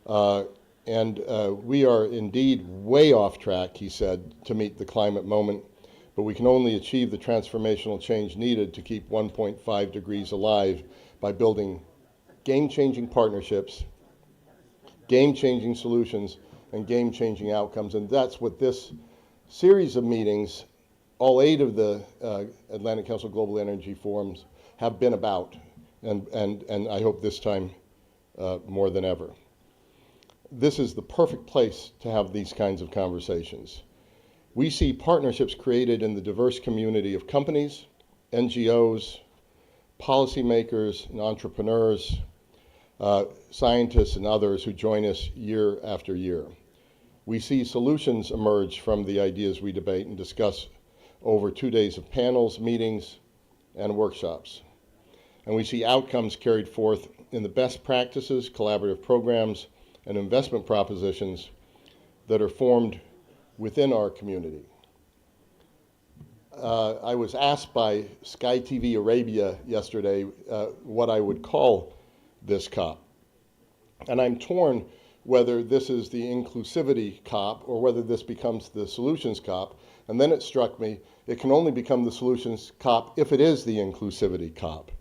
And we are indeed way off track, he said, to meet the climate moment, but we can only achieve the transformational change needed to keep 1.5 degrees alive by building game-changing partnerships, game-changing solutions, and game-changing outcomes. And that's what this series of meetings, all 8 of the Atlantic Council Global Energy Forums, have been about, and I hope this time more than ever. This is the perfect place to have these kinds of conversations. We see partnerships created in the diverse community of companies, NGOs, policymakers, and entrepreneurs, scientists, and others who join us year after year. We see solutions emerge from the ideas we debate and discuss over 2 days of panels, meetings, and workshops. And we see outcomes carried forth in the best practices, collaborative programs, and investment propositions that are formed within our community. I was asked by Sky TV Arabia yesterday what I would call this COP. And I'm torn whether this is the inclusivity COP or whether this becomes the solutions COP. And then it struck me, it can only become the solutions COP if it is the inclusivity COP.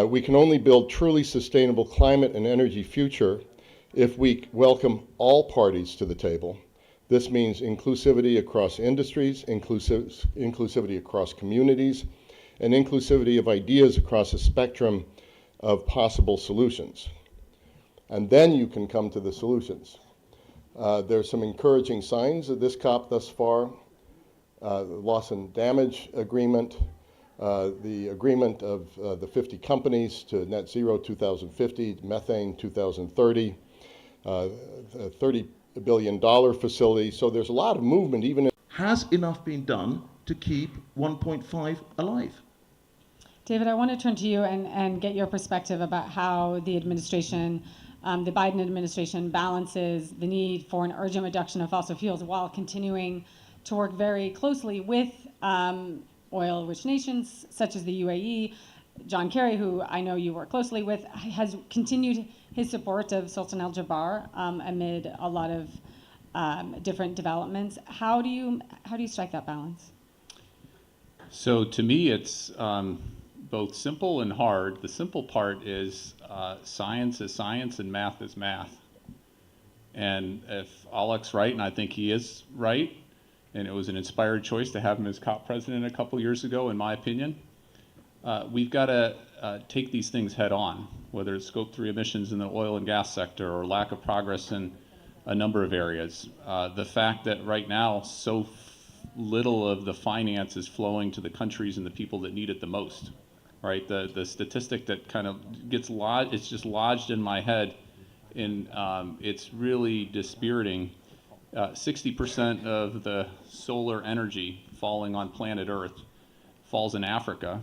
We can only build truly sustainable climate and energy future if we welcome all parties to the table. This means inclusivity across industries, inclusivity across communities, and inclusivity of ideas across a spectrum of possible solutions. And then you can come to the solutions. There's some encouraging signs of this COP thus far. The loss and damage agreement, the agreement of the 50 companies to net zero 2050, methane 2030, $30 billion facility. So there's a lot of movement even in. Has enough been done to keep 1.5 alive? David, I want to turn to you and get your perspective about how the administration, the Biden administration, balances the need for an urgent reduction of fossil fuels while continuing to work very closely with oil-rich nations such as the UAE. John Kerry, who I know you work closely with, has continued his support of Sultan Al Jaber amid a lot of different developments. How do you strike that balance? So to me, it's both simple and hard. The simple part is science is science and math is math. And if Alec's right, and I think he is right, and it was an inspired choice to have him as COP president a couple years ago, in my opinion, we've got to take these things head on, whether it's Scope 3 emissions in the oil and gas sector or lack of progress in a number of areas. The fact that right now so little of the finance is flowing to the countries and the people that need it the most, right? The statistic that kind of gets lodged, it's just lodged in my head, and it's really dispiriting. 60% of the solar energy falling on planet Earth falls in Africa.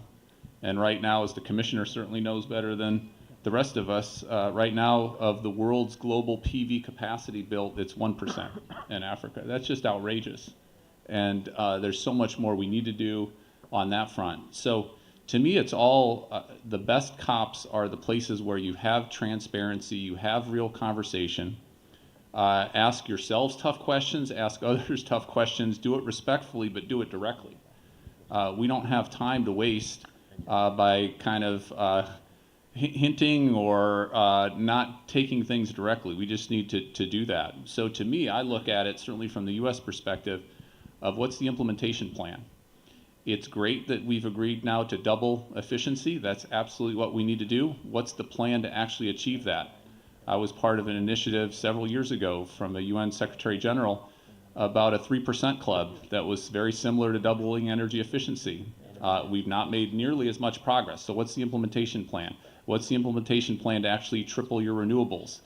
And right now, as the commissioner certainly knows better than the rest of us, right now of the world's global PV capacity built, it's 1% in Africa. That's just outrageous. And there's so much more we need to do on that front. So to me, it's all, the best COPs are the places where you have transparency, you have real conversation. Ask yourselves tough questions, ask others tough questions, do it respectfully, but do it directly. We don't have time to waste by kind of hinting or not taking things directly. We just need to do that. So to me, I look at it certainly from the US perspective of what's the implementation plan. It's great that we've agreed now to double efficiency. That's absolutely what we need to do. What's the plan to actually achieve that? I was part of an initiative several years ago from a UN Secretary General about a 3% club that was very similar to doubling energy efficiency. We've not made nearly as much progress. So what's the implementation plan? What's the implementation plan to actually triple your renewables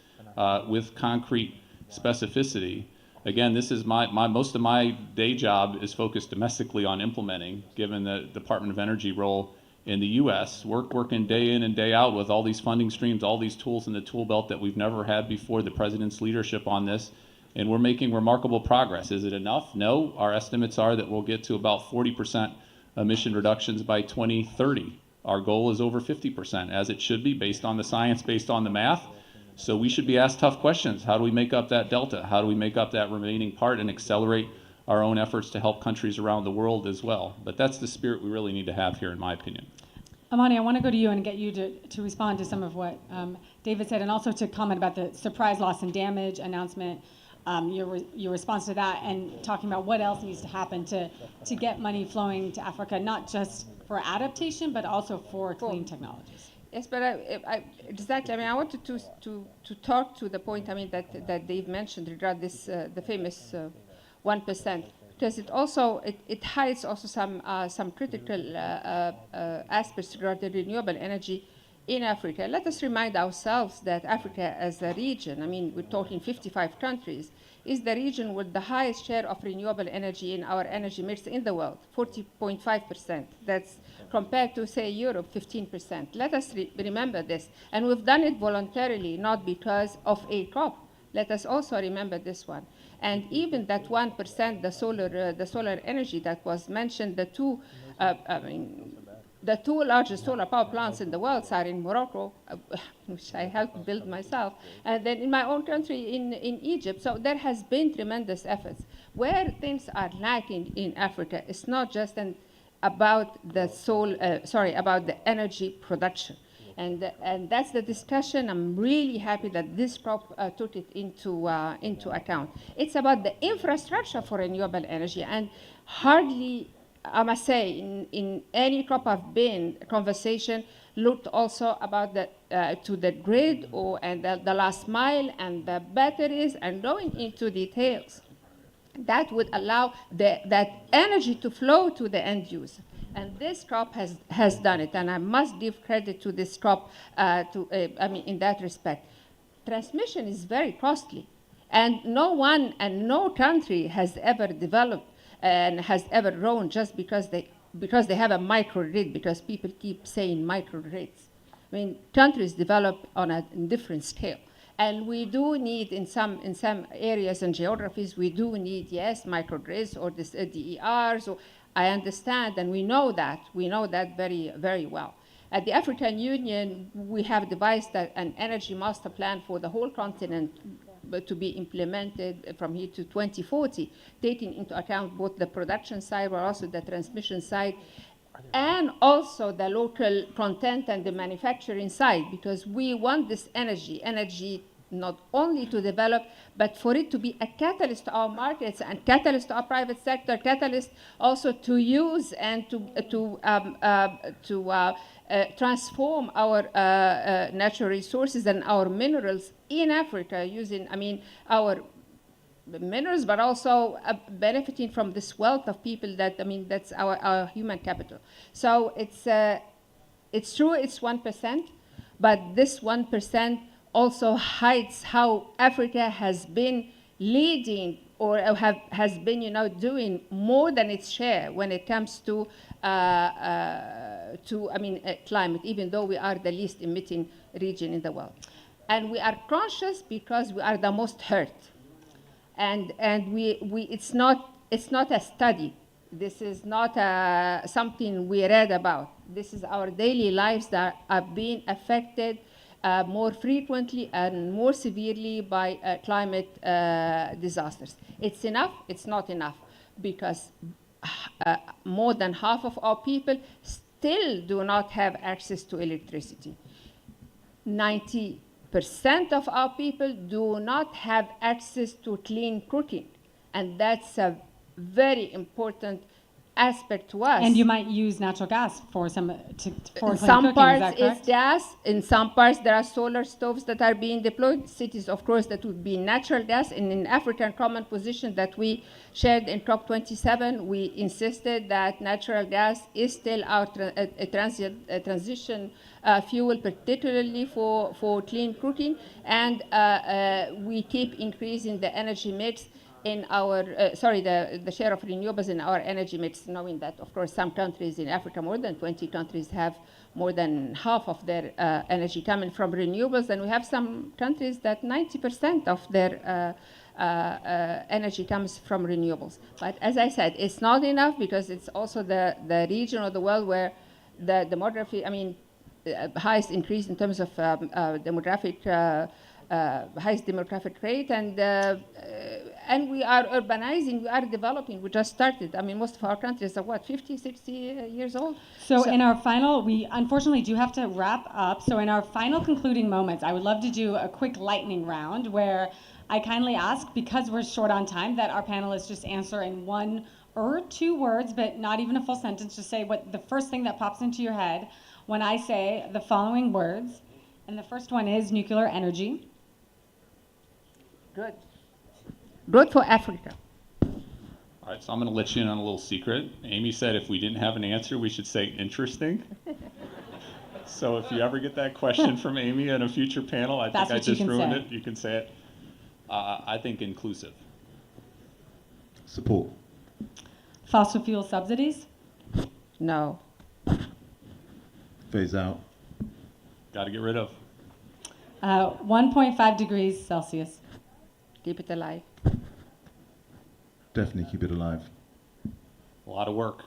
with concrete specificity? Again, this is most of my day job is focused domestically on implementing, given the Department of Energy role in the U.S., working day in and day out with all these funding streams, all these tools in the tool belt that we've never had before, the President's leadership on this, and we're making remarkable progress. Is it enough? No. Our estimates are that we'll get to about 40% emission reductions by 2030. Our goal is over 50%, as it should be, based on the science, based on the math. So we should be asked tough questions. How do we make up that delta? How do we make up that remaining part and accelerate our own efforts to help countries around the world as well? But that's the spirit we really need to have here, in my opinion. Amani, I want to go to you and get you to respond to some of what David said, and also to comment about the surprise loss and damage announcement, your response to that, and talking about what else needs to happen to get money flowing to Africa, not just for adaptation, but also for clean technologies. Yes, but exactly. I mean, I wanted to talk to the point. I mean, that Dave mentioned regarding this the famous 1%, because it hides also some critical aspects regarding renewable energy in Africa. Let us remind ourselves that Africa as a region, I mean, we're talking 55 countries, is the region with the highest share of renewable energy in our energy mix in the world, 40.5%. That's compared to, say, Europe, 15%. Let us remember this. And we've done it voluntarily, not because of a COP. Let us also remember this one. And even that 1%, the solar energy that was mentioned, the two largest solar power plants in the world are in Morocco, which I helped build myself, and then in my own country, in Egypt. So there has been tremendous efforts. Where things are lacking in Africa, it's not just about the energy production. And that's the discussion. I'm really happy that this crop took it into account. It's about the infrastructure for renewable energy, and hardly, I must say, in any crop I've been, conversation looked also about to the grid and the last mile and the batteries and going into details. That would allow that energy to flow to the end user. And this crop has done it, and I must give credit to this crop in that respect. Transmission is very costly, and no one and no country has ever developed and has ever grown just because they have a microgrid, because people keep saying microgrids. I mean, countries develop on a different scale. And we do need, in some areas and geographies, we do need, yes, microgrids or this DERs. I understand, and we know that very, very well. At the African Union, we have devised an energy master plan for the whole continent, but to be implemented from here to 2040, taking into account both the production side, but also the transmission side, and also the local content and the manufacturing side, because we want this energy not only to develop, but for it to be a catalyst to our markets and catalyst to our private sector, catalyst also to use and to transform our natural resources and our minerals in Africa using, our minerals, but also benefiting from this wealth of people that's our human capital. So it's true, it's 1%, but this 1% also hides how Africa has been leading or has been, doing more than its share when it comes to climate, even though we are the least emitting region in the world. And we are conscious because we are the most hurt. And it's not a study. This is not something we read about. This is our daily lives that are being affected more frequently and more severely by climate disasters. It's enough? It's not enough, because more than half of our people still do not have access to electricity. 90% of our people do not have access to clean cooking, and that's a very important aspect to us. And you might use natural gas for clean some cooking, parts is that correct? it's gas. In some parts there are solar stoves that are being deployed. Cities, of course, that would be natural gas. And in African Common Position that we shared in COP27, we insisted that natural gas is still our transition fuel, particularly for clean cooking. And we keep increasing the energy mix in our, the share of renewables in our energy mix, knowing that, of course, some countries in Africa, more than 20 countries, have more than half of their energy coming from renewables, and we have some countries that 90% of their energy comes from renewables. But as I said, it's not enough, because it's also the region of the world where the demography, highest increase in terms of demographic highest demographic rate, and we are urbanizing, we are developing. We just started. I mean, most of our countries are what, 50, 60 years old? So in our final, we unfortunately do have to wrap up. So in our final concluding moments, I would love to do a quick lightning round where I kindly ask, because we're short on time, that our panelists just answer in 1 or 2 words, but not even a full sentence. Just say what the first thing that pops into your head when I say the following words. And the first one is nuclear energy. Good. Good for Africa. All right, so I'm going to let you in on a little secret. Amy said if we didn't have an answer, we should say interesting. So if you ever get that question from Amy in a future panel, I think I just ruined it. You can say it. I think inclusive. Support. Fossil fuel subsidies. No. Phase out. Got to get rid of. 1.5 degrees Celsius. Keep it alive. Definitely keep it alive. A lot of work.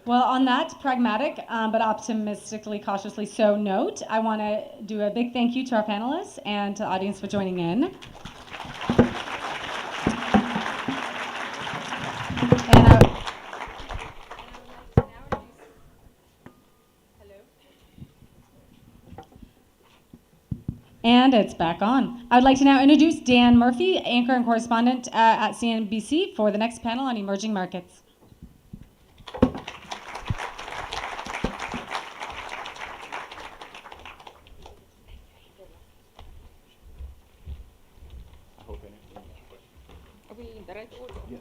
Well, on that pragmatic but optimistically, cautiously so note, I want to do a big thank you to our panelists and to the audience for joining in. And it's back on. I would like to now introduce Dan Murphy, anchor and correspondent at CNBC, for the next panel on emerging markets. Are we in the right order? Yes.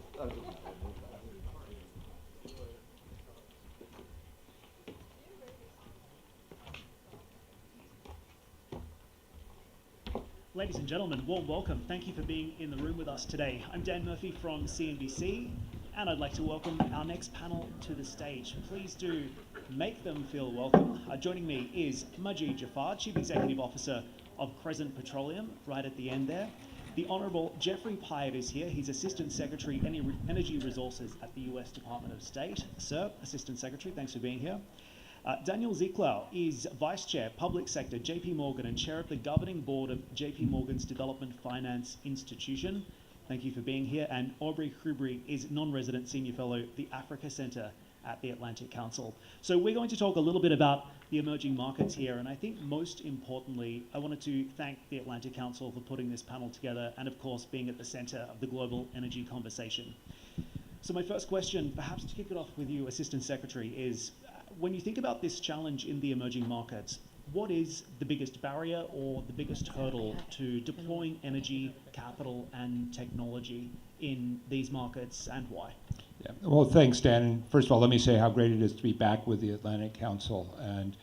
Ladies and gentlemen, warm welcome. Thank you for being in the room with us today. I'm Dan Murphy from CNBC, and I'd like to welcome our next panel to the stage. Please do make them feel welcome. Joining me is Majid Jafar, Chief Executive Officer of Crescent Petroleum, right at the end there. The Honourable Jeffrey Pyatt is here. He's Assistant Secretary, Energy Resources at the US Department of State. Sir, Assistant Secretary, thanks for being here. Daniel Ziegler is Vice Chair, Public Sector, JP Morgan, and Chair of the Governing Board of JP Morgan's Development Finance Institution. Thank you for being here. And Aubrey Krubry is Non-Resident Senior Fellow, the Africa Center at the Atlantic Council. So we're going to talk a little bit about the emerging markets here, and I think most importantly, I wanted to thank the Atlantic Council for putting this panel together and of course being at the center of the global energy conversation. So my first question, perhaps to kick it off with you, Assistant Secretary, is when you think about this challenge in the emerging markets, what is the biggest barrier or the biggest hurdle to deploying energy, capital, and technology in these markets, and why? Yeah. Well, thanks, Dan. And first of all, let me say how great it is to be back with the Atlantic Council. And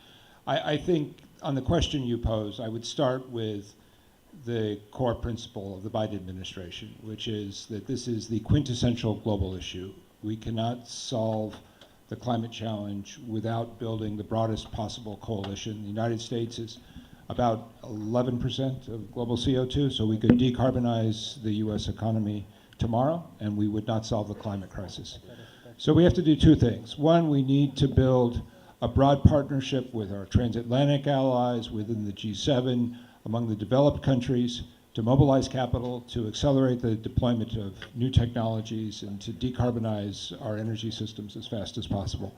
I think on the question you pose, I would start with the core principle of the Biden administration, which is that this is the quintessential global issue. We cannot solve the climate challenge without building the broadest possible coalition. The United States is about 11% of global CO2, so we could decarbonize the US economy tomorrow, and we would not solve the climate crisis. So we have to do 2 things. One, we need to build a broad partnership with our transatlantic allies, within the G7, among the developed countries, to mobilize capital, to accelerate the deployment of new technologies, and to decarbonize our energy systems as fast as possible.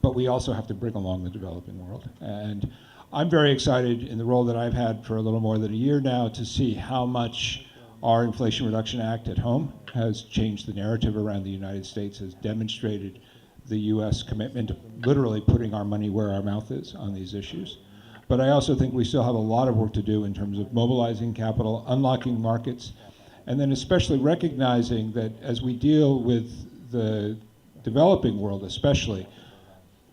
But we also have to bring along the developing world. And I'm very excited in the role that I've had for a little more than a year now to see how much our Inflation Reduction Act at home has changed the narrative around the United States, has demonstrated the US commitment to literally putting our money where our mouth is on these issues. But I also think we still have a lot of work to do in terms of mobilizing capital, unlocking markets, and then especially recognizing that as we deal with the developing world especially,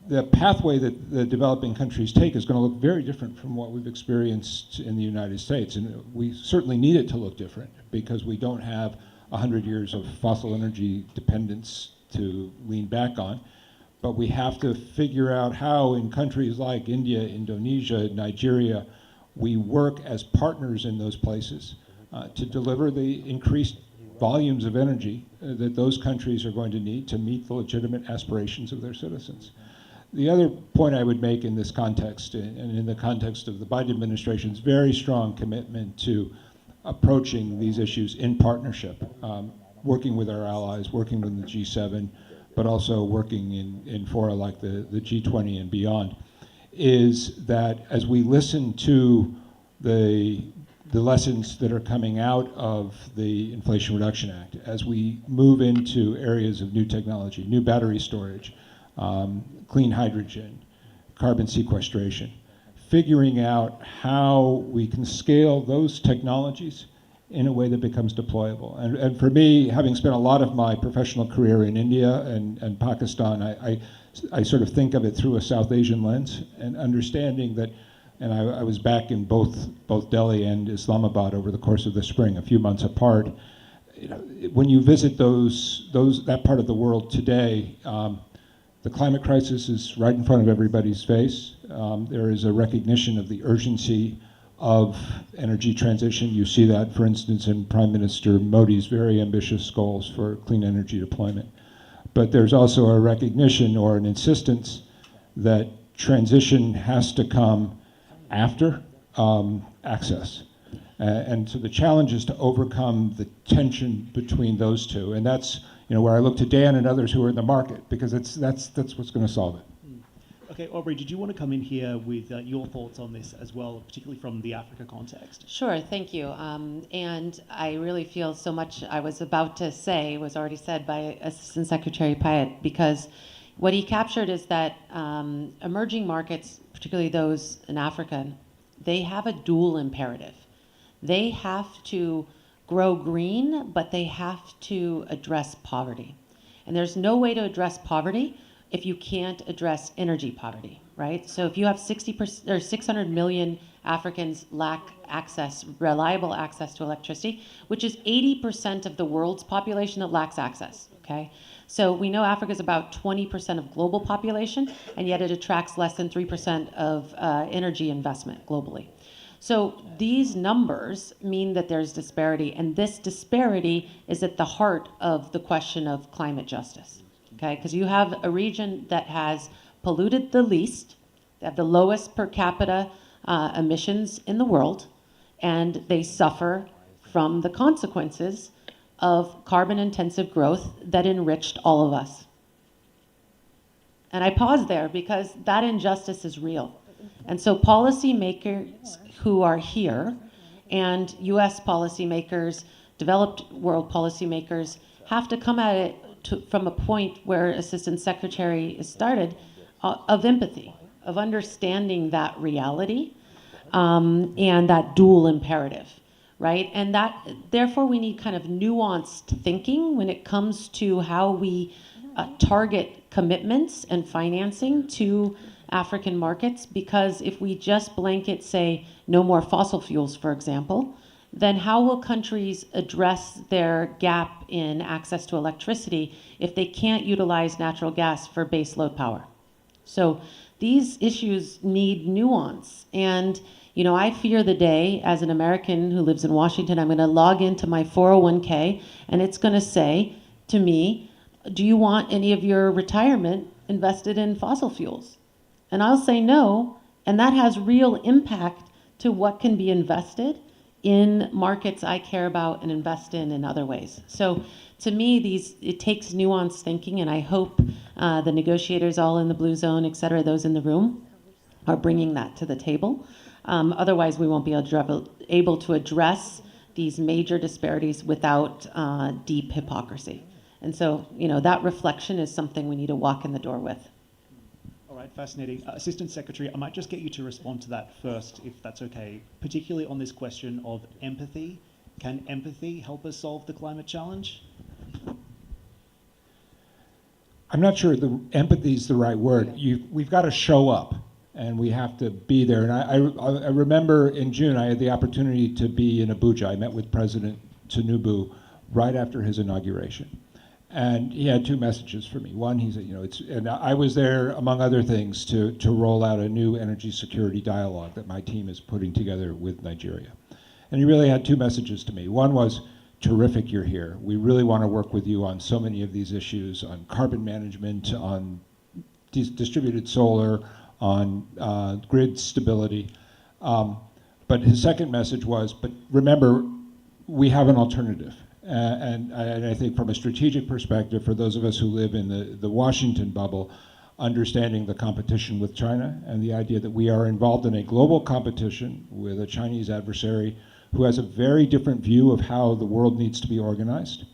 the pathway that the developing countries take is going to look very different from what we've experienced in the United States. And we certainly need it to look different because we don't have 100 years of fossil energy dependence to lean back on. But we have to figure out how in countries like India, Indonesia, Nigeria, we work as partners in those places to deliver the increased volumes of energy that those countries are going to need to meet the legitimate aspirations of their citizens. The other point I would make in this context, and in the context of the Biden administration's very strong commitment to approaching these issues in partnership, working with our allies, working with the G7, but also working in fora like the G20 and beyond, is that as we listen to the lessons that are coming out of the Inflation Reduction Act, as we move into areas of new technology, new battery storage, clean hydrogen, carbon sequestration, figuring out how we can scale those technologies in a way that becomes deployable. And for me, having spent a lot of my professional career in India and Pakistan, I sort of think of it through a South Asian lens, and understanding that, and I was back in both Delhi and Islamabad over the course of the spring, a few months apart. You know, when you visit that part of the world today, the climate crisis is right in front of everybody's face. There is a recognition of the urgency of energy transition. You see that, for instance, in Prime Minister Modi's very ambitious goals for clean energy deployment. But there's also a recognition or an insistence that transition has to come after access. And so the challenge is to overcome the tension between those two. And that's where I look to Dan and others who are in the market, because that's what's going to solve it. Okay, Aubrey, did you want to come in here with your thoughts on this as well, particularly from the Africa context? Sure, thank you. And I really feel so much I was about to say was already said by Assistant Secretary Pyatt, because what he captured is that emerging markets, particularly those in Africa, they have a dual imperative. They have to grow green, but they have to address poverty. And there's no way to address poverty if you can't address energy poverty, right? So if you have 60% or 600 million Africans lack access, reliable access to electricity, which is 80% of the world's population that lacks access, okay? So we know Africa is about 20% of global population, and yet it attracts less than 3% of energy investment globally. So these numbers mean that there's disparity, and this disparity is at the heart of the question of climate justice. Okay, because you have a region that has polluted the least, they have the lowest per capita emissions in the world, and they suffer from the consequences of carbon-intensive growth that enriched all of us. And I pause there because that injustice is real. And so policymakers who are here, and US policymakers, developed world policymakers, have to come at it from a point where Assistant Secretary started, of empathy, of understanding that reality, and that dual imperative, right? And that, therefore, we need kind of nuanced thinking when it comes to how we target commitments and financing to African markets, because if we just blanket say no more fossil fuels, for example, then how will countries address their gap in access to electricity if they can't utilize natural gas for base load power? So these issues need nuance. And, I fear the day as an American who lives in Washington, I'm going to log into my 401k and it's going to say to me, do you want any of your retirement invested in fossil fuels? And I'll say no, and that has real impact to what can be invested in markets I care about and invest in other ways. So to me, it takes nuanced thinking, and I hope the negotiators all in the blue zone, et cetera, those in the room, are bringing that to the table. Otherwise, we won't be able to address these major disparities without deep hypocrisy. And so, that reflection is something we need to walk in the door with. All right, fascinating. Assistant Secretary, I might just get you to respond to that first, if that's okay, particularly on this question of empathy. Can empathy help us solve the climate challenge? I'm not sure empathy is the right word. We've got to show up, and we have to be there. And I remember in June, I had the opportunity to be in Abuja. I met with President Tinubu right after his inauguration. And he had two messages for me. One, he said, and I was there, among other things, to roll out a new energy security dialogue that my team is putting together with Nigeria. And he really had two messages to me. One was, terrific you're here. We really want to work with you on so many of these issues, on carbon management, on distributed solar, on grid stability. But his second message was, but remember, we have an alternative. And I think from a strategic perspective, for those of us who live in the Washington bubble, understanding the competition with China and the idea that we are involved in a global competition with a Chinese adversary who has a very different view of how the world needs to be organized,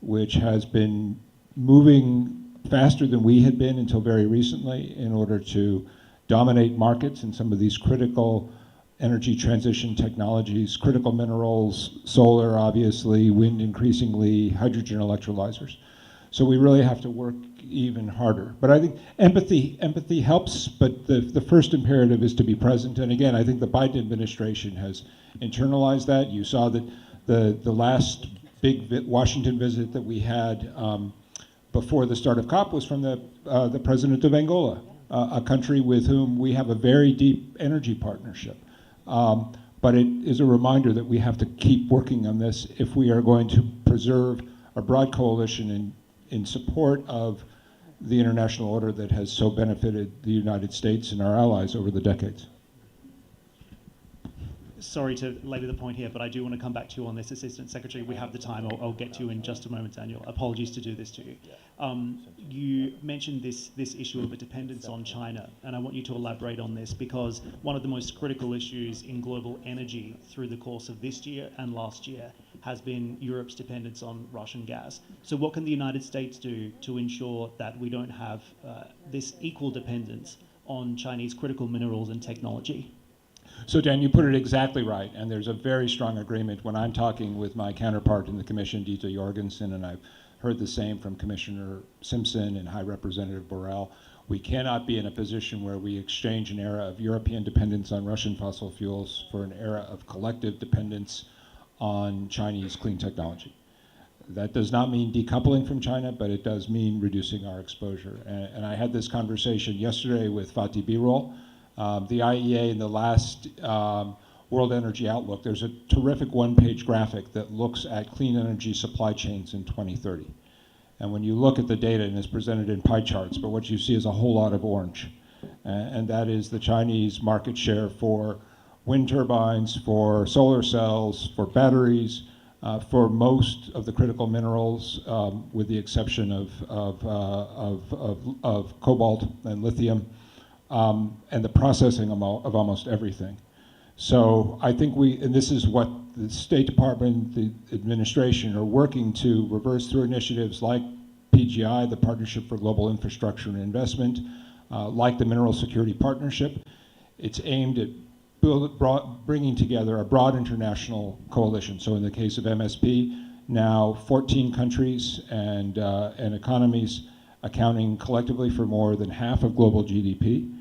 which has been moving faster than we had been until very recently in order to dominate markets in some of these critical energy transition technologies, critical minerals, solar obviously, wind increasingly, hydrogen electrolyzers. So we really have to work even harder. But I think empathy helps, but the first imperative is to be present. And again, I think the Biden administration has internalized that. You saw that the last big Washington visit that we had before the start of COP was from the president of Angola, a country with whom we have a very deep energy partnership. But it is a reminder that we have to keep working on this if we are going to preserve a broad coalition in support of the international order that has so benefited the United States and our allies over the decades. Sorry to labour the point here, but I do want to come back to you on this, Assistant Secretary. We have the time. I'll get to you in just a moment, Daniel. Apologies to do this to you. You mentioned this issue of a dependence on China, and I want you to elaborate on this because one of the most critical issues in global energy through the course of this year and last year has been Europe's dependence on Russian gas. So what can the United States do to ensure that we don't have this equal dependence on Chinese critical minerals and technology? So Dan, you put it exactly right, and there's a very strong agreement when I'm talking with my counterpart in the Commission, Dita Jorgensen, and I've heard the same from Commissioner Simpson and High Representative Borrell. We cannot be in a position where we exchange an era of European dependence on Russian fossil fuels for an era of collective dependence on Chinese clean technology. That does not mean decoupling from China, but it does mean reducing our exposure. And I had this conversation yesterday with Fatih Birol. The IEA in the last World Energy Outlook, there's a terrific one-page graphic that looks at clean energy supply chains in 2030. And when you look at the data, and it's presented in pie charts, but what you see is a whole lot of orange. And that is the Chinese market share for wind turbines, for solar cells, for batteries, for most of the critical minerals, with the exception of cobalt and lithium. And the processing of almost everything. So I think and this is what the State Department, the administration are working to reverse through initiatives like PGI, the Partnership for Global Infrastructure and Investment, like the Mineral Security Partnership. It's aimed at bringing together a broad international coalition. So in the case of MSP, now 14 countries and economies accounting collectively for more than half of global GDP.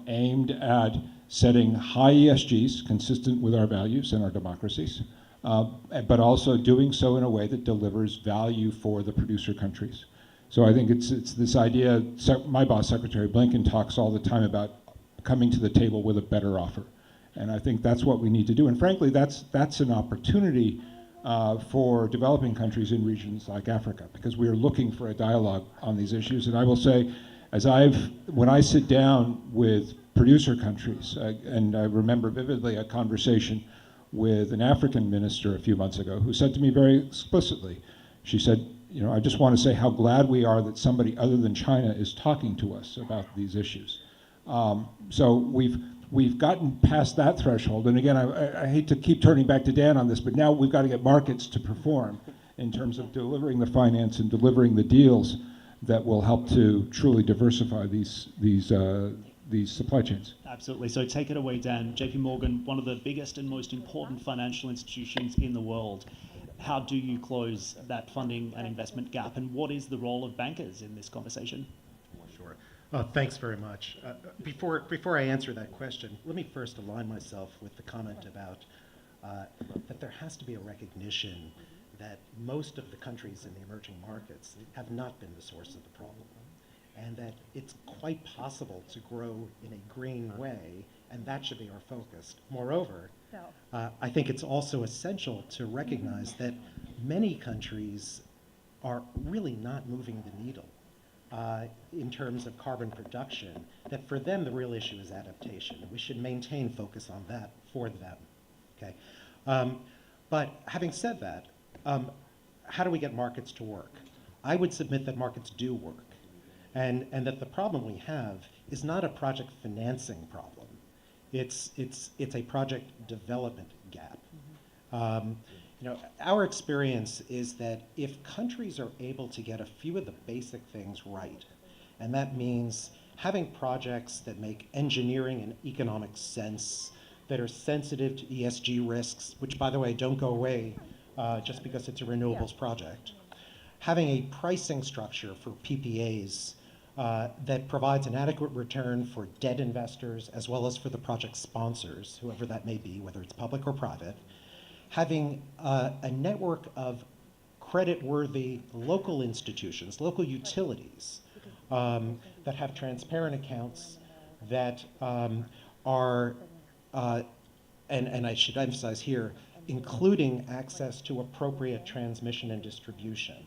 Aimed at setting high ESGs consistent with our values and our democracies, but also doing so in a way that delivers value for the producer countries. So I think it's this idea, my boss, Secretary Blinken, talks all the time about coming to the table with a better offer. And I think that's what we need to do. And frankly, that's an opportunity for developing countries in regions like Africa, because we are looking for a dialogue on these issues. And I will say, when I sit down with producer countries, and I remember vividly a conversation with an African minister a few months ago who said to me very explicitly, she said, I just want to say how glad we are that somebody other than China is talking to us about these issues. So we've gotten past that threshold. And again, I hate to keep turning back to Dan on this, but now we've got to get markets to perform in terms of delivering the finance and delivering the deals that will help to truly diversify these supply chains. Absolutely. So take it away, Dan. JP Morgan, one of the biggest and most important financial institutions in the world. How do you close that funding and investment gap? And what is the role of bankers in this conversation? Sure. Thanks very much. Before I answer that question, let me first align myself with the comment about that there has to be a recognition that most of the countries in the emerging markets have not been the source of the problem, and that it's quite possible to grow in a green way, and that should be our focus. Moreover, I think it's also essential to recognize that many countries are really not moving the needle in terms of carbon production, that for them the real issue is adaptation. And we should maintain focus on that for them. Okay? But having said that, how do we get markets to work? I would submit that markets do work, and that the problem we have is not a project financing problem. It's a project development gap. You know, our experience is that if countries are able to get a few of the basic things right, and that means having projects that make engineering and economic sense, that are sensitive to ESG risks, which, by the way, don't go away just because it's a renewables project, having a pricing structure for PPAs that provides an adequate return for debt investors as well as for the project sponsors, whoever that may be, whether it's public or private, having a network of credit-worthy local institutions, local utilities that have transparent accounts that are, and I should emphasize here, including access to appropriate transmission and distribution.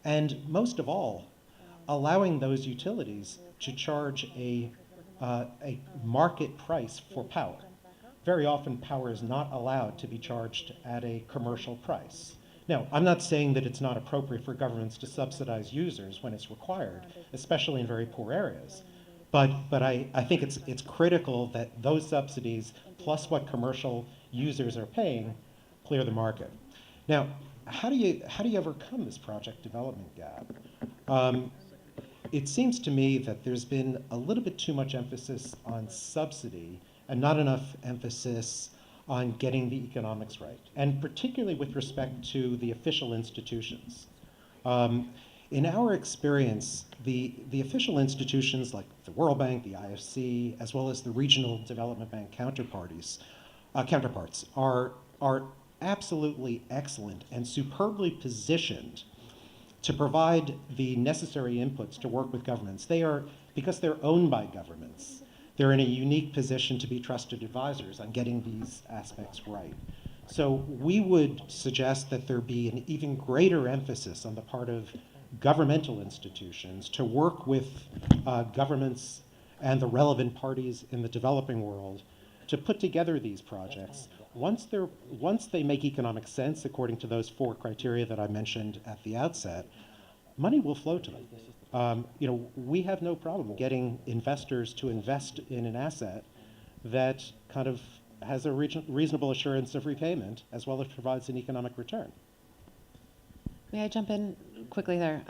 And most of all, allowing those utilities to charge a market price for power. Very often, power is not allowed to be charged at a commercial price. Now, I'm not saying that it's not appropriate for governments to subsidize users when it's required, especially in very poor areas. But I think it's critical that those subsidies, plus what commercial users are paying, clear the market. Now, how do you overcome this project development gap? It seems to me that there's been a little bit too much emphasis on subsidy and not enough emphasis on getting the economics right, and particularly with respect to the official institutions. In our experience, the official institutions like the World Bank, the IFC, as well as the regional development bank counterparts are absolutely excellent and superbly positioned to provide the necessary inputs to work with governments. Because they're owned by governments, they're in a unique position to be trusted advisors on getting these aspects right. So we would suggest that there be an even greater emphasis on the part of governmental institutions to work with governments and the relevant parties in the developing world to put together these projects. Once they make economic sense, according to those 4 criteria that I mentioned at the outset, money will flow to them. You know, we have no problem getting investors to invest in an asset that kind of has a reasonable assurance of repayment, as well as provides an economic return. May I jump in quickly there?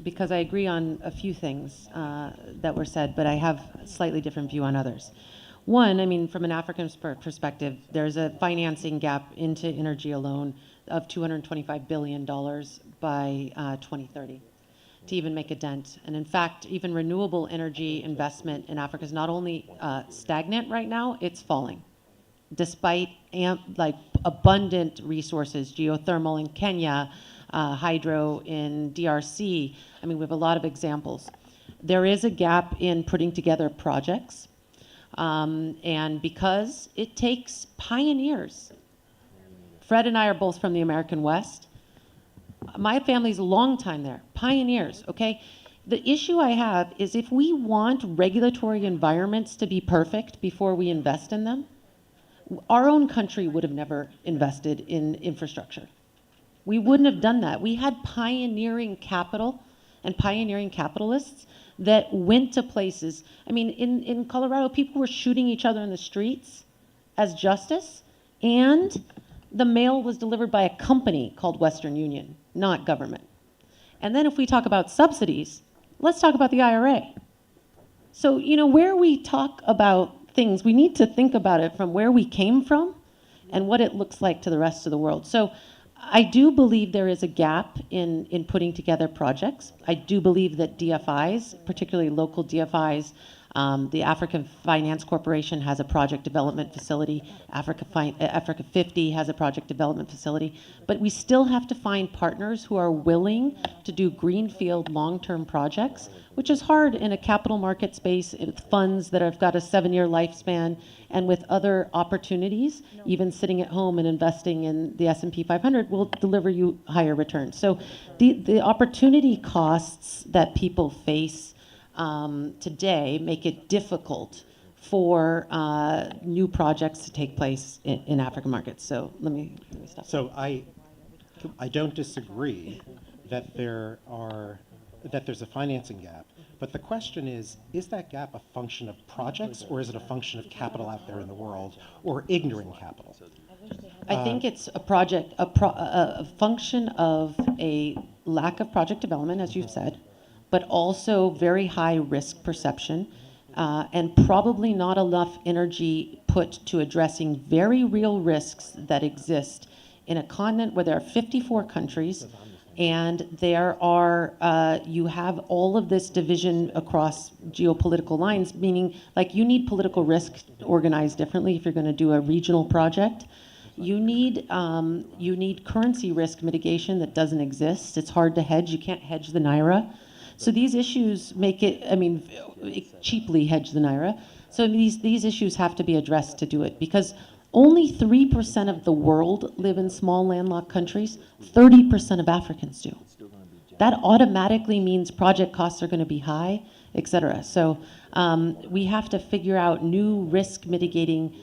Because I agree on a few things that were said, but I have a slightly different view on others. One, I mean, from an African perspective, there's a financing gap into energy alone of $225 billion by 2030 to even make a dent. And in fact, even renewable energy investment in Africa is not only stagnant right now, it's falling. Despite abundant resources, geothermal in Kenya, hydro in DRC. I mean, we have a lot of examples. There is a gap in putting together projects. And because it takes pioneers. Fred and I are both from the American West. My family's a long time there, pioneers, okay? The issue I have is if we want regulatory environments to be perfect before we invest in them, our own country would have never invested in infrastructure. We wouldn't have done that. We had pioneering capital and pioneering capitalists that went to places. I mean, in Colorado, people were shooting each other in the streets as justice, and the mail was delivered by a company called Western Union, not government. And then if we talk about subsidies, let's talk about the IRA. So, you know, where we talk about things, we need to think about it from where we came from and what it looks like to the rest of the world. So I do believe there is a gap in putting together projects. I do believe that DFIs, particularly local DFIs, The African Finance Corporation has a project development facility. Africa 50 has a project development facility. But we still have to find partners who are willing to do greenfield long-term projects, which is hard in a capital market space with funds that have got a 7-year lifespan, and with other opportunities, even sitting at home and investing in the S&P 500 will deliver you higher returns. So the opportunity costs that people face today make it difficult for new projects to take place in African markets. So let me stop. So I don't disagree that there's a financing gap. But the question is that gap a function of projects, or is it a function of capital out there in the world, or ignorant capital? I think it's a function of a lack of project development, as you've said, but also very high risk perception, and probably not enough energy put to addressing very real risks that exist in a continent where there are 54 countries, and there are, you have all of this division across geopolitical lines, meaning like you need political risk organized differently if you're going to do a regional project. You need currency risk mitigation that doesn't exist. It's hard to hedge. You can't hedge the Naira. So these issues make it, cheaply hedge the Naira. So these issues have to be addressed to do it, because only 3% of the world live in small landlocked countries. 30% of Africans do. That automatically means project costs are going to be high, et cetera. So we have to figure out new risk mitigating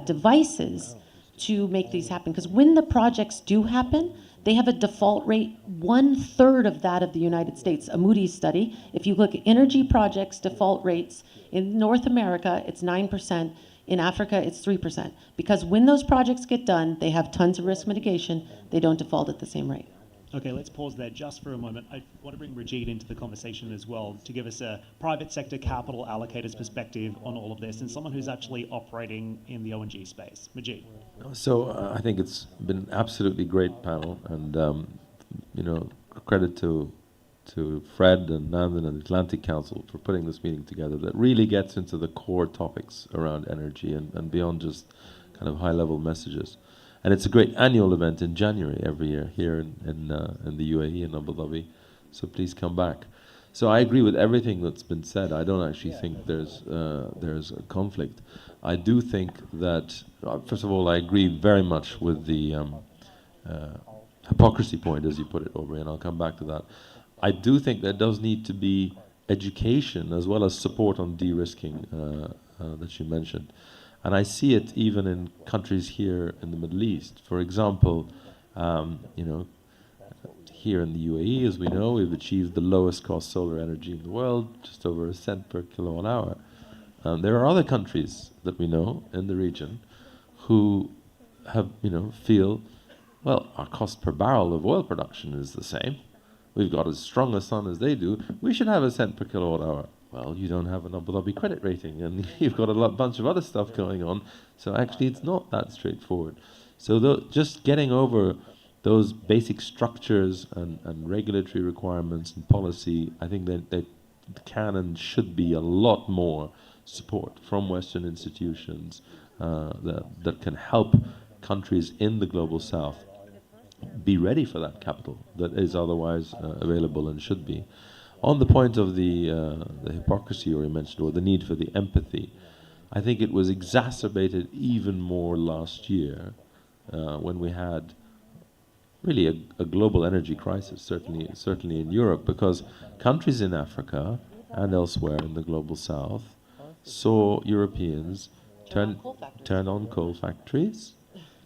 devices to make these happen. Because when the projects do happen, they have a default rate 1/3 of that of the United States. A Moody's study, if you look at energy projects default rates in North America, it's 9%. In Africa, it's 3%. Because when those projects get done, they have tons of risk mitigation. They don't default at the same rate. Okay, let's pause there just for a moment. I want to bring Rajid into the conversation as well to give us a private sector capital allocator's perspective on all of this, and someone who's actually operating in the O&G space. Rajid. So I think it's been an absolutely great panel, and credit to Fred and Nandan and the Atlantic Council for putting this meeting together that really gets into the core topics around energy and beyond just kind of high-level messages. And it's a great annual event in January every year here in the UAE in Abu Dhabi. So please come back. So I agree with everything that's been said. I don't actually think there's a conflict. I do think that, first of all, I agree very much with the hypocrisy point, as you put it, Aubrey, and I'll come back to that. I do think there does need to be education as well as support on de-risking that you mentioned. And I see it even in countries here in the Middle East. For example, here in the UAE, as we know, we've achieved the lowest cost solar energy in the world, just over a cent per kilowatt hour. There are other countries that we know in the region who have, feel, well, our cost per barrel of oil production is the same. We've got as strong a sun as they do. We should have a cent per kilowatt hour. Well, you don't have an Abu Dhabi credit rating, and you've got a bunch of other stuff going on. So actually, it's not that straightforward. So just getting over those basic structures and regulatory requirements and policy, I think that can and should be a lot more support from Western institutions that can help countries in the global South be ready for that capital that is otherwise available and should be. On the point of the hypocrisy you mentioned, or the need for the empathy, I think it was exacerbated even more last year when we had really a global energy crisis, certainly in Europe, because countries in Africa and elsewhere in the global South saw Europeans turn on coal factories,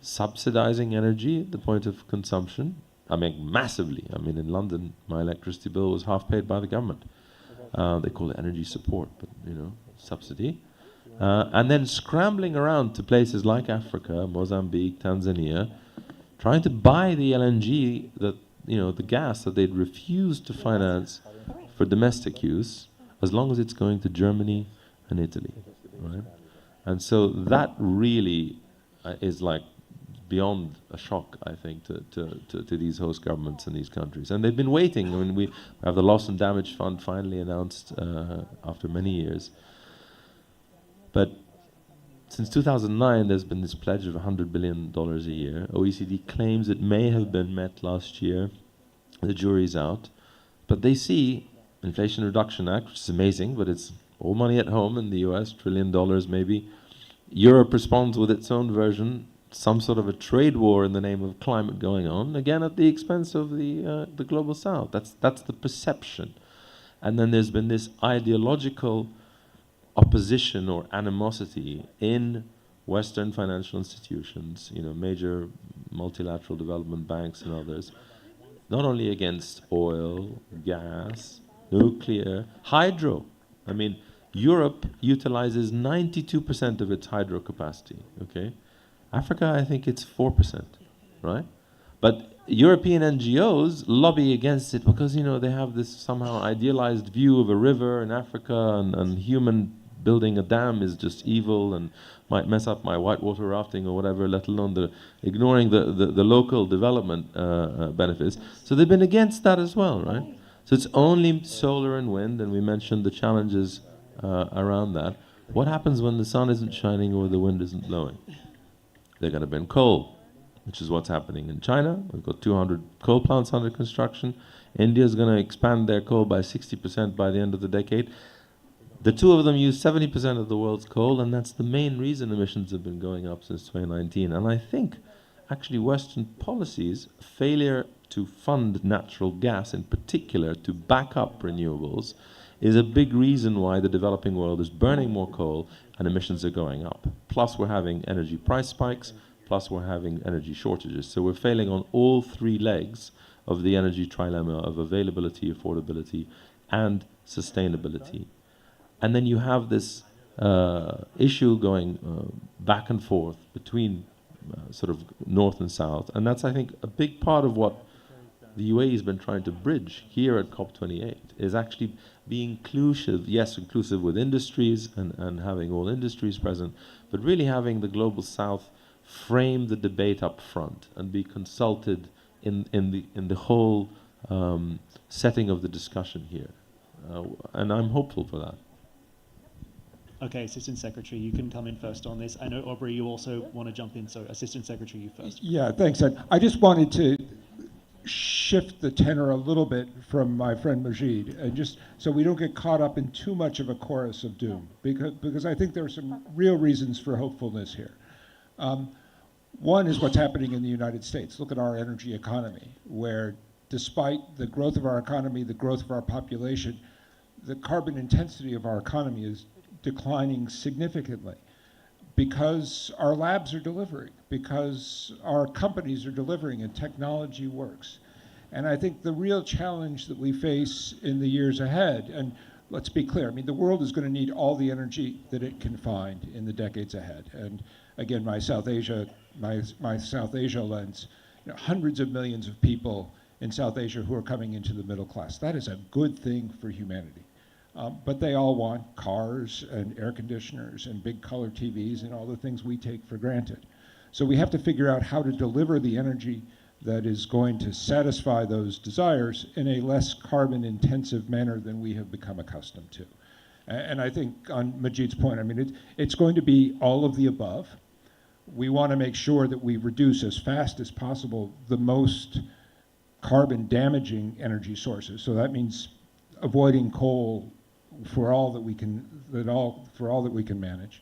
subsidizing energy at the point of consumption. I mean, massively. I mean, in London, my electricity bill was half paid by the government. They call it energy support, but, subsidy. And then scrambling around to places like Africa, Mozambique, Tanzania, trying to buy the LNG, the gas that they'd refused to finance for domestic use, as long as it's going to Germany and Italy, right? And so that really is like beyond a shock, I think, to these host governments in these countries. And they've been waiting. I mean, we have the Loss and Damage Fund finally announced after many years. But since 2009, there's been this pledge of $100 billion a year. OECD claims it may have been met last year. The jury's out. But they see Inflation Reduction Act, which is amazing, but it's all money at home in the US, $1 trillion maybe. Europe responds with its own version, some sort of a trade war in the name of climate going on, again at the expense of the global south. That's the perception. And then there's been this ideological opposition or animosity in Western financial institutions, major multilateral development banks and others, not only against oil, gas, nuclear, hydro. I mean, Europe utilizes 92% of its hydro capacity, okay? Africa, I think it's 4%, right? But European NGOs lobby against it because, they have this somehow idealized view of a river in Africa, and human building a dam is just evil and might mess up my whitewater rafting or whatever, let alone ignoring the local development benefits. So they've been against that as well, right? So it's only solar and wind, and we mentioned the challenges around that. What happens when the sun isn't shining or the wind isn't blowing? They're going to burn coal, which is what's happening in China. We've got 200 coal plants under construction. India is going to expand their coal by 60% by the end of the decade. The two of them use 70% of the world's coal, and that's the main reason emissions have been going up since 2019. And I think, actually, Western policies, failure to fund natural gas in particular, to back up renewables, is a big reason why the developing world is burning more coal and emissions are going up. Plus we're having energy price spikes, plus we're having energy shortages. So we're failing on all three legs of the energy trilemma of availability, affordability, and sustainability. And then you have this issue going back and forth between sort of north and south. And that's, I think, a big part of what the UAE has been trying to bridge here at COP28, is actually being inclusive, yes, inclusive with industries and having all industries present, but really having the global south frame the debate up front and be consulted in the whole setting of the discussion here. And I'm hopeful for that. Okay, Assistant Secretary, you can come in first on this. I know, Aubrey, you also want to jump in, so Assistant Secretary, you first. Yeah, thanks, Ed. I just wanted to shift the tenor a little bit from my friend Majid, and just so we don't get caught up in too much of a chorus of doom, because I think there are some real reasons for hopefulness here. One is what's happening in the United States. Look at our energy economy, where despite the growth of our economy, the growth of our population, the carbon intensity of our economy is declining significantly because our labs are delivering, because our companies are delivering and technology works. And I think the real challenge that we face in the years ahead, and let's be clear, I mean, the world is going to need all the energy that it can find in the decades ahead. And again, my South Asia lens, hundreds of millions of people in South Asia who are coming into the middle class. That is a good thing for humanity. But they all want cars and air conditioners and big color TVs and all the things we take for granted. So we have to figure out how to deliver the energy that is going to satisfy those desires in a less carbon intensive manner than we have become accustomed to. And I think on Majid's point, I mean, it's going to be all of the above. We want to make sure that we reduce as fast as possible the most carbon damaging energy sources. So that means avoiding coal for all that we can, manage.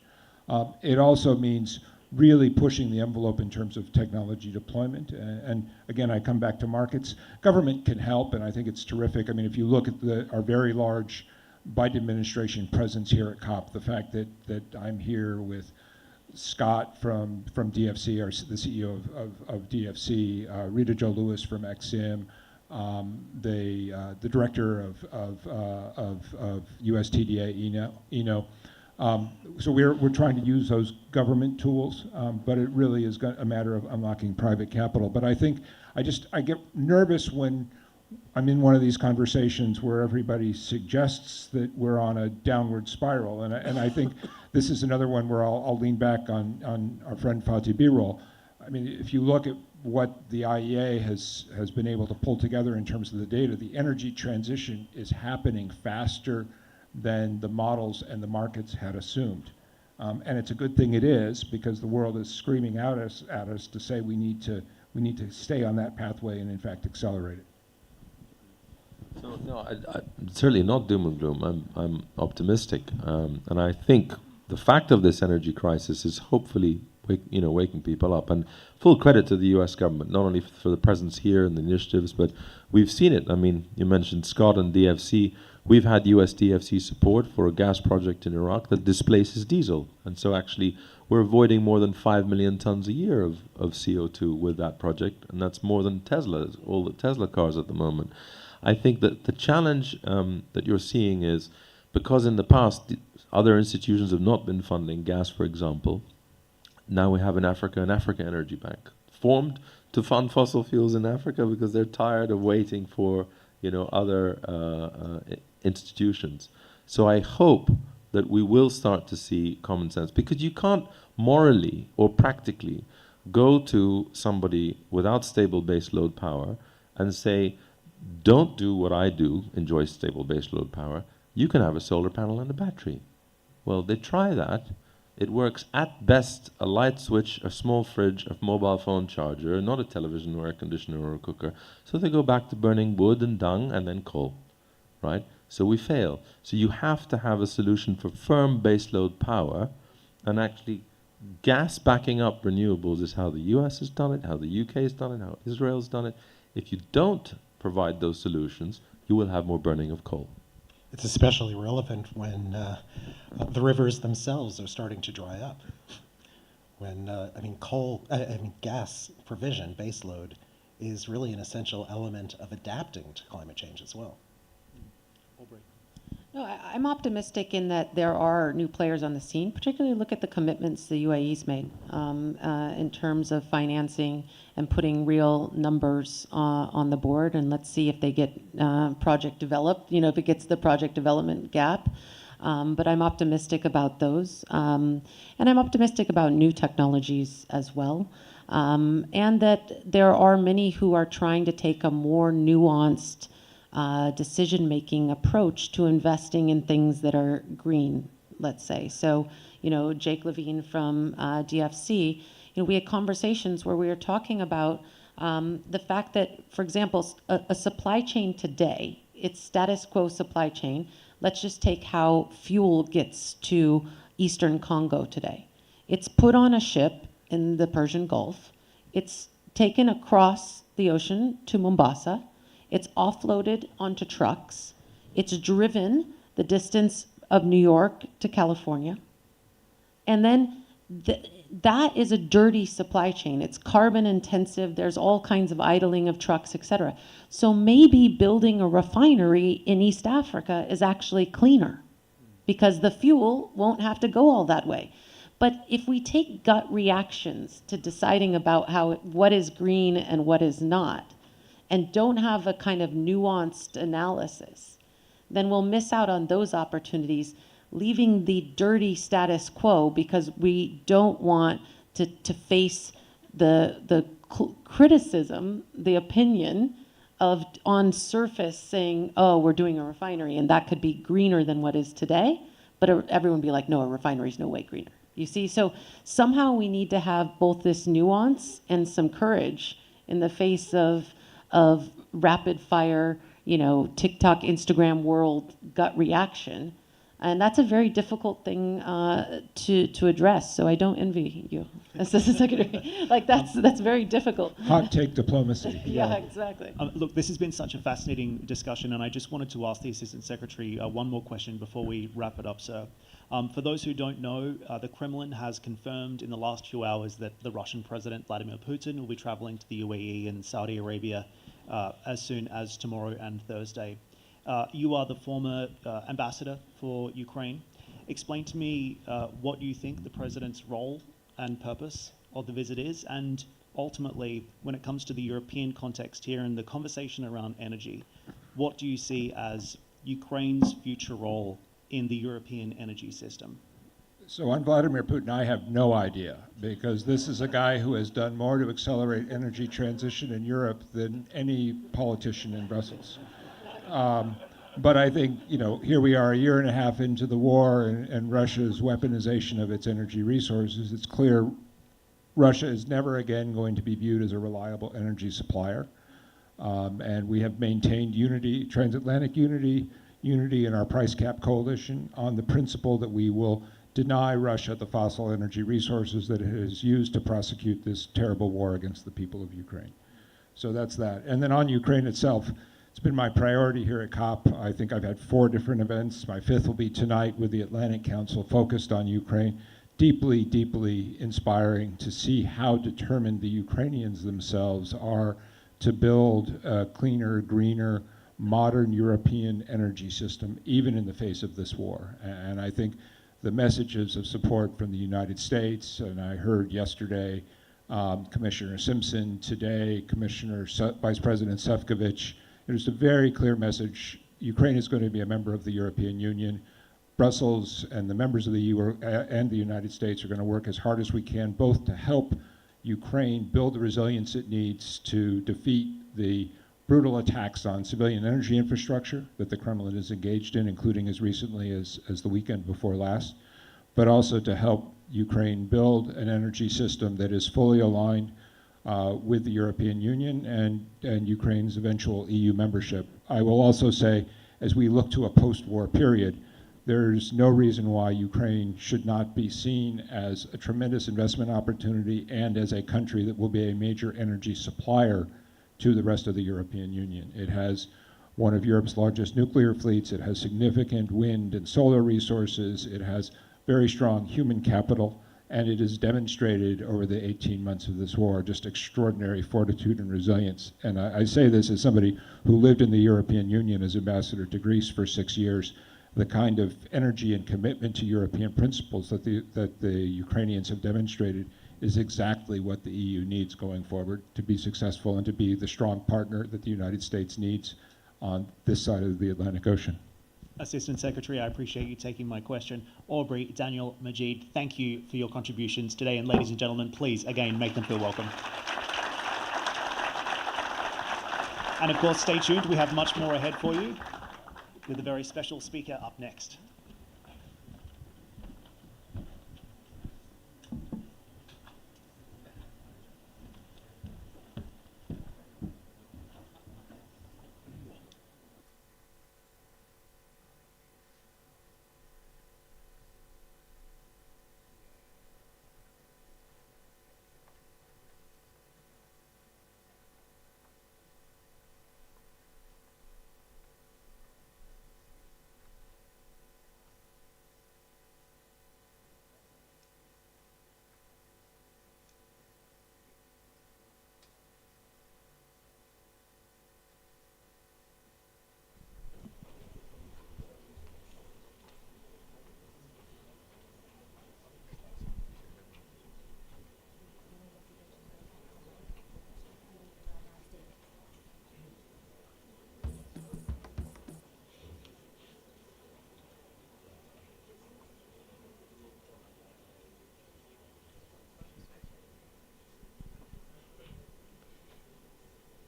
It also means really pushing the envelope in terms of technology deployment. And again, I come back to markets. Government can help, and I think it's terrific. I mean, if you look at our very large Biden administration presence here at COP, the fact that I'm here with Scott from DFC, the CEO of DFC, Rita Jo Lewis from Exim, the director of USTDA, Eno. So we're trying to use those government tools, but it really is a matter of unlocking private capital. But I think I get nervous when I'm in one of these conversations where everybody suggests that we're on a downward spiral, and I think this is another one where I'll lean back on our friend Fatih Birol. I mean, if you look at what the IEA has been able to pull together in terms of the data, the energy transition is happening faster than the models and the markets had assumed. And it's a good thing it is, because the world is screaming out at us to say we need to stay on that pathway and in fact accelerate it. So no, I'm certainly not doom and gloom. I'm optimistic, and I think the fact of this energy crisis is hopefully waking people up. And full credit to the U.S. government, not only for the presence here and the initiatives, but we've seen it. I mean, you mentioned Scott and DFC. We've had US DFC support for a gas project in Iraq that displaces diesel, and so actually we're avoiding more than 5 million tons a year of CO2 with that project, and that's more than Tesla's, all the Tesla cars at the moment. I think that the challenge that you're seeing is, because in the past other institutions have not been funding gas, for example, now we have in Africa an Africa Energy Bank formed to fund fossil fuels in Africa because they're tired of waiting for other institutions. So I hope that we will start to see common sense, because you can't morally or practically go to somebody without stable baseload power and say, don't do what I do, enjoy stable baseload power, you can have a solar panel and a battery. Well, they try that. It works at best a light switch, a small fridge, a mobile phone charger, not a television or air conditioner or a cooker. So they go back to burning wood and dung and then coal, right? So we fail. So you have to have a solution for firm baseload power, and actually gas backing up renewables is how the US has done it, how the UK has done it, how Israel's done it. If you don't provide those solutions, you will have more burning of coal. It's especially relevant when the rivers themselves are starting to dry up. When gas provision, baseload, is really an essential element of adapting to climate change as well. No, I'm optimistic in that there are new players on the scene. Particularly look at the commitments the UAE's made in terms of financing and putting real numbers on the board. And let's see if they get project developed, if it gets the project development gap. But I'm optimistic about those. And I'm optimistic about new technologies as well. And that there are many who are trying to take a more nuanced decision-making approach to investing in things that are green, let's say. So, Jake Levine from DFC, we had conversations where we were talking about the fact that, for example, a supply chain today, it's status quo supply chain. Let's just take how fuel gets to Eastern Congo today. It's put on a ship in the Persian Gulf. It's taken across the ocean to Mombasa. It's offloaded onto trucks. It's driven the distance of New York to California. And then that is a dirty supply chain. It's carbon intensive. There's all kinds of idling of trucks, et cetera. So maybe building a refinery in East Africa is actually cleaner because the fuel won't have to go all that way. But if we take gut reactions to deciding about what is green and what is not, and don't have a kind of nuanced analysis, then we'll miss out on those opportunities, leaving the dirty status quo because we don't want to face the criticism, the opinion of on surface saying, oh, we're doing a refinery and that could be greener than what is today, but everyone would be like, no, a refinery is no way greener. You see, so somehow we need to have both this nuance and some courage in the face of rapid fire, TikTok, Instagram world gut reaction. And that's a very difficult thing to address. So I don't envy you, Assistant Secretary. That's very difficult. Hot take diplomacy. Yeah, exactly. Look, this has been such a fascinating discussion, and I just wanted to ask the Assistant Secretary one more question before we wrap it up, sir. For those who don't know, the Kremlin has confirmed in the last few hours that the Russian President Vladimir Putin will be traveling to the UAE and Saudi Arabia as soon as tomorrow and Thursday. You are the former ambassador for Ukraine. Explain to me what you think the president's role and purpose of the visit is, and ultimately, when it comes to the European context here and the conversation around energy, what do you see as Ukraine's future role in the European energy system? So on Vladimir Putin, I have no idea, because this is a guy who has done more to accelerate energy transition in Europe than any politician in Brussels. But I think, here we are a year and a half into the war and Russia's weaponization of its energy resources. It's clear Russia is never again going to be viewed as a reliable energy supplier. And we have maintained unity, transatlantic unity in our price cap coalition on the principle that we will deny Russia the fossil energy resources that it has used to prosecute this terrible war against the people of Ukraine. So that's that. And then on Ukraine itself, it's been my priority here at COP. I think I've had 4 different events. My 5th will be tonight with the Atlantic Council focused on Ukraine. Deeply, deeply inspiring to see how determined the Ukrainians themselves are to build a cleaner, greener, modern European energy system, even in the face of this war. And I think the messages of support from the United States, and I heard yesterday Commissioner Simpson, today Vice President Šefčovič, there's a very clear message. Ukraine is going to be a member of the European Union. Brussels and the members of the EU and the United States are going to work as hard as we can, both to help Ukraine build the resilience it needs to defeat the brutal attacks on civilian energy infrastructure that the Kremlin is engaged in, including as recently as the weekend before last, but also to help Ukraine build an energy system that is fully aligned with the European Union and Ukraine's eventual EU membership. I will also say, as we look to a post-war period, there's no reason why Ukraine should not be seen as a tremendous investment opportunity and as a country that will be a major energy supplier to the rest of the European Union. It has one of Europe's largest nuclear fleets. It has significant wind and solar resources. It has very strong human capital. And it has demonstrated over the 18 months of this war just extraordinary fortitude and resilience. And I say this as somebody who lived in the European Union as ambassador to Greece for 6 years. The kind of energy and commitment to European principles that the Ukrainians have demonstrated is exactly what the EU needs going forward to be successful and to be the strong partner that the United States needs on this side of the Atlantic Ocean. Assistant Secretary, I appreciate you taking my question. Aubrey, Daniel, Majid, thank you for your contributions today. And ladies and gentlemen, please, again, make them feel welcome. And of course, stay tuned. We have much more ahead for you with a very special speaker up next.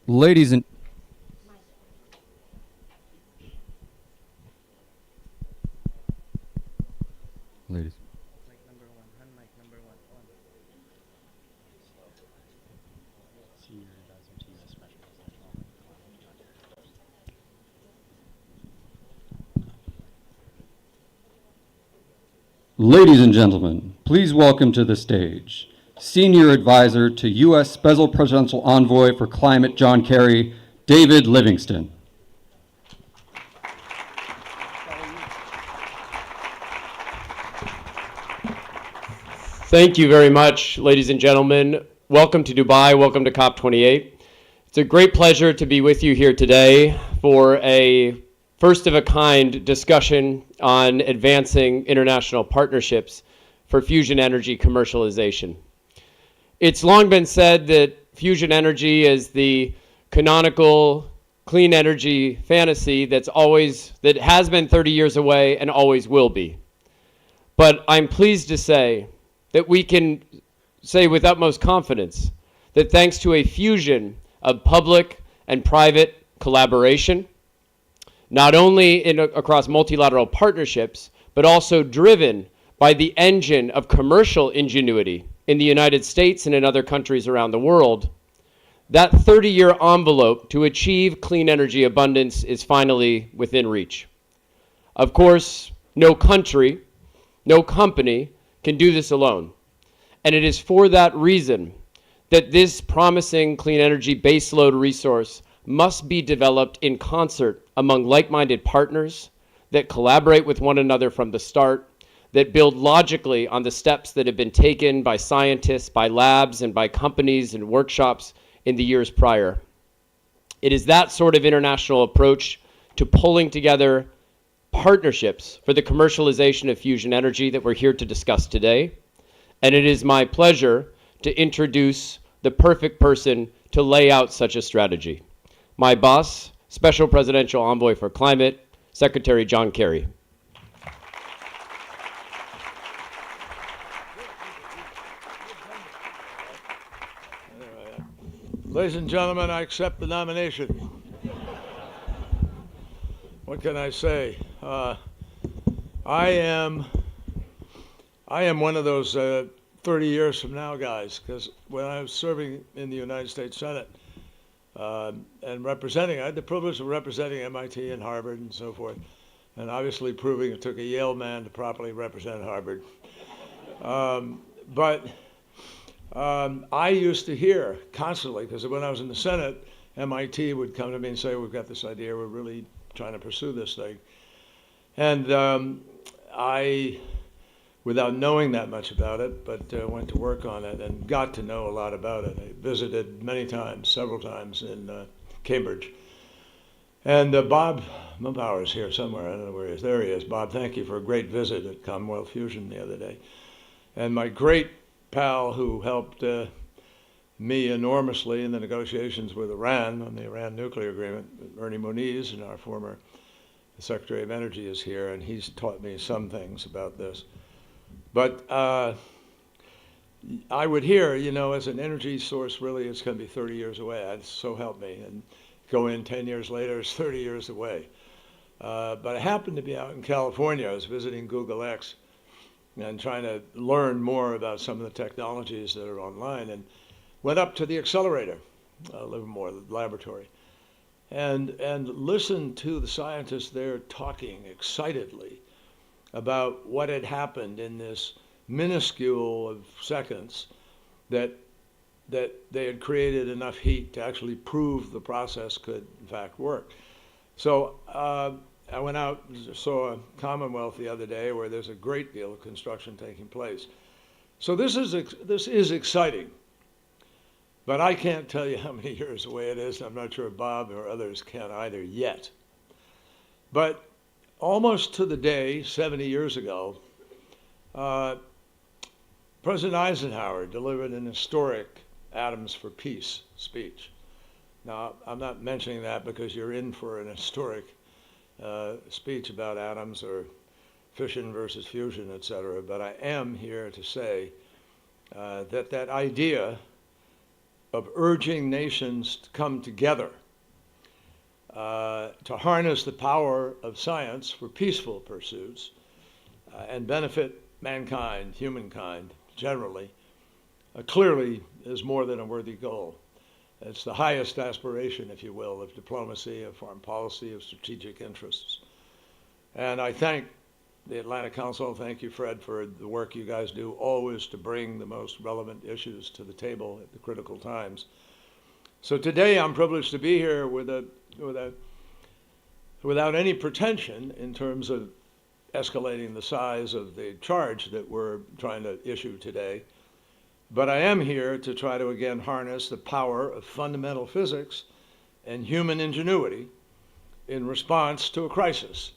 Ladies and ladies. Ladies and gentlemen, please welcome to the stage Senior Advisor to U.S. Special Presidential Envoy for Climate John Kerry, David Livingston. Thank you very much, ladies and gentlemen. Welcome to Dubai. Welcome to COP28. It's a great pleasure to be with you here today for a first-of-a-kind discussion on advancing international partnerships for fusion energy commercialization. It's long been said that fusion energy is the canonical clean energy fantasy that has been 30 years away and always will be. But I'm pleased to say that we can say with utmost confidence that thanks to a fusion of public and private collaboration, not only across multilateral partnerships, but also driven by the engine of commercial ingenuity in the United States and in other countries around the world, that 30-year envelope to achieve clean energy abundance is finally within reach. Of course, no country, no company can do this alone. And it is for that reason that this promising clean energy baseload resource must be developed in concert among like-minded partners that collaborate with one another from the start, that build logically on the steps that have been taken by scientists, by labs, and by companies and workshops in the years prior. It is that sort of international approach to pulling together partnerships for the commercialization of fusion energy that we're here to discuss today. And it is my pleasure to introduce the perfect person to lay out such a strategy. My boss, Special Presidential Envoy for Climate, Secretary John Kerry. Ladies and gentlemen, I accept the nomination. What can I say? I am one of those 30 years from now guys, because when I was serving in the United States Senate and representing, I had the privilege of representing MIT and Harvard and so forth, and obviously proving it took a Yale man to properly represent Harvard. But I used to hear constantly, because when I was in the Senate, MIT would come to me and say, we've got this idea, we're really trying to pursue this thing. And I, without knowing that much about it, but went to work on it and got to know a lot about it. I visited many times, several times in Cambridge. And Bob Mumpower is here somewhere, I don't know where he is. There he is. Bob, thank you for a great visit at Commonwealth Fusion the other day. And my great pal who helped me enormously in the negotiations with Iran on the Iran nuclear agreement, Ernie Moniz, and our former Secretary of Energy is here, and he's taught me some things about this. But I would hear, you know, as an energy source, really, it's going to be 30 years away. So help me. And go in 10 years later, it's 30 years away. But I happened to be out in California. I was visiting Google X and trying to learn more about some of the technologies that are online, and went up to the accelerator, Livermore Laboratory, and listened to the scientists there talking excitedly about what had happened in this minuscule of seconds that they had created enough heat to actually prove the process could in fact work. So I went out and saw a Commonwealth the other day where there's a great deal of construction taking place. So this is exciting, but I can't tell you how many years away it is. I'm not sure Bob or others can either yet. But almost to the day, 70 years ago, President Eisenhower delivered an historic Atoms for Peace speech. Now, I'm not mentioning that because you're in for an historic speech about atoms or fission versus fusion, et cetera, but I am here to say that idea of urging nations to come together to harness the power of science for peaceful pursuits and benefit mankind, humankind generally, clearly is more than a worthy goal. It's the highest aspiration, if you will, of diplomacy, of foreign policy, of strategic interests. And I thank the Atlantic Council, thank you, Fred, for the work you guys do always to bring the most relevant issues to the table at the critical times. So today I'm privileged to be here without any pretension in terms of escalating the size of the charge that we're trying to issue today. But I am here to try to again harness the power of fundamental physics and human ingenuity in response to a crisis.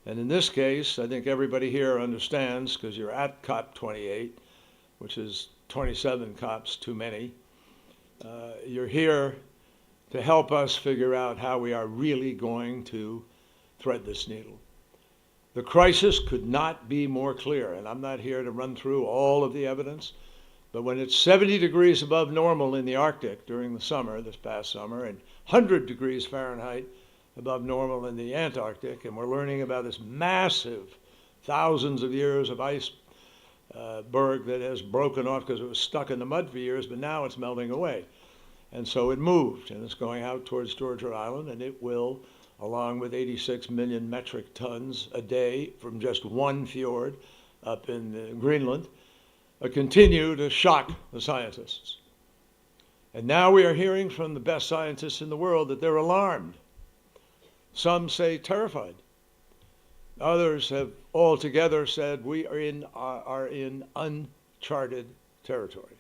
And in this case, I think everybody here understands, because you're at COP28, which is 27 COPs too many, you're here to help us figure out how we are really going to thread this needle. The crisis could not be more clear, and I'm not here to run through all of the evidence, but when it's 70 degrees above normal in the Arctic during the summer, this past summer, and 100 degrees Fahrenheit above normal in the Antarctic, and we're learning about this massive thousands of years of ice berg that has broken off because it was stuck in the mud for years, but now it's melting away. And so it moved, and it's going out towards Georgia Island, and it will, along with 86 million metric tons a day from just one fjord up in Greenland, continue to shock the scientists. And now we are hearing from the best scientists in the world that they're alarmed. Some say terrified. Others have altogether said we are in uncharted territory.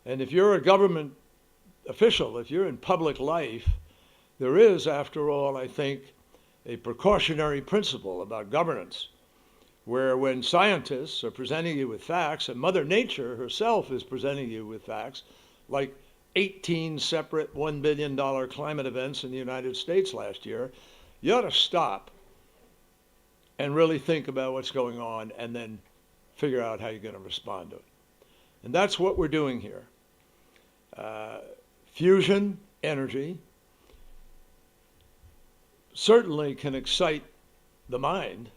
And if you're a government official, if you're in public life, there is, after all, I think, a precautionary principle about governance, where when scientists are presenting you with facts, and Mother Nature herself is presenting you with facts, like 18 separate $1 billion climate events in the United States last year, you ought to stop and really think about what's going on and then figure out how you're going to respond to it. And that's what we're doing here. Fusion energy certainly can excite the mind,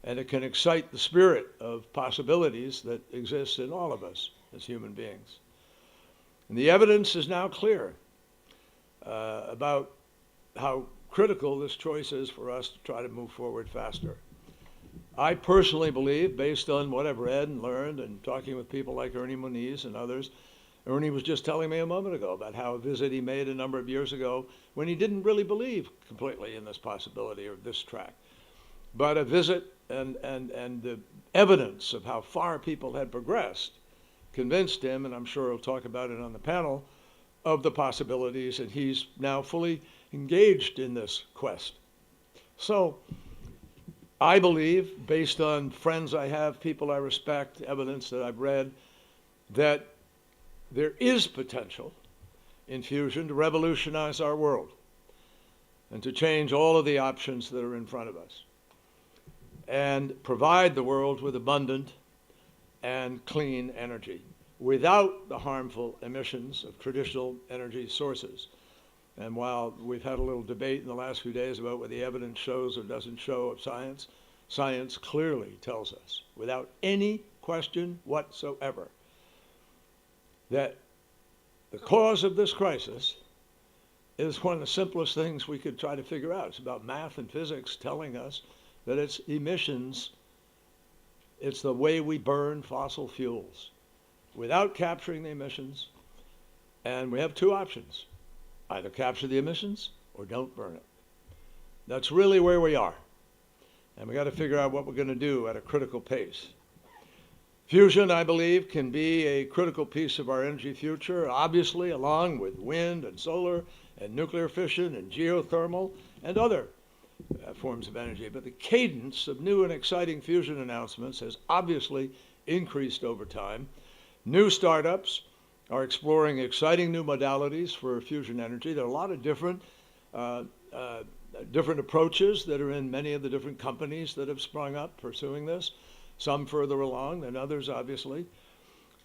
and it can excite the spirit of possibilities that exists in all of us as human beings. And the evidence is now clear about how critical this choice is for us to try to move forward faster. I personally believe, based on what I've read and learned and talking with people like Ernie Moniz and others, Ernie was just telling me a moment ago about how a visit he made a number of years ago when he didn't really believe completely in this possibility or this track. But a visit and the evidence of how far people had progressed convinced him, and I'm sure he'll talk about it on the panel, of the possibilities, and he's now fully engaged in this quest. So I believe, based on friends I have, people I respect, evidence that I've read, that there is potential in fusion to revolutionize our world and to change all of the options that are in front of us and provide the world with abundant and clean energy without the harmful emissions of traditional energy sources. And while we've had a little debate in the last few days about what the evidence shows or doesn't show of science, science clearly tells us, without any question whatsoever, that the cause of this crisis is one of the simplest things we could try to figure out. It's about math and physics telling us that it's emissions, it's the way we burn fossil fuels without capturing the emissions. And we have two options: either capture the emissions or don't burn it. That's really where we are. And we got to figure out what we're going to do at a critical pace. Fusion, I believe, can be a critical piece of our energy future, obviously, along with wind and solar and nuclear fission and geothermal and other forms of energy. But the cadence of new and exciting fusion announcements has obviously increased over time. New startups are exploring exciting new modalities for fusion energy. There are a lot of different approaches that are in many of the different companies that have sprung up pursuing this, some further along than others, obviously.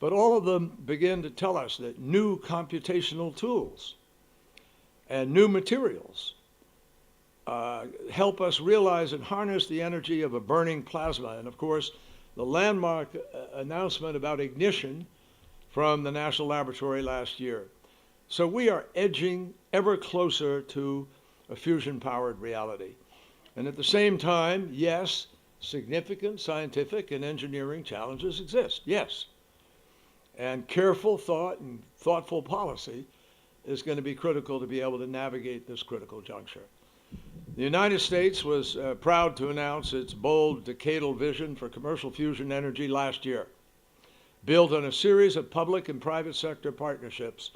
But all of them begin to tell us that new computational tools and new materials help us realize and harness the energy of a burning plasma. And of course, the landmark announcement about ignition from the National Laboratory last year. So we are edging ever closer to a fusion-powered reality. And at the same time, yes, significant scientific and engineering challenges exist, yes. And careful thought and thoughtful policy is going to be critical to be able to navigate this critical juncture. The United States was proud to announce its bold decadal vision for commercial fusion energy last year, built on a series of public and private sector partnerships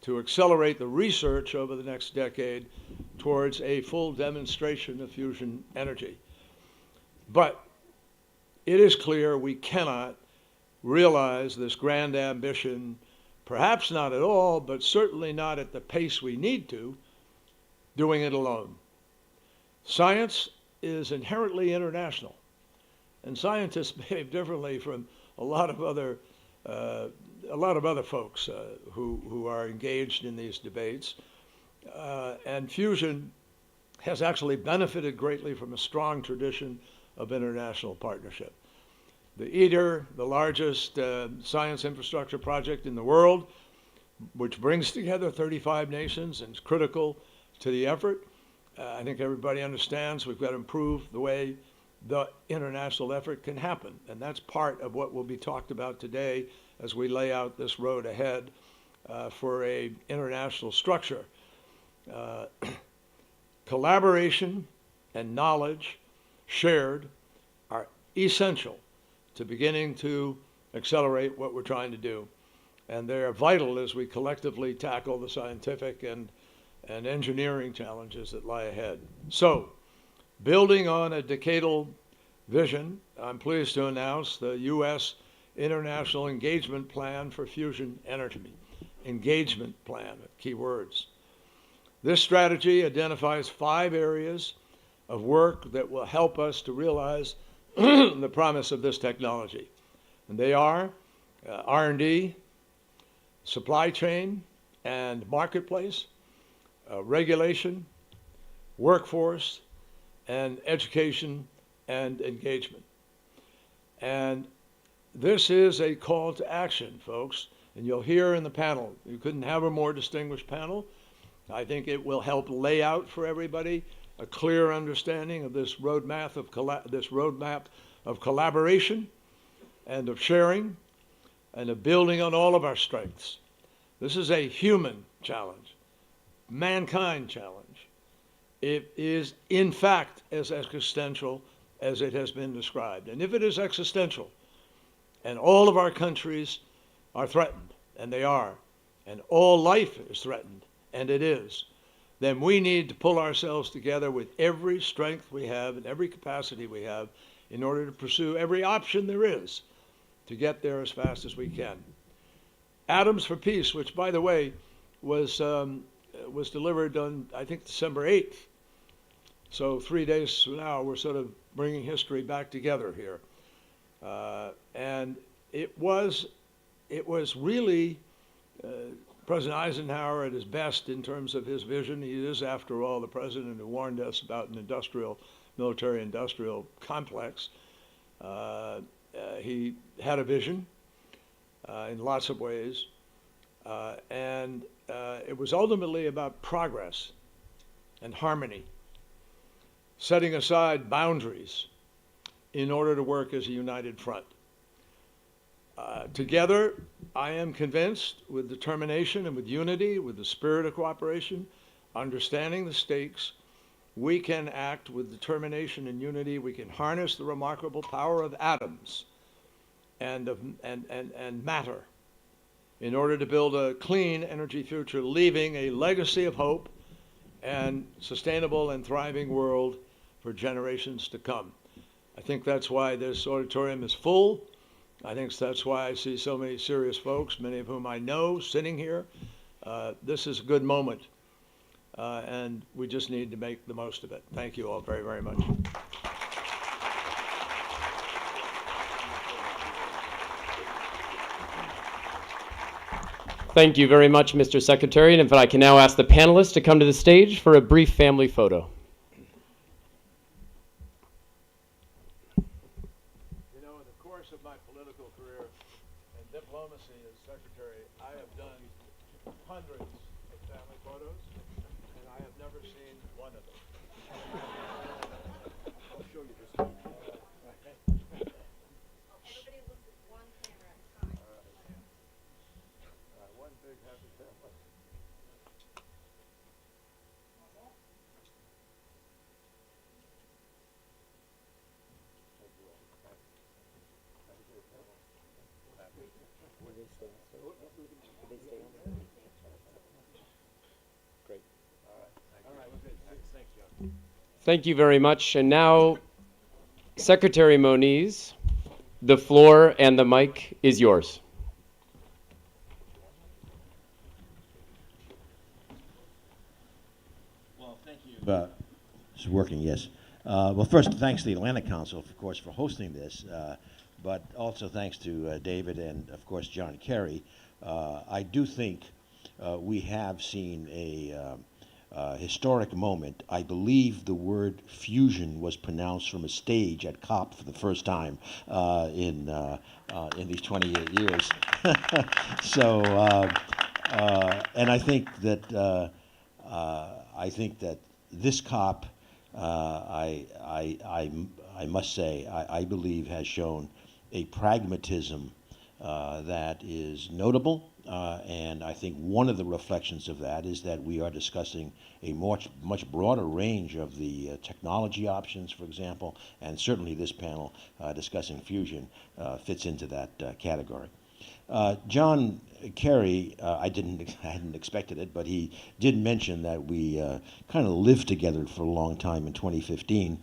to accelerate the research over the next decade towards a full demonstration of fusion energy. But it is clear we cannot realize this grand ambition, perhaps not at all, but certainly not at the pace we need to, doing it alone. Science is inherently international, and scientists behave differently from a lot of other folks who are engaged in these debates. And fusion has actually benefited greatly from a strong tradition of international partnership. The ITER, the largest science infrastructure project in the world, which brings together 35 nations and is critical to the effort. I think everybody understands we've got to improve the way the international effort can happen. And that's part of what will be talked about today as we lay out this road ahead for a international structure. Collaboration and knowledge shared are essential to beginning to accelerate what we're trying to do. And they are vital as we collectively tackle the scientific and engineering challenges that lie ahead. So, building on a decadal vision, I'm pleased to announce the U.S. International Engagement Plan for Fusion Energy. Engagement plan, key words. This strategy identifies 5 areas of work that will help us to realize the promise of this technology. And they are R&D, supply chain and marketplace, regulation, workforce, and education and engagement. And this is a call to action, folks. And you'll hear in the panel, you couldn't have a more distinguished panel. I think it will help lay out for everybody a clear understanding of this roadmap of collaboration and of sharing and of building on all of our strengths. This is a human challenge, mankind challenge. It is, in fact, as existential as it has been described. And if it is existential, and all of our countries are threatened, and they are, and all life is threatened, and it is, then we need to pull ourselves together with every strength we have and every capacity we have in order to pursue every option there is to get there as fast as we can. Atoms for Peace, which, by the way, was delivered on, I think, December 8th. So 3 days from now, we're sort of bringing history back together here. And it was really President Eisenhower at his best in terms of his vision. He is, after all, the president who warned us about an military-industrial complex. He had a vision in lots of ways. And it was ultimately about progress and harmony, setting aside boundaries in order to work as a united front. Together, I am convinced, with determination and with unity, with the spirit of cooperation, understanding the stakes, we can act with determination and unity. We can harness the remarkable power of atoms and matter in order to build a clean energy future, leaving a legacy of hope and sustainable and thriving world for generations to come. I think that's why this auditorium is full. I think that's why I see so many serious folks, many of whom I know, sitting here. This is a good moment, and we just need to make the most of it. Thank you all very, very much. Thank you very much, Mr. Secretary. And if I can now ask the panelists to come to the stage for a brief family photo. You know, in the course of my political career and diplomacy as secretary, I have done hundreds of family photos, and I have never seen one of them. I'll show you this one. Everybody looks at one camera at a time. All right, one big happy family. Thank you very much. And now, Secretary Moniz, the floor and the mic is yours. Well, thank you. It's working, yes. Well, first, thanks to the Atlantic Council, of course, for hosting this, but also thanks to David and, of course, John Kerry. I do think we have seen historic moment. I believe the word fusion was pronounced from a stage at COP for the first time in these 28 years. So, and I think that this COP, I must say, I believe has shown a pragmatism that is notable. And I think one of the reflections of that is that we are discussing a much broader range of the technology options, for example, and certainly this panel discussing fusion fits into that category. John Kerry, I hadn't expected it, but he did mention that we kind of lived together for a long time in 2015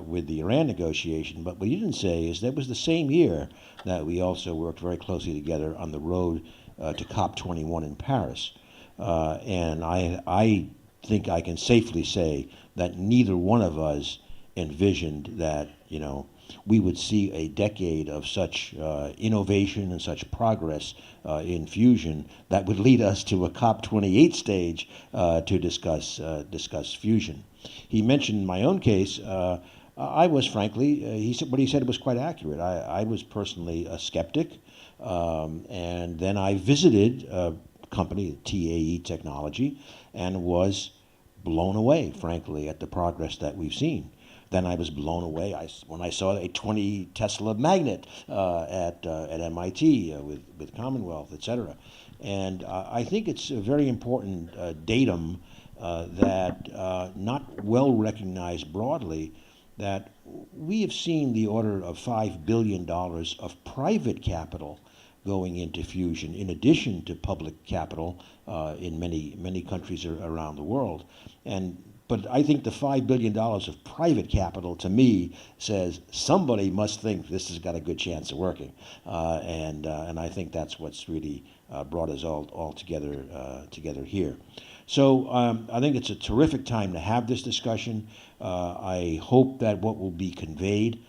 with the Iran negotiation. But what he didn't say is that was the same year that we also worked very closely together on the road to COP21 in Paris. And I think I can safely say that neither one of us envisioned that, we would see a decade of such innovation and such progress in fusion that would lead us to a COP28 stage to discuss fusion. He mentioned my own case. I was frankly, what he said was quite accurate. I was personally a skeptic, and then I visited a company, TAE Technology, and was blown away, frankly, at the progress that we've seen. Then I was blown away when I saw a 20 Tesla magnet at MIT with Commonwealth, et cetera. And I think it's a very important datum that not well recognized broadly, that we have seen the order of $5 billion of private capital going into fusion, in addition to public capital in many countries around the world. But I think the $5 billion of private capital, to me, says somebody must think this has got a good chance of working. And I think that's what's really brought us all together here. So I think it's a terrific time to have this discussion. I hope that what will be conveyed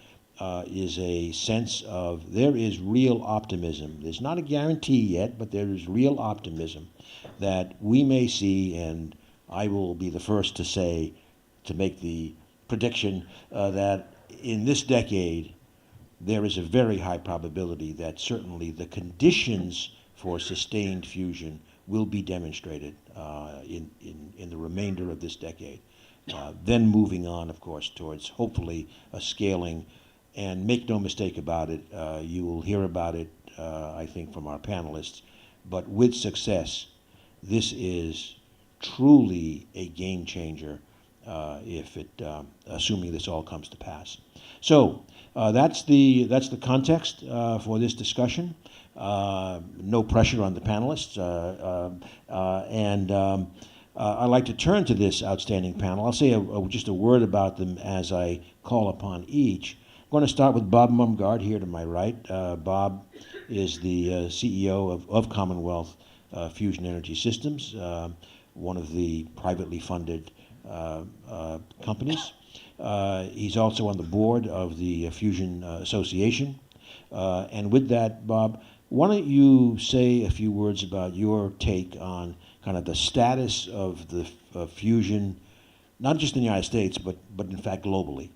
is a sense of there is real optimism. There's not a guarantee yet, but there is real optimism that we may see, and I will be the first to make the prediction that in this decade, there is a very high probability that certainly the conditions for sustained fusion will be demonstrated in the remainder of this decade. Then moving on, of course, towards hopefully a scaling. And make no mistake about it, you will hear about it, I think, from our panelists. But with success, this is truly a game changer assuming this all comes to pass. So that's the context for this discussion. No pressure on the panelists. I'd like to turn to this outstanding panel. I'll say just a word about them as I call upon each. I'm going to start with Bob Mumgard here to my right. Bob is the CEO of Commonwealth Fusion Energy Systems, one of the privately funded companies. He's also on the board of the Fusion Association. And with that, Bob, why don't you say a few words about your take on kind of the status of the fusion, not just in the United States, but in fact globally?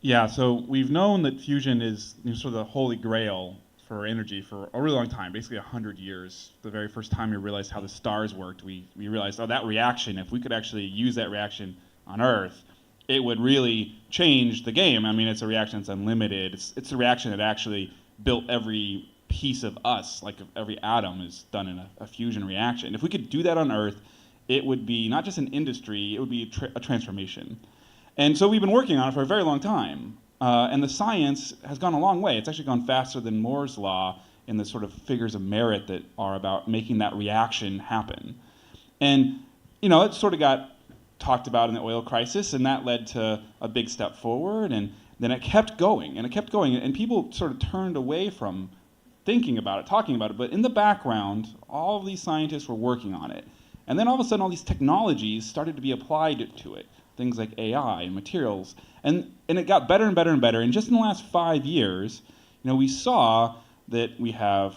Yeah, so we've known that fusion is sort of the holy grail for energy for a really long time, basically 100 years. The very first time we realized how the stars worked, we realized, oh, that reaction, if we could actually use that reaction on Earth, it would really change the game. I mean, it's a reaction that's unlimited. It's a reaction that actually built every piece of us, like every atom is done in a fusion reaction. If we could do that on Earth, it would be not just an industry, it would be a transformation. And so we've been working on it for a very long time. And the science has gone a long way. It's actually gone faster than Moore's law in the sort of figures of merit that are about making that reaction happen. And, it sort of got talked about in the oil crisis, and that led to a big step forward, and then it kept going, and people sort of turned away from thinking about it, talking about it, but in the background, all of these scientists were working on it. And then all of a sudden, all these technologies started to be applied to it, things like AI and materials, and it got better and better and better. And just in the last 5 years, we saw that we have,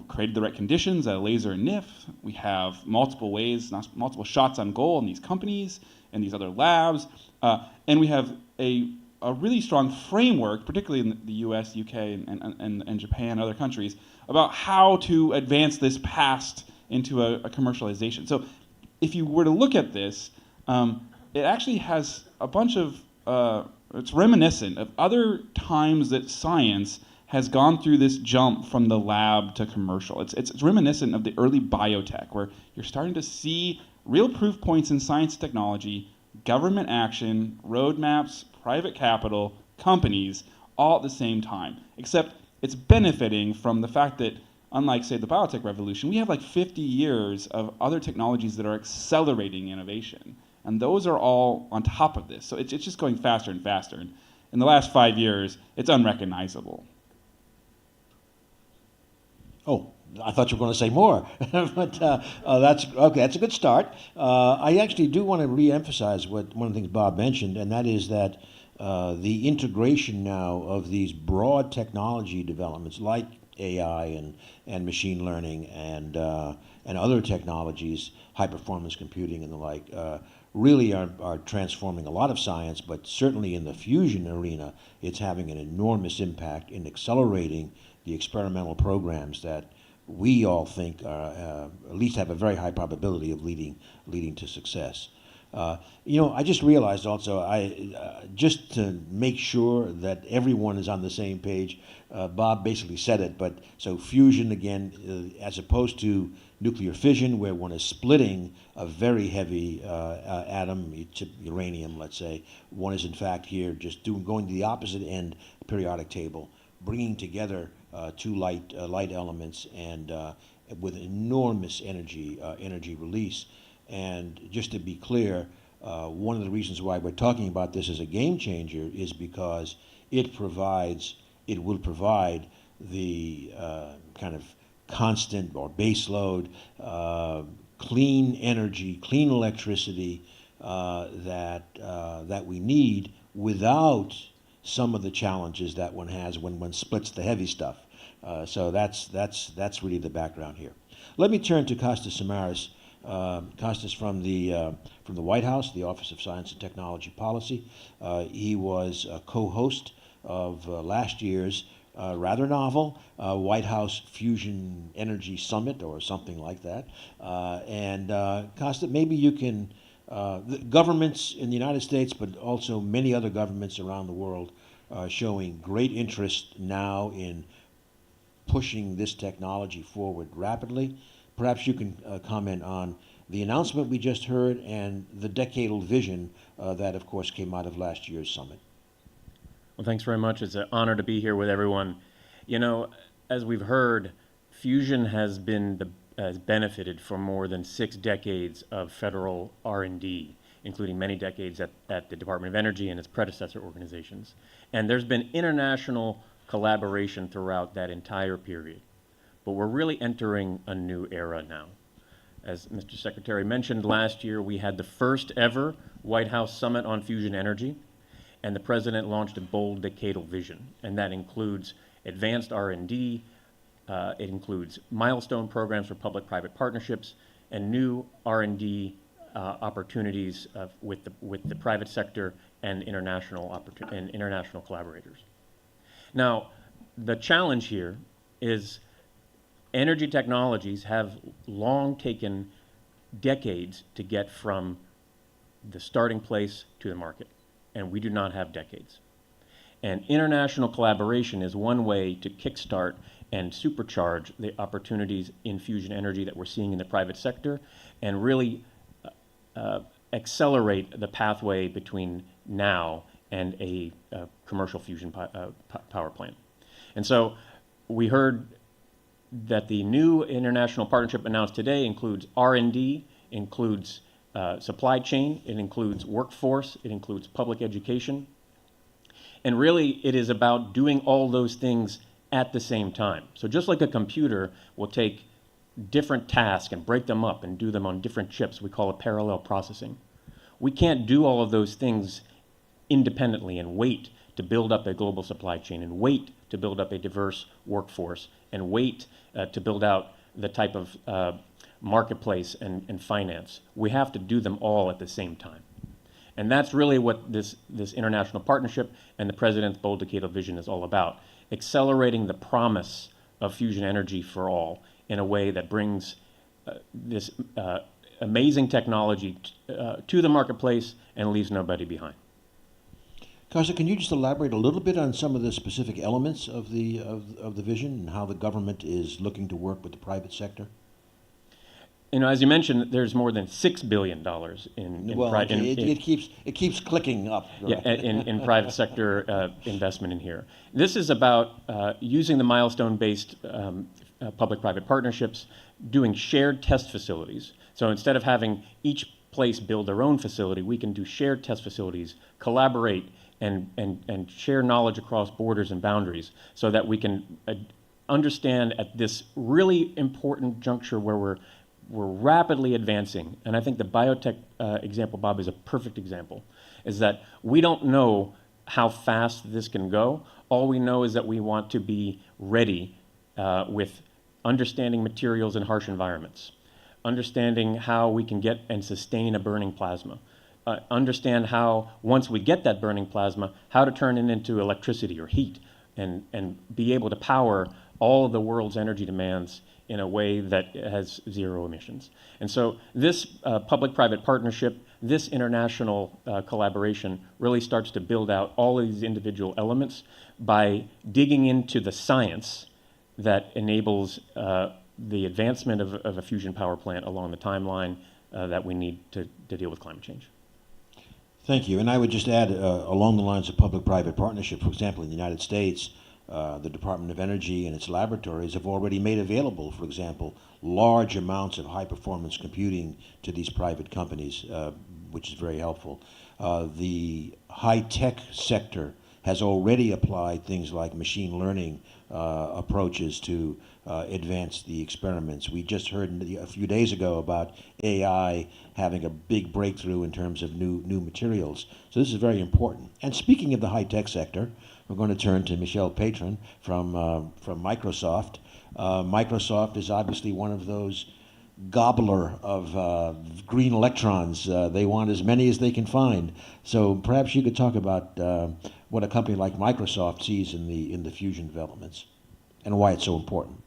created the right conditions at a laser and NIF. We have multiple ways, multiple shots on goal in these companies and these other labs, and we have a really strong framework, particularly in the U.S., U.K., and Japan, and other countries, about how to advance this past into a commercialization. So, if you were to look at this, it actually has a bunch of it's reminiscent of other times that science has gone through this jump from the lab to commercial. It's reminiscent of the early biotech, where you're starting to see real proof points in science and technology, government action, roadmaps, private capital, companies, all at the same time. Except it's benefiting from the fact that, unlike, say, the biotech revolution, we have like 50 years of other technologies that are accelerating innovation. And those are all on top of this. So it's just going faster and faster. And in the last 5 years, it's unrecognizable. Oh, I thought you were going to say more, but that's okay. That's a good start. I actually do want to re-emphasize one of the things Bob mentioned, and that is that the integration now of these broad technology developments like AI and machine learning and other technologies, high performance computing and the like, really are transforming a lot of science. But certainly in the fusion arena, it's having an enormous impact in accelerating the experimental programs that we all think are, at least have a very high probability of leading to success. I just realized also, just to make sure that everyone is on the same page, Bob basically said it, but so fusion again, as opposed to nuclear fission, where one is splitting a very heavy atom, uranium, let's say, one is in fact here just going to the opposite end of the periodic table, bringing together two light elements and with enormous energy release. And just to be clear, one of the reasons why we're talking about this as a game changer is because it will provide the kind of constant or base load, clean energy, clean electricity that we need without some of the challenges that one has when one splits the heavy stuff. So that's really the background here. Let me turn to Kostas Samaras. Kostas from the White House, the Office of Science and Technology Policy. He was a co-host of last year's rather novel White House Fusion Energy Summit or something like that. And Kostas, maybe you can, the governments in the United States, but also many other governments around the world, showing great interest now in pushing this technology forward rapidly. Perhaps you can comment on the announcement we just heard and the decadal vision that, of course, came out of last year's summit. Well, thanks very much. It's an honor to be here with everyone. As we've heard, fusion has benefited from more than 6 decades of federal R&D, including many decades at the Department of Energy and its predecessor organizations. And there's been international collaboration throughout that entire period. But we're really entering a new era now. As Mr. Secretary mentioned, last year we had the first ever White House Summit on Fusion Energy, and the President launched a bold decadal vision, and that includes advanced R&D, it includes milestone programs for public-private partnerships, and new R&D opportunities with the private sector and international collaborators. Now, the challenge here is energy technologies have long taken decades to get from the starting place to the market, and we do not have decades. And international collaboration is one way to kickstart and supercharge the opportunities in fusion energy that we're seeing in the private sector and really accelerate the pathway between now and a commercial fusion power plant. And so we heard that the new international partnership announced today includes R&D, includes supply chain, it includes workforce, it includes public education. And really, it is about doing all those things at the same time. So just like a computer will take different tasks and break them up and do them on different chips, we call it parallel processing. We can't do all of those things independently and wait to build up a global supply chain and wait to build up a diverse workforce and wait to build out the type of marketplace and finance. We have to do them all at the same time. And that's really what this international partnership and the President's bold decadal vision is all about, accelerating the promise of fusion energy for all in a way that brings this amazing technology to the marketplace and leaves nobody behind. Kasia, can you just elaborate a little bit on some of the specific elements of the vision and how the government is looking to work with the private sector? You know, as you mentioned, there's more than $6 billion it keeps clicking up. Yeah, in private sector investment in here. This is about using the milestone-based public-private partnerships, doing shared test facilities. So instead of having each place build their own facility, we can do shared test facilities, collaborate, and share knowledge across borders and boundaries so that we can understand at this really important juncture where we're rapidly advancing, and I think the biotech example, Bob, is a perfect example, is that we don't know how fast this can go. All we know is that we want to be ready with understanding materials in harsh environments, understanding how we can get and sustain a burning plasma, understand how, once we get that burning plasma, how to turn it into electricity or heat and be able to power all of the world's energy demands in a way that has zero emissions. And so this public-private partnership, this international collaboration really starts to build out all of these individual elements by digging into the science that enables the advancement of a fusion power plant along the timeline that we need to deal with climate change. Thank you. And I would just add, along the lines of public-private partnership, for example, in the United States, the Department of Energy and its laboratories have already made available, for example, large amounts of high-performance computing to these private companies, which is very helpful. The high-tech sector has already applied things like machine learning approaches to advance the experiments. We just heard a few days ago about AI having a big breakthrough in terms of new materials. So this is very important. And speaking of the high-tech sector, we're going to turn to Michelle Patron from Microsoft. Microsoft is obviously one of those gobbler of green electrons. They want as many as they can find. So perhaps you could talk about what a company like Microsoft sees in the fusion developments and why it's so important.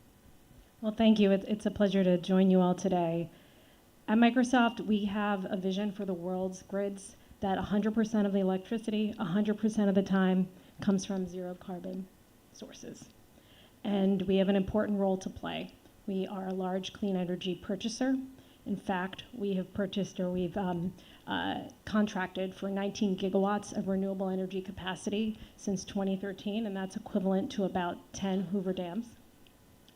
Well, thank you. It's a pleasure to join you all today. At Microsoft, we have a vision for the world's grids that 100% of the electricity, 100% of the time, comes from zero carbon sources. And we have an important role to play. We are a large clean energy purchaser. In fact, we have purchased or we've contracted for 19 gigawatts of renewable energy capacity since 2013, and that's equivalent to about 10 Hoover dams.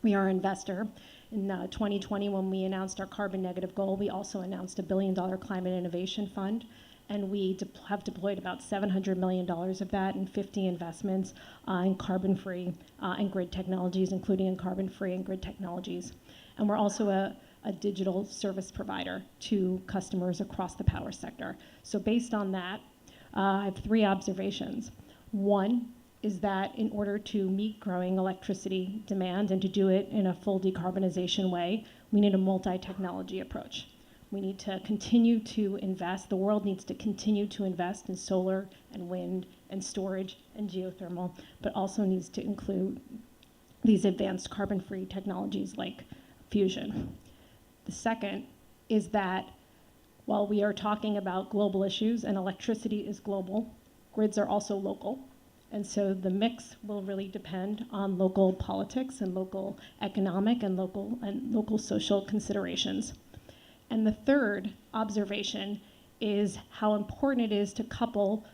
We are an investor. In 2020, when we announced our carbon negative goal, we also announced a $1 billion climate innovation fund, and we have deployed about $700 million of that in 50 investments in carbon-free and grid technologies, including in carbon-free and grid technologies. And we're also a digital service provider to customers across the power sector. So based on that, I have 3 observations. One is that in order to meet growing electricity demand and to do it in a full decarbonization way, we need a multi-technology approach. We need to continue to invest, the world needs to continue to invest in solar and wind and storage and geothermal, but also needs to include these advanced carbon-free technologies like fusion. The second is that while we are talking about global issues and electricity is global, grids are also local. And so the mix will really depend on local politics and local economic and local social considerations. And the third observation is how important it is to couple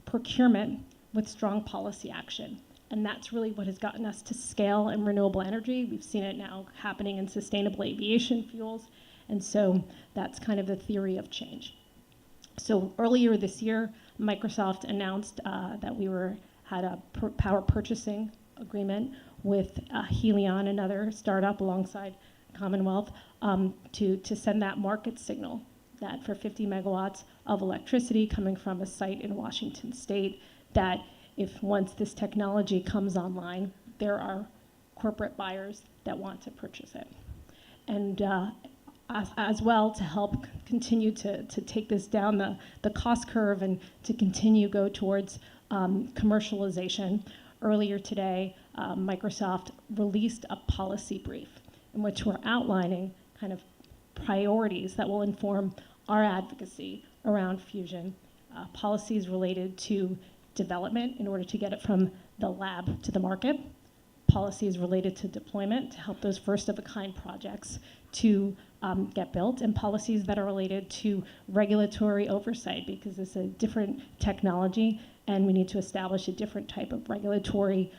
procurement with strong policy action. And that's really what has gotten us to scale in renewable energy. We've seen it now happening in sustainable aviation fuels. And so that's kind of the theory of change. So earlier this year, Microsoft announced that we had a power purchasing agreement with Helion, another startup alongside Commonwealth, to send that market signal that for 50 megawatts of electricity coming from a site in Washington State, that if once this technology comes online, there are corporate buyers that want to purchase it. And as well, to help continue to take this down the cost curve and to continue go towards commercialization. Earlier today, Microsoft released a policy brief in which we're outlining kind of priorities that will inform our advocacy around fusion, policies related to development in order to get it from the lab to the market, policies related to deployment to help those first-of-a-kind projects to get built, and policies that are related to regulatory oversight, because it's a different technology and we need to establish a different type of regulatory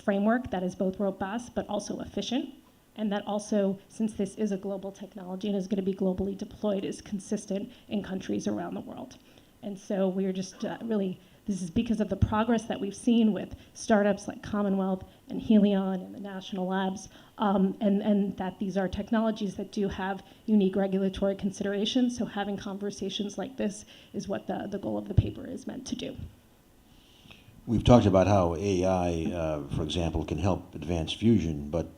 framework that is both robust but also efficient, and that also, since this is a global technology and is going to be globally deployed, is consistent in countries around the world. And so we're just really, this is because of the progress that we've seen with startups like Commonwealth and Helion and the national labs, and that these are technologies that do have unique regulatory considerations. So having conversations like this is what the goal of the paper is meant to do. We've talked about how AI, for example, can help advance fusion, but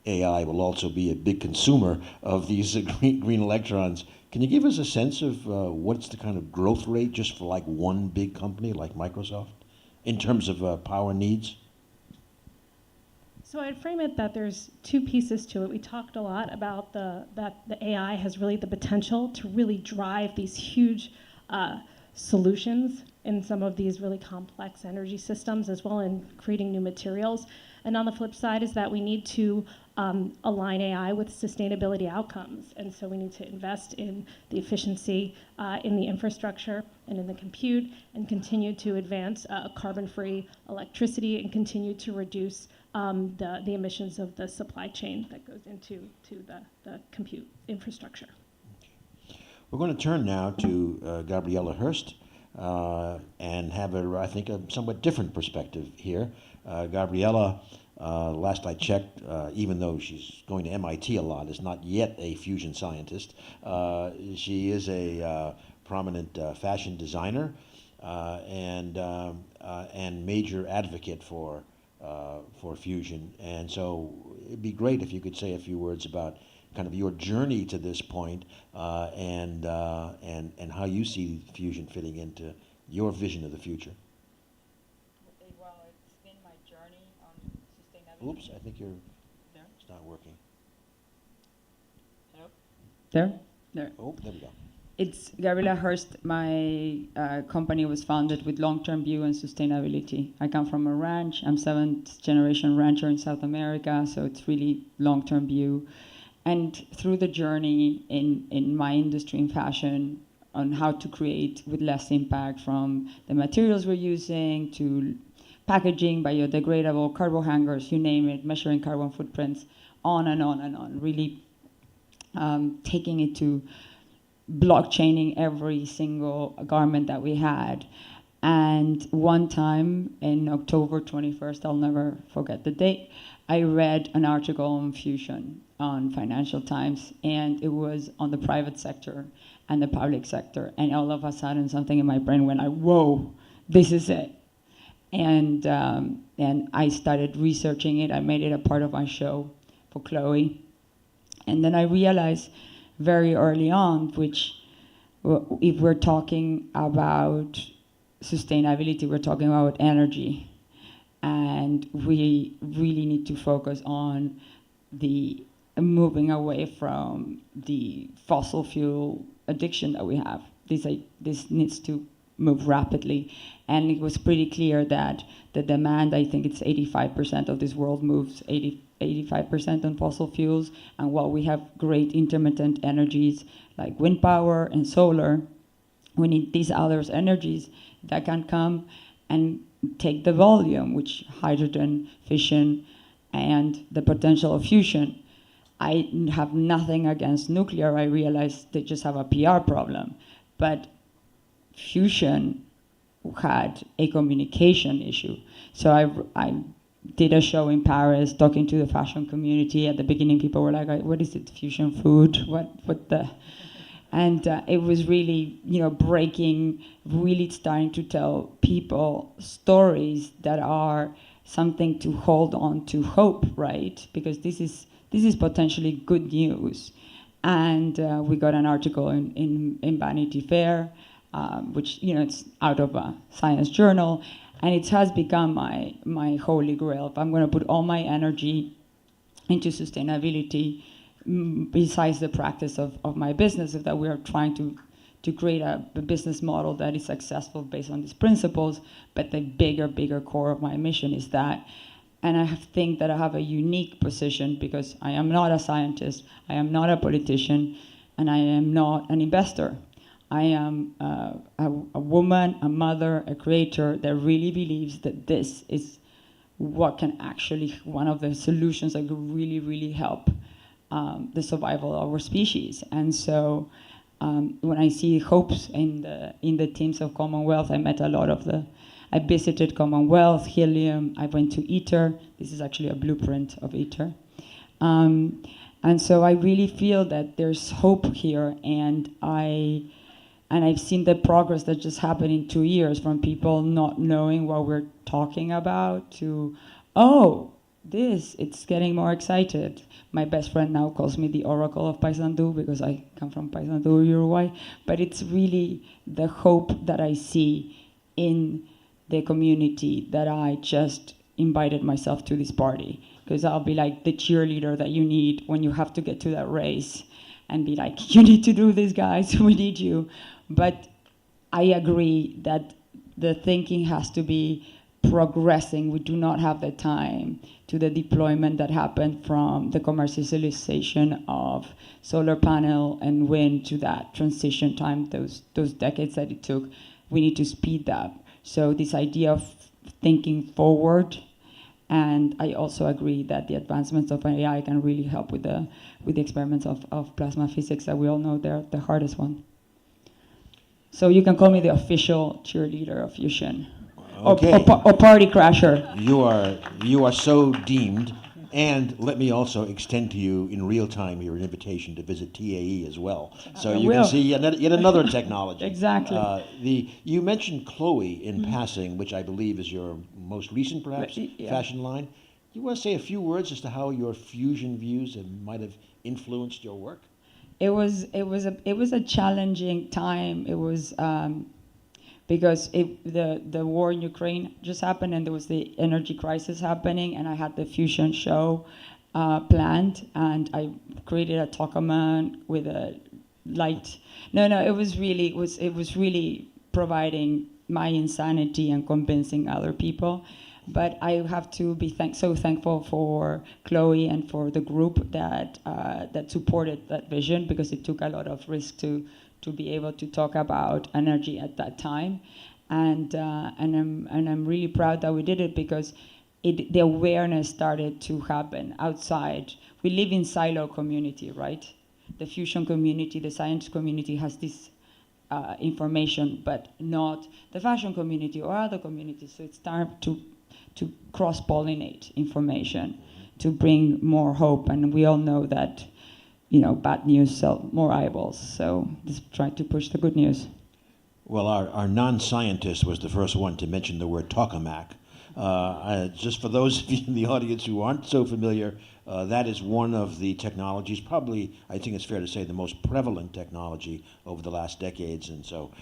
AI will also be a big consumer of these green electrons. Can you give us a sense of what's the kind of growth rate just for like one big company like Microsoft in terms of power needs? So I'd frame it that there's two pieces to it. We talked a lot about that the AI has really the potential to really drive these huge solutions in some of these really complex energy systems, as well in creating new materials. And on the flip side is that we need to align AI with sustainability outcomes. And so we need to invest in the efficiency in the infrastructure and in the compute, and continue to advance carbon-free electricity, and continue to reduce the emissions of the supply chain that goes into the compute infrastructure. We're going to turn now to Gabriela Hurst and have I think, a somewhat different perspective here. Gabriela, last I checked, even though she's going to MIT a lot, is not yet a fusion scientist. She is a prominent fashion designer and major advocate for fusion. And so it'd be great if you could say a few words about kind of your journey to this point and how you see fusion fitting into your vision of the future. Well, it's been my journey on sustainability. Oops, I think There? it's not working. Hello? There? There. Oh, there we go. It's Gabriela Hurst. My company was founded with long-term view and sustainability. I come from a ranch. I'm seventh generation rancher in South America, so it's really long-term view. And through the journey in my industry in fashion, on how to create with less impact, from the materials we're using to packaging, biodegradable, carbo hangers, you name it, measuring carbon footprints, on and on and on, really taking it to blockchaining every single garment that we had. And one time in October 21st, I'll never forget the date, I read an article on fusion on Financial Times, and it was on the private sector and the public sector. And all of a sudden, something in my brain went, whoa, this is it. And I started researching it. I made it a part of my show for Chloe. And then I realized very early on, which if we're talking about sustainability, we're talking about energy. And we really need to focus on the moving away from the fossil fuel addiction that we have. This needs to move rapidly. And it was pretty clear that the demand, I think it's 85% of this world moves 85% on fossil fuels. And while we have great intermittent energies like wind power and solar, we need these other energies that can come and take the volume, which hydrogen, fission, and the potential of fusion. I have nothing against nuclear. I realize they just have a PR problem. But fusion had a communication issue. So I did a show in Paris talking to the fashion community. At the beginning, people were like, what is it, fusion food? What the? And it was really, breaking, really starting to tell people stories that are something to hold on to hope, right? Because this is potentially good news. And we got an article in Vanity Fair, which, you know, it's out of a science journal, and it has become my holy grail. If I'm going to put all my energy into sustainability, besides the practice of my business, is that we are trying to create a business model that is successful based on these principles, but the bigger core of my mission is that. And I think that I have a unique position because I am not a scientist, I am not a politician, and I am not an investor. I am a woman, a mother, a creator that really believes that this is what can actually, one of the solutions that could really help the survival of our species. And so when I see hopes in the teams of Commonwealth, I met a lot of I visited Commonwealth, Helium, I went to ITER. This is actually a blueprint of ITER. And so I really feel that there's hope here, and I've seen the progress that just happened in 2 years, from people not knowing what we're talking about to, oh, it's getting more excited. My best friend now calls me the Oracle of Paysandú because I come from Paysandú, Uruguay. But it's really the hope that I see in the community that I just invited myself to this party, because I'll be like the cheerleader that you need when you have to get to that race and be like, you need to do this, guys, we need you. But I agree that the thinking has to be progressing. We do not have the time to the deployment that happened from the commercialization of solar panel and wind to that transition time, those decades that it took. We need to speed up. So this idea of thinking forward, and I also agree that the advancements of AI can really help with the experiments of plasma physics that we all know they're the hardest one. So you can call me the official cheerleader of fusion. Okay. Or party crasher. You are so deemed. And let me also extend to you in real time here an invitation to visit TAE as well, so you can see yet another technology. Exactly. You mentioned Chloe in passing, which I believe is your most recent, perhaps, fashion line. You want to say a few words as to how your fusion views might have influenced your work? It was a challenging time. It was because the war in Ukraine just happened, and there was the energy crisis happening, and I had the fusion show planned, and I created a tokamak with a light. It was really providing my insanity and convincing other people. But I have to be so thankful for Chloe and for the group that supported that vision, because it took a lot of risk to be able to talk about energy at that time, and I'm really proud that we did it, because the awareness started to happen outside. We live in silo community, right? The fusion community, the science community has this information, but not the fashion community or other communities. So it's time to cross-pollinate information, to bring more hope, and we all know that bad news sell more eyeballs, so just try to push the good news. Well, our non-scientist was the first one to mention the word tokamak. Just for those of you in the audience who aren't so familiar, that is one of the technologies, probably, I think it's fair to say, the most prevalent technology over the last decades, and so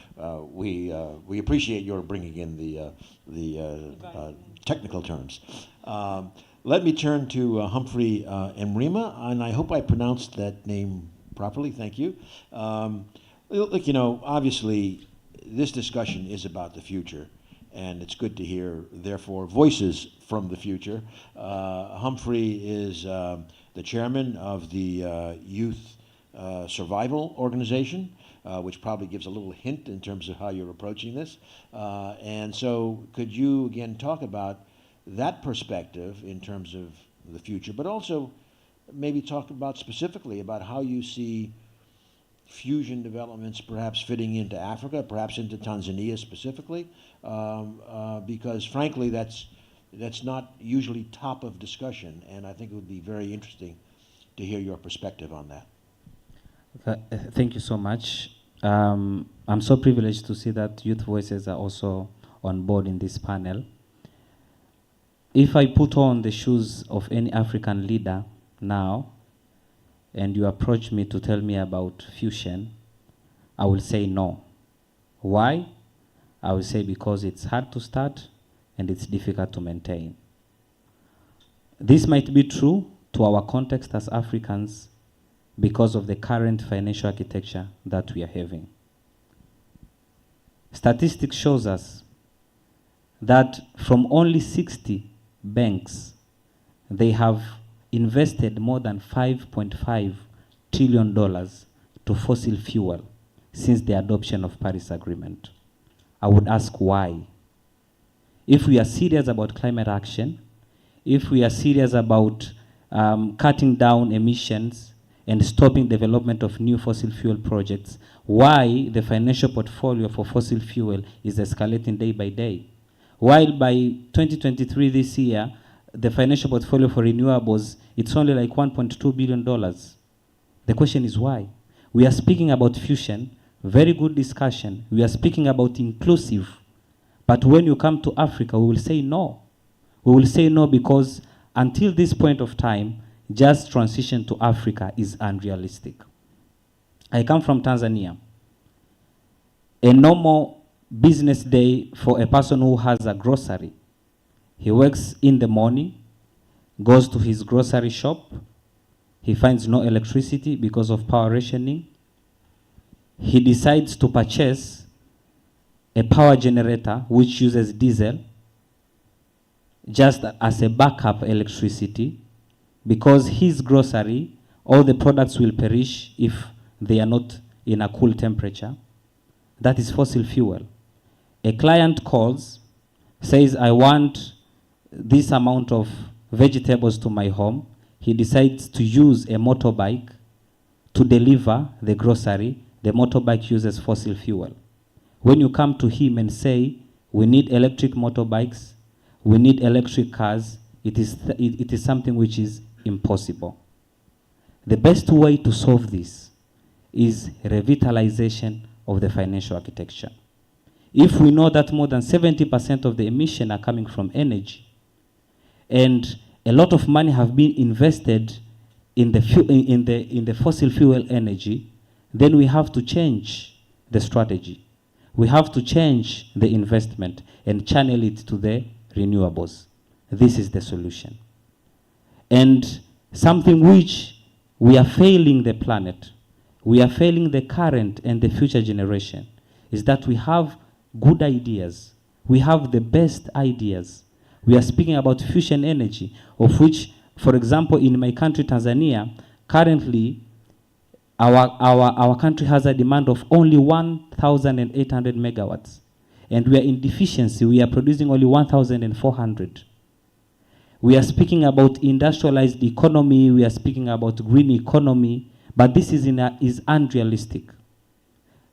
we appreciate your bringing in the technical terms. Let me turn to Humphrey Emrima, and I hope I pronounced that name properly. Thank you. Look, obviously, this discussion is about the future, and it's good to hear, therefore, voices from the future. Humphrey is the chairman of the Youth Survival Organization, which probably gives a little hint in terms of how you're approaching this. And so could you, again, talk about that perspective in terms of the future, but also maybe talk about specifically about how you see fusion developments perhaps fitting into Africa, perhaps into Tanzania specifically, because frankly that's not usually top of discussion, and I think it would be very interesting to hear your perspective on that. Thank you so much. I'm so privileged to see that Youth Voices are also on board in this panel. if I put on the shoes of any African leader now, and you approach me to tell me about fusion, I will say no. Why? I will say because it's hard to start and it's difficult to maintain. This might be true to our context as Africans because of the current financial architecture that we are having. Statistics shows us that from only 60 banks, they have invested more than $5.5 trillion to fossil fuel since the adoption of Paris Agreement. I would ask why. If we are serious about climate action, if we are serious about cutting down emissions and stopping development of new fossil fuel projects, why the financial portfolio for fossil fuel is escalating day by day? While by 2023 this year, the financial portfolio for renewables, it's only like $1.2 billion. The question is why? We are speaking about fusion, very good discussion. We are speaking about inclusive. But when you come to Africa, we will say no. We will say no because until this point of time, just transition to Africa is unrealistic. I come from Tanzania. A normal business day for a person who has a grocery, he works in the morning, goes to his grocery shop, he finds no electricity because of power rationing. He decides to purchase a power generator which uses diesel just as a backup electricity, because his grocery, all the products will perish if they are not in a cool temperature. That is fossil fuel. A client calls, says, I want this amount of vegetables to my home. He decides to use a motorbike to deliver the grocery. The motorbike uses fossil fuel. When you come to him and say, we need electric motorbikes, we need electric cars, it is something which is impossible. The best way to solve this is revitalization of the financial architecture. If we know that more than 70% of the emissions are coming from energy, and a lot of money have been invested in the fossil fuel energy, then we have to change the strategy. We have to change the investment and channel it to the renewables. This is the solution. And something which we are failing the planet, we are failing the current and the future generation, is that we have good ideas. We have the best ideas. We are speaking about fusion energy, of which, for example, in my country, Tanzania, currently, our country has a demand of only 1,800 megawatts. And we are in deficiency. We are producing only 1,400. We are speaking about industrialized economy. We are speaking about green economy. But this is unrealistic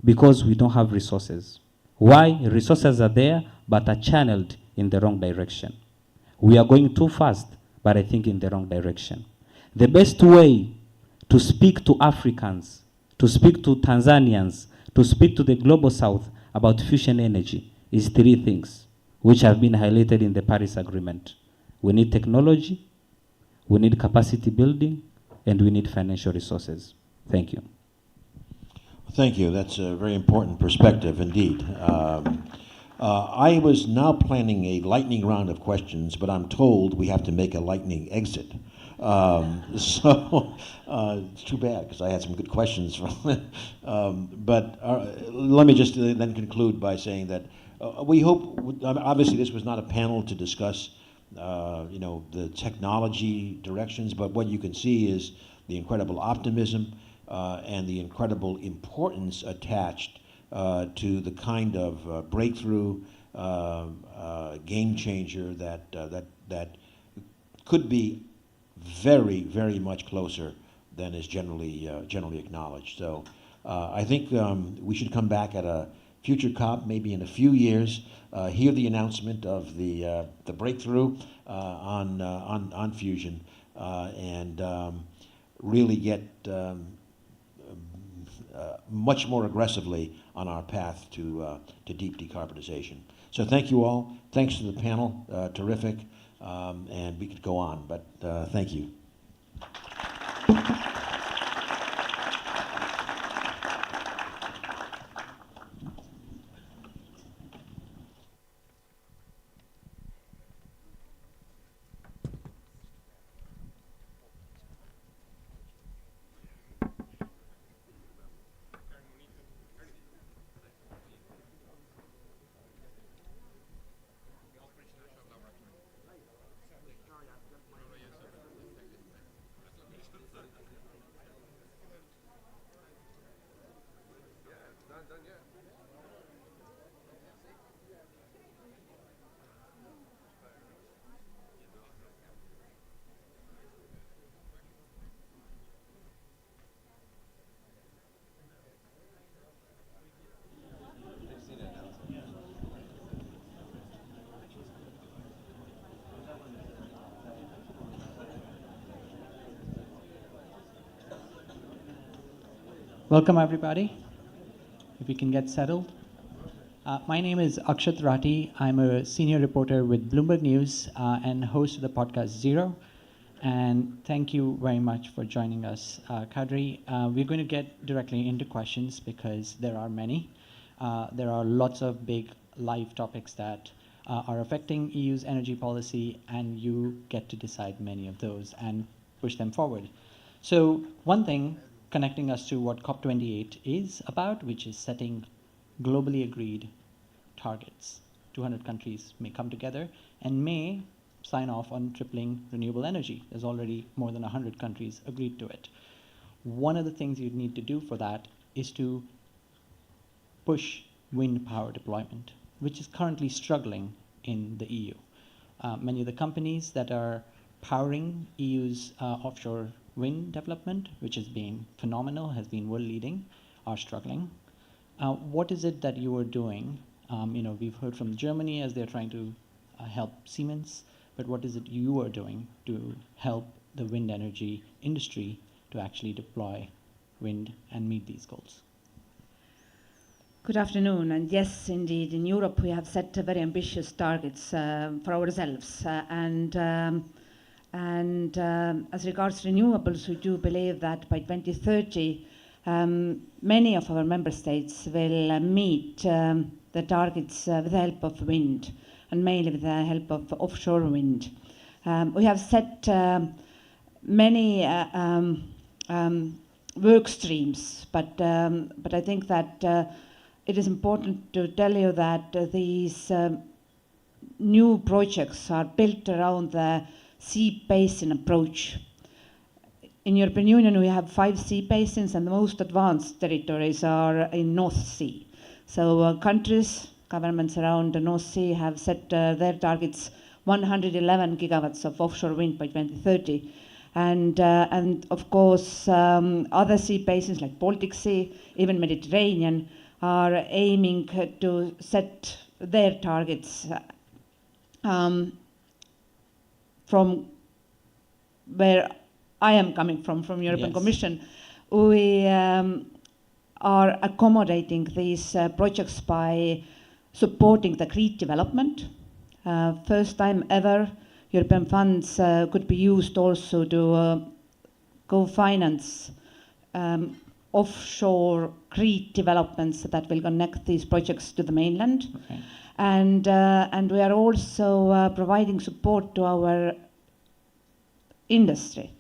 because we don't have resources. Why? Resources are there, but are channeled in the wrong direction. We are going too fast, but I think in the wrong direction. The best way to speak to Africans, to speak to Tanzanians, to speak to the global south about fusion energy is three things, which have been highlighted in the Paris Agreement. We need technology, we need capacity building, and we need financial resources. Thank you. Thank you. That's a very important perspective indeed. I was now planning a lightning round of questions, but I'm told we have to make a lightning exit. So it's too bad because I had some good questions from it. But let me just then conclude by saying that we hope, obviously this was not a panel to discuss the technology directions, but what you can see is the incredible optimism and the incredible importance attached to the kind of breakthrough game changer that could be very, very much closer than is generally acknowledged. So I think we should come back at a future COP, maybe in a few years, hear the announcement of the breakthrough on fusion, and really get much more aggressively on our path to deep decarbonization. So thank you all. Thanks to the panel. Terrific. and we could go on, but thank you. Welcome, everybody. If we can get settled. My name is Akshat Rati. I'm a senior reporter with Bloomberg News and host of the podcast Zero. And thank you very much for joining us, Kadri. We're going to get directly into questions because there are many. There are lots of big live topics that are affecting EU's energy policy, and you get to decide many of those and push them forward. So one thing connecting us to what COP28 is about, which is setting globally agreed targets. 200 countries may come together and may sign off on tripling renewable energy. There's already more than 100 countries agreed to it. One of the things you'd need to do for that is to push wind power deployment, which is currently struggling in the EU. Many of the companies that are powering EU's offshore wind development, which has been phenomenal, has been world leading, are struggling. What is it that you are doing? We've heard from Germany as they're trying to help Siemens, but what is it you are doing to help the wind energy industry to actually deploy wind and meet these goals? Good afternoon, and yes, indeed, in Europe we have set very ambitious targets for ourselves, and as regards renewables, we do believe that by 2030, many of our member states will meet the targets with the help of wind, and mainly with the help of offshore wind. We have set many work streams, but I think that it is important to tell you that these new projects are built around the sea basin approach. In European Union, we have 5 sea basins, and the most advanced territories are in North Sea. So countries, governments around the North Sea have set their targets 111 gigawatts of offshore wind by 2030. And of course, other sea basins like Baltic Sea, even Mediterranean, are aiming to set their targets from where I am coming from European Commission. We are accommodating these projects by supporting the Crete development. First time ever, European funds could be used also to co-finance offshore Crete developments that will connect these projects to the mainland. Okay. And we are also providing support to our industry.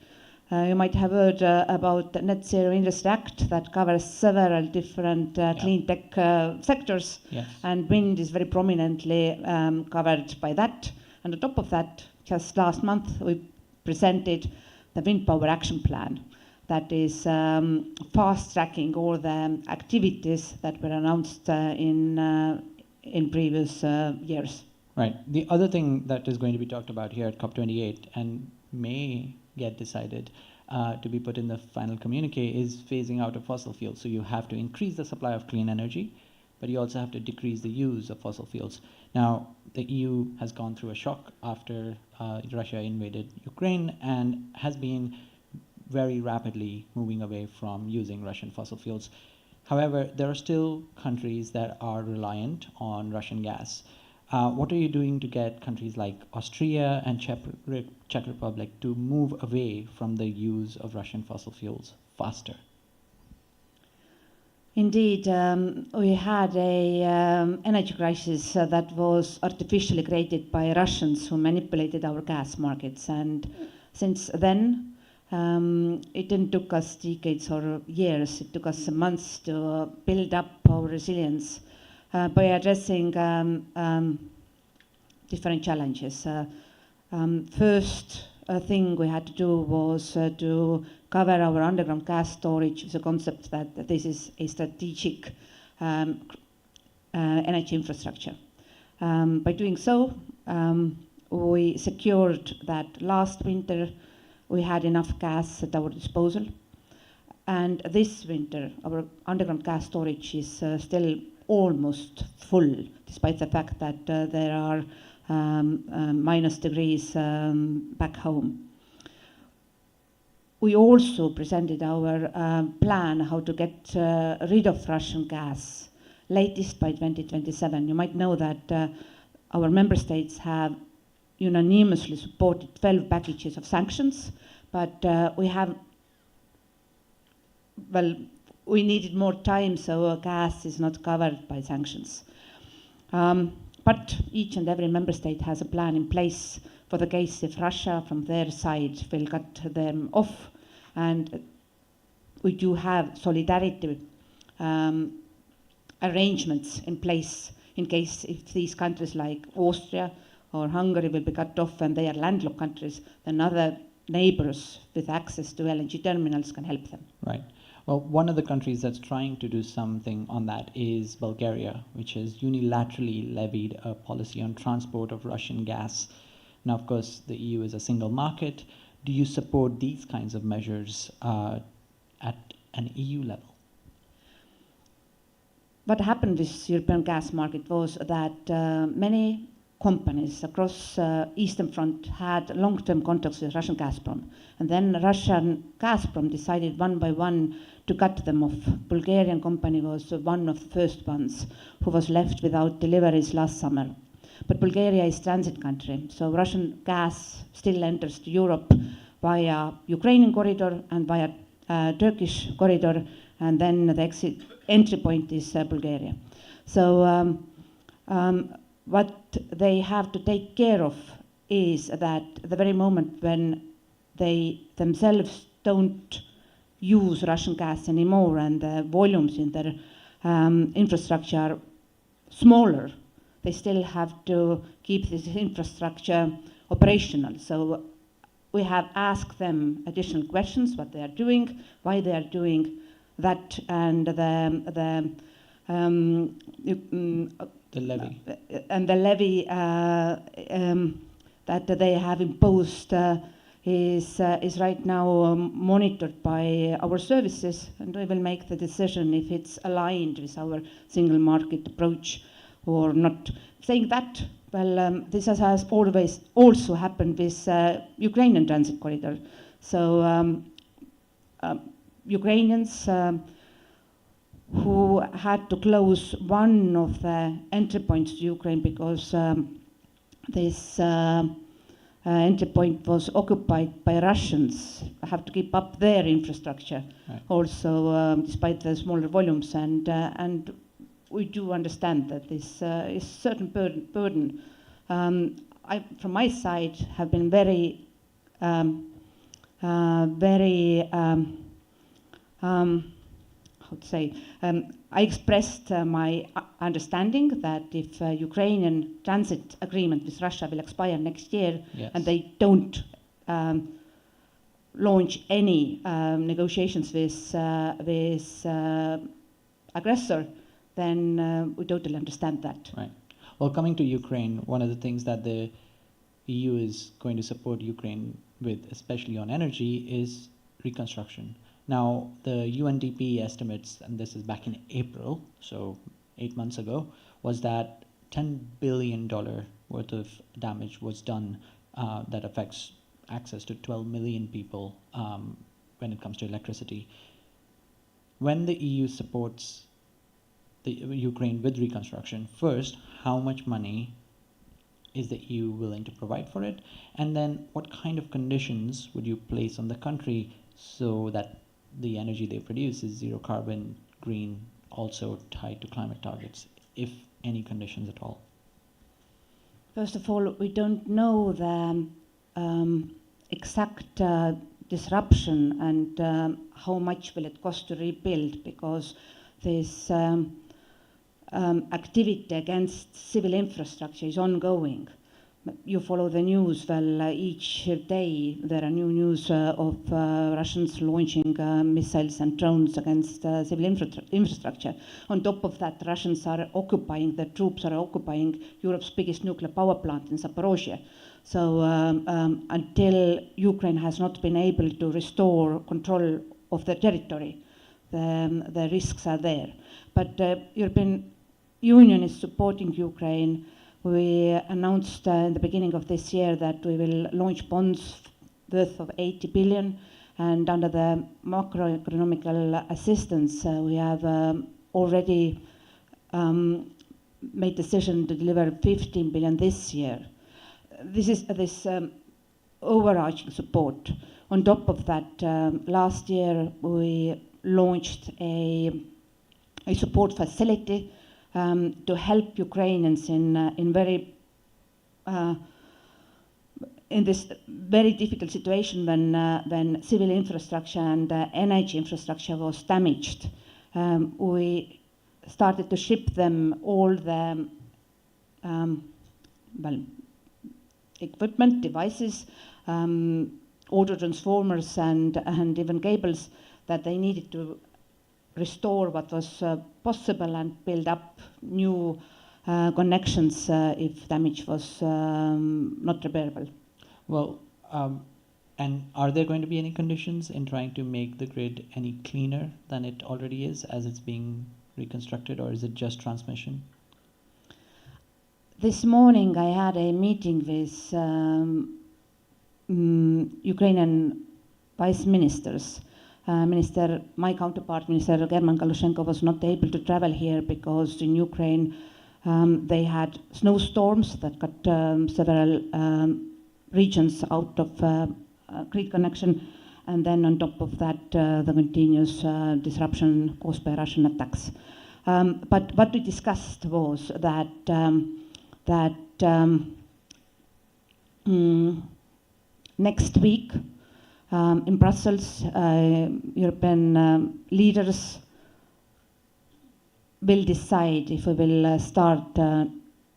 You might have heard about the Net Zero Industry Act that covers several different clean tech sectors, Yes. and wind is very prominently covered by that. And on top of that, just last month we presented the Wind Power Action Plan that is fast-tracking all the activities that were announced in previous years. Right. The other thing that is going to be talked about here at COP28 and may get decided to be put in the final communique is phasing out of fossil fuels. So you have to increase the supply of clean energy, but you also have to decrease the use of fossil fuels. Now, the EU has gone through a shock after Russia invaded Ukraine and has been very rapidly moving away from using Russian fossil fuels. However, there are still countries that are reliant on Russian gas. What are you doing to get countries like Austria and Czech Republic to move away from the use of Russian fossil fuels faster? Indeed, we had a energy crisis that was artificially created by Russians who manipulated our gas markets, and since then it didn't took us decades or years. It took us months to build up our resilience by addressing different challenges. First thing we had to do was to cover our underground gas storage with the concept that this is a strategic energy infrastructure. By doing so, we secured that last winter we had enough gas at our disposal. And this winter, our underground gas storage is still almost full, despite the fact that there are minus degrees back home. We also presented our plan how to get rid of Russian gas, latest by 2027. You might know that our member states have unanimously supported 12 packages of sanctions, but we needed more time, so gas is not covered by sanctions. But each and every member state has a plan in place for the case if Russia, from their side, will cut them off. And we do have solidarity arrangements in place in case if these countries like Austria or Hungary will be cut off and they are landlocked countries, then other neighbors with access to LNG terminals can help them. Right. Well, one of the countries that's trying to do something on that is Bulgaria, which has unilaterally levied a policy on transport of Russian gas. Now, of course, the EU is a single market. Do you support these kinds of measures at an EU level? What happened with the European gas market was that many companies across Eastern Front had long-term contracts with Russian Gazprom. And then Russian Gazprom decided one by one to cut them off. Bulgarian company was one of the first ones who was left without deliveries last summer. But Bulgaria is transit country, so Russian gas still enters to Europe via Ukrainian corridor and via Turkish corridor, and then the entry point is Bulgaria. So what they have to take care of is that the very moment when they themselves don't use Russian gas anymore and the volumes in their infrastructure are smaller, they still have to keep this infrastructure operational. So we have asked them additional questions, what they are doing, why they are doing that, and the levy. And the levy that they have imposed is right now monitored by our services, and we will make the decision if it's aligned with our single market approach or not. Saying that, well, this has always also happened with Ukrainian transit corridor. So Ukrainians who had to close one of the entry points to Ukraine because this entry point was occupied by Russians, have to keep up their infrastructure, right. Also despite the smaller volumes, and we do understand that this is certain burden. I, from my side, have been very, how to say, I expressed my understanding that if Ukrainian transit agreement with Russia will expire next year, yes, and they don't launch any negotiations with aggressor, then we totally understand that. Right. Well, coming to Ukraine, one of the things that the EU is going to support Ukraine with, especially on energy, is reconstruction. Now, the UNDP estimates, and this is back in April, so 8 months ago, was that $10 billion worth of damage was done that affects access to 12 million people when it comes to electricity. When the EU supports the Ukraine with reconstruction, first, how much money is the EU willing to provide for it? And then what kind of conditions would you place on the country so that the energy they produce is zero carbon, green, also tied to climate targets, if any conditions at all? First of all, we don't know the exact disruption and how much will it cost to rebuild, because this activity against civil infrastructure is ongoing. You follow the news, well, each day there are new news of Russians launching missiles and drones against civil infrastructure. On top of that, Russians are occupying, their troops are occupying Europe's biggest nuclear power plant in Zaporozhye. So until Ukraine has not been able to restore control of their territory, the risks are there. But the European Union is supporting Ukraine. We announced in the beginning of this year that we will launch bonds worth of 80 billion, and under the macroeconomic assistance, we have already made decision to deliver 15 billion this year. This is this overarching support. On top of that, last year we launched a support facility to help Ukrainians in this very difficult situation when civil infrastructure and energy infrastructure was damaged. We started to ship them all the equipment, devices, auto transformers, and even cables that they needed to restore what was possible and build up new connections if damage was not repairable. Well, and are there going to be any conditions in trying to make the grid any cleaner than it already is as it's being reconstructed, or is it just transmission? This morning I had a meeting with Ukrainian vice ministers. My counterpart, Minister German Galushenko, was not able to travel here because in Ukraine they had snowstorms that cut several regions out of grid connection, and then on top of that the continuous disruption caused by Russian attacks. But what we discussed was that next week in Brussels, European leaders will decide if we will start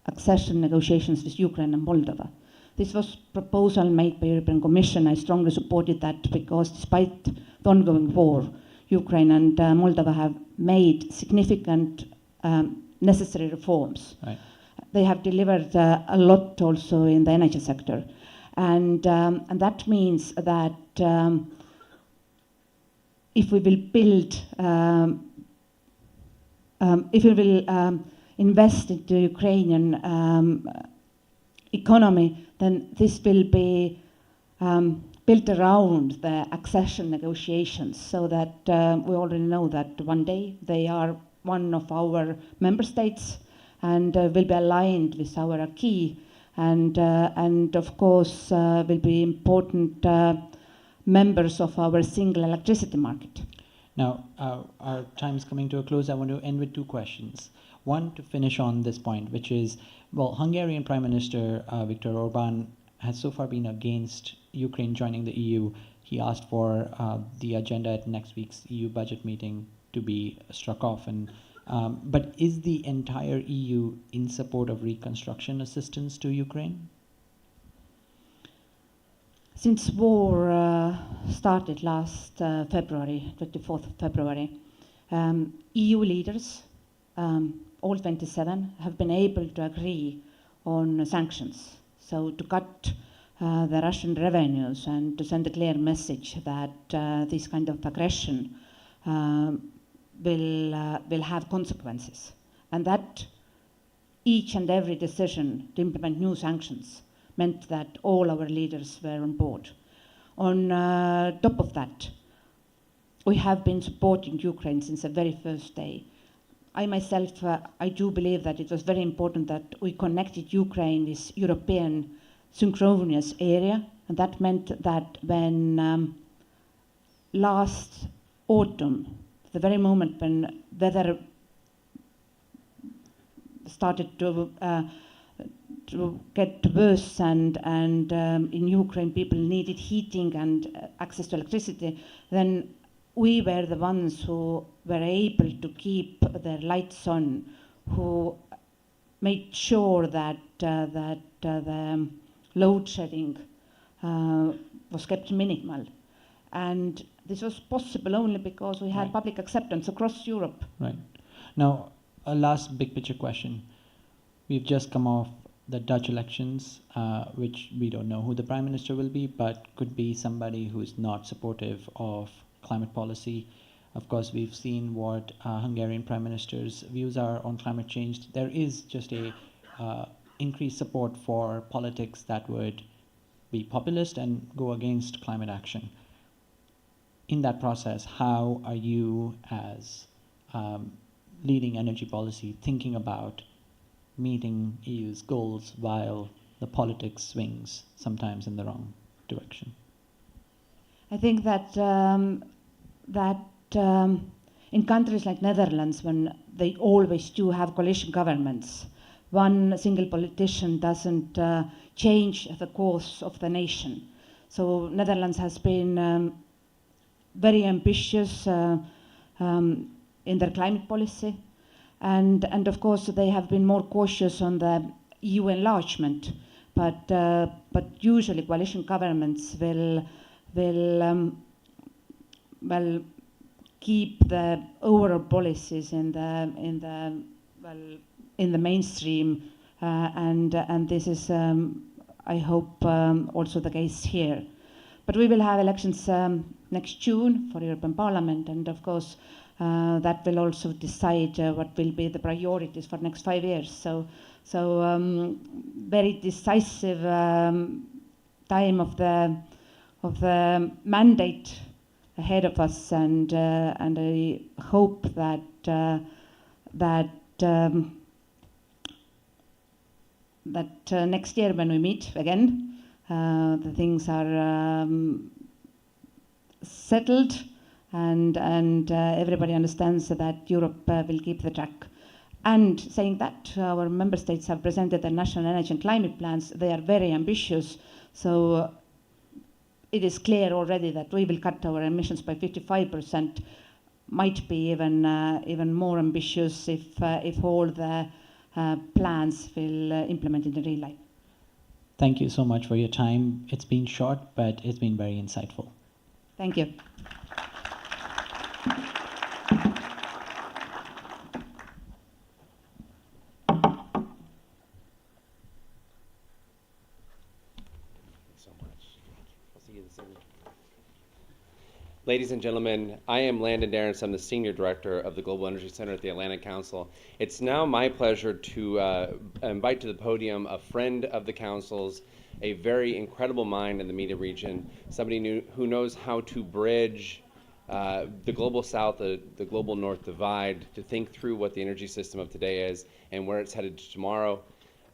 accession negotiations with Ukraine and Moldova. This was a proposal made by the European Commission. I strongly supported that because despite the ongoing war, Ukraine and Moldova have made significant necessary reforms. Right. They have delivered a lot also in the energy sector. And that means that if we will build, if we will invest into Ukrainian economy, then this will be built around the accession negotiations, so that we already know that one day they are one of our member states and will be aligned with our acquis. And of course will be important members of our single electricity market. Now, our time is coming to a close. I want to end with two questions. One, to finish on this point, which is, well, Hungarian Prime Minister Viktor Orbán has so far been against Ukraine joining the EU. He asked for the agenda at next week's EU budget meeting to be struck off. But is the entire EU in support of reconstruction assistance to Ukraine? Since war started last February, 24th of February, EU leaders, all 27, have been able to agree on sanctions. So to cut the Russian revenues and to send a clear message that this kind of aggression will have consequences, and that each and every decision to implement new sanctions meant that all our leaders were on board. On top of that, we have been supporting Ukraine since the very first day. I myself, I do believe that it was very important that we connected Ukraine with European synchronous area, and that meant that when last autumn, the very moment when weather started to get worse and in Ukraine people needed heating and access to electricity, then we were the ones who were able to keep their lights on, who made sure that the load shedding was kept minimal. And this was possible only because we had public acceptance across Europe. Right. Now, a last big picture question. We've just come off the Dutch elections, which we don't know who the Prime Minister will be, but could be somebody who's not supportive of climate policy. Of course, we've seen what Hungarian Prime Minister's views are on climate change. There is just a increased support for politics that would be populist and go against climate action. In that process, how are you, as leading energy policy, thinking about meeting EU's goals while the politics swings sometimes in the wrong direction? I think that in countries like Netherlands, when they always do have coalition governments, one single politician doesn't change the course of the nation. So Netherlands has been very ambitious in their climate policy, and of course they have been more cautious on the EU enlargement. But usually coalition governments will keep the overall policies in the mainstream, and this is I hope also the case here. But we will have elections next June for European Parliament, and of course that will also decide what will be the priorities for next 5 years. So very decisive time of the mandate ahead of us, and I hope that next year when we meet again, the things are settled, and everybody understands that Europe will keep the track. And saying that, our member states have presented their national energy and climate plans. They are very ambitious, so it is clear already that we will cut our emissions by 55%, might be even more ambitious if all the plans will implement in the real life. Thank you so much for your time. It's been short, but it's been very insightful. Thank you. Ladies and gentlemen, I am Landon Darrence. I'm the Senior Director of the Global Energy Center at the Atlantic Council. It's now my pleasure to invite to the podium a friend of the Council's, a very incredible mind in the MENA region, somebody who knows how to bridge the global south, the global north divide, to think through what the energy system of today is and where it's headed tomorrow.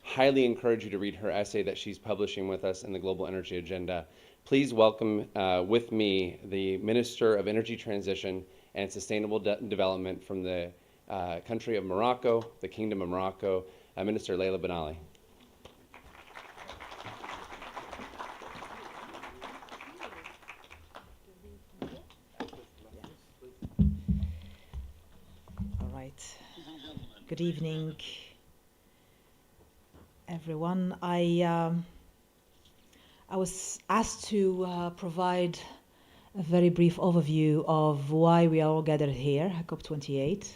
Highly encourage you to read her essay that she's publishing with us in the Global Energy Agenda. Please welcome with me the Minister of Energy Transition and Sustainable Development from the country of Morocco, the Kingdom of Morocco, Minister Leila Ben Ali. All right. Good evening, everyone. I was asked to provide a very brief overview of why we are all gathered here at COP28.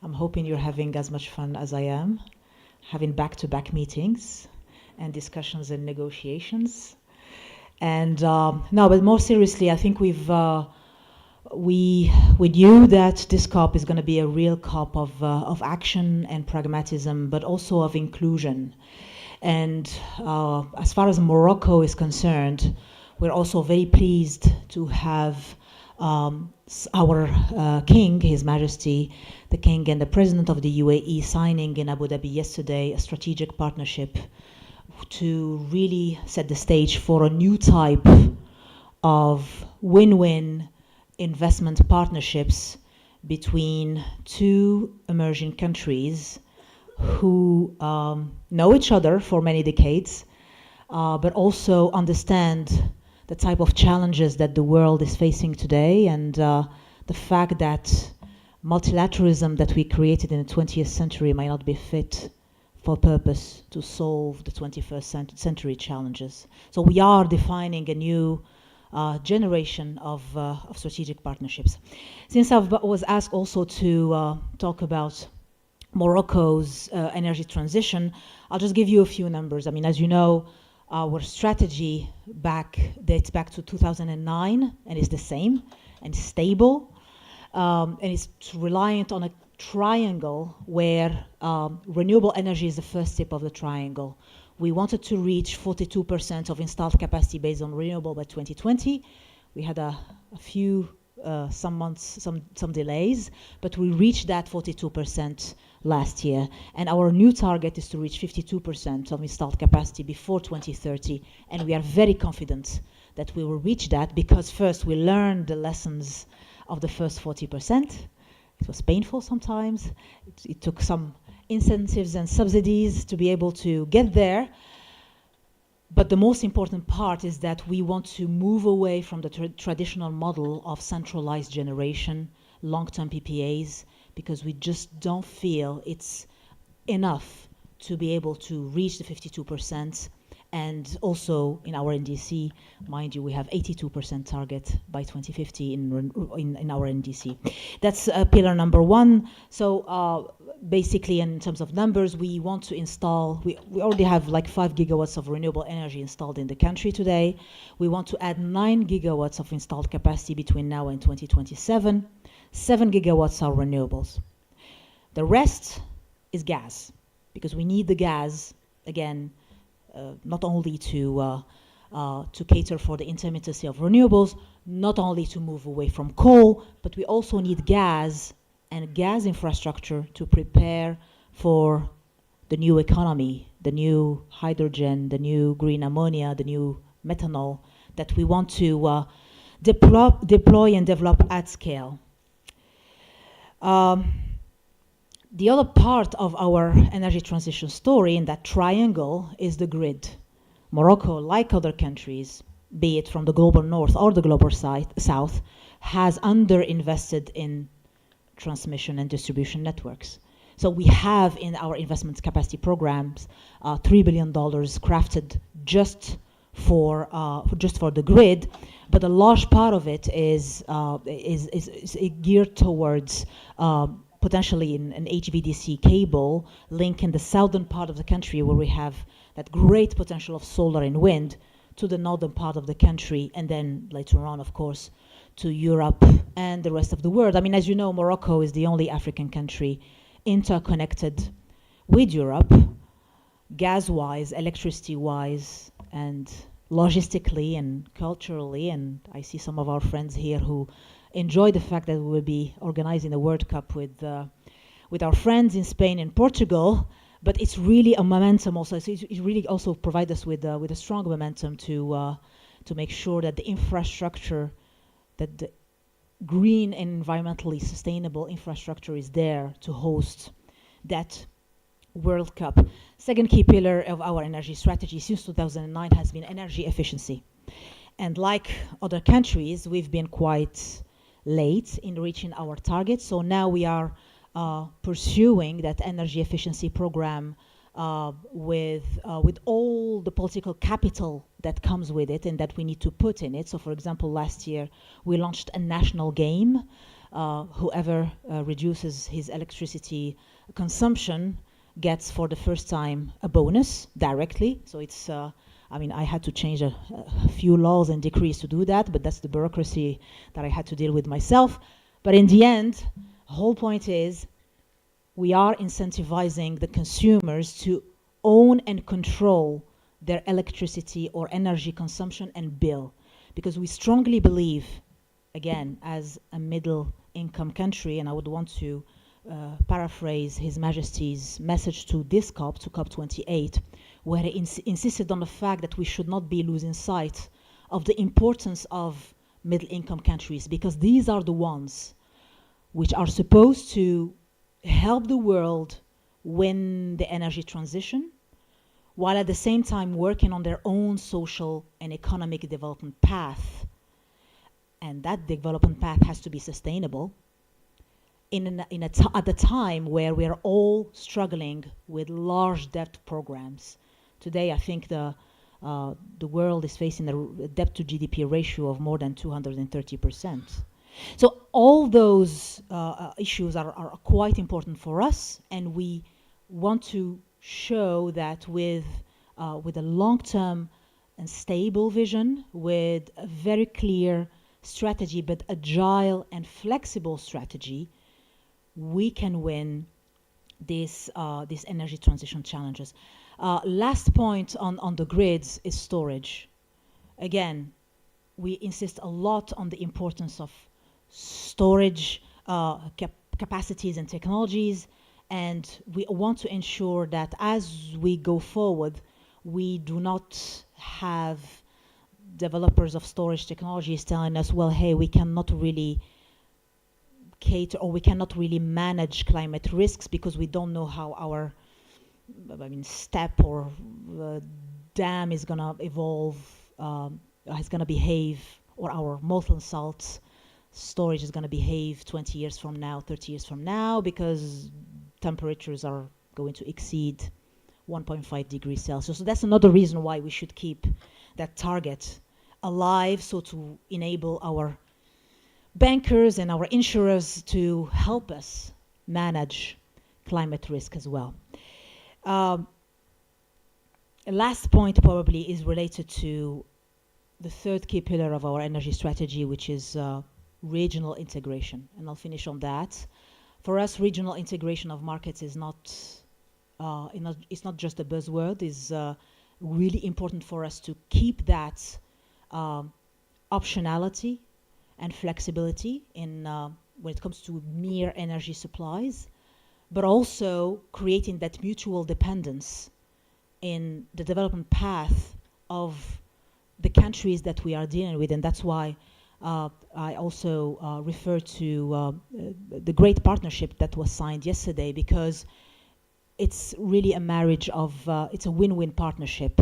I'm hoping you're having as much fun as I am, having back-to-back meetings and discussions and negotiations. And no, but more seriously, I think we knew that this COP is going to be a real COP of action and pragmatism, but also of inclusion. And as far as Morocco is concerned, we're also very pleased to have our king, His Majesty, the King and the President of the UAE signing in Abu Dhabi yesterday a strategic partnership to really set the stage for a new type of win-win investment partnerships between two emerging countries who know each other for many decades, but also understand the type of challenges that the world is facing today, and the fact that multilateralism that we created in the 20th century might not be fit for purpose to solve the 21st century challenges. So we are defining a new generation of strategic partnerships. Since I was asked also to talk about Morocco's energy transition, I'll just give you a few numbers. I mean, as you know, our strategy dates back to 2009 and is the same and stable, and it's reliant on a triangle where renewable energy is the first step of the triangle. We wanted to reach 42% of installed capacity based on renewable by 2020. We had a few, some months, some delays, but we reached that 42% last year. And our new target is to reach 52% of installed capacity before 2030. And we are very confident that we will reach that because first we learned the lessons of the first 40%. It was painful sometimes. It took some incentives and subsidies to be able to get there. But the most important part is that we want to move away from the traditional model of centralized generation, long-term PPAs, because we just don't feel it's enough to be able to reach the 52%. And also in our NDC, mind you, we have 82% target by 2050 in our NDC. That's pillar number one. So basically, in terms of numbers, we want to install, we already have like 5 gigawatts of renewable energy installed in the country today. We want to add 9 gigawatts of installed capacity between now and 2027. 7 gigawatts are renewables. The rest is gas, because we need the gas, again, not only to cater for the intermittency of renewables, not only to move away from coal, but we also need gas and gas infrastructure to prepare for the new economy, the new hydrogen, the new green ammonia, the new methanol that we want to deploy and develop at scale. The other part of our energy transition story in that triangle is the grid. Morocco, like other countries, be it from the global north or the global south, has underinvested in transmission and distribution networks. So we have in our investment capacity programs $3 billion crafted just for the grid, but a large part of it is geared towards potentially an HVDC cable link in the southern part of the country where we have that great potential of solar and wind to the northern part of the country, and then later on, of course, to Europe and the rest of the world. I mean, as you know, Morocco is the only African country interconnected with Europe, gas-wise, electricity-wise, and logistically and culturally. And I see some of our friends here who enjoy the fact that we will be organizing the World Cup with our friends in Spain and Portugal. But it's really a momentum also. So it really also provides us with a strong momentum to make sure that the infrastructure, that the green and environmentally sustainable infrastructure is there to host that World Cup. Second key pillar of our energy strategy since 2009 has been energy efficiency. And like other countries, we've been quite late in reaching our targets. So now we are pursuing that energy efficiency program with all the political capital that comes with it and that we need to put in it. So for example, last year we launched a national game. Whoever reduces his electricity consumption gets for the first time a bonus directly. So it's, I mean, I had to change a few laws and decrees to do that, but that's the bureaucracy that I had to deal with myself. But in the end, the whole point is we are incentivizing the consumers to own and control their electricity or energy consumption and bill, because we strongly believe again, as a middle income country, and I would want to paraphrase His Majesty's message to this COP, to COP28, where he insisted on the fact that we should not be losing sight of the importance of middle income countries, because these are the ones which are supposed to help the world win the energy transition, while at the same time working on their own social and economic development path. And that development path has to be sustainable at the time where we are all struggling with large debt programs. Today, I think the world is facing a debt to GDP ratio of more than 230%. So all those issues are quite important for us, and we want to show that with a long-term and stable vision, with a very clear strategy, but agile and flexible strategy, we can win these energy transition challenges. Last point on the grids is storage. Again, we insist a lot on the importance of storage capacities and technologies, and we want to ensure that as we go forward, we do not have developers of storage technologies telling us, well, hey, we cannot really cater, or we cannot really manage climate risks because we don't know how our step or dam is going to evolve, is going to behave, or our molten salt storage is going to behave 20 years from now, 30 years from now, because temperatures are going to exceed 1.5 degrees Celsius. So that's another reason why we should keep that target alive, so to enable our bankers and our insurers to help us manage climate risk as well. Last point probably is related to the third key pillar of our energy strategy, which is regional integration. And I'll finish on that. For us, regional integration of markets is it's not just a buzzword. It's really important for us to keep that optionality and flexibility in when it comes to mere energy supplies, but also creating that mutual dependence in the development path of the countries that we are dealing with. And that's why I also refer to the great partnership that was signed yesterday, because it's really a marriage of, it's a win-win partnership.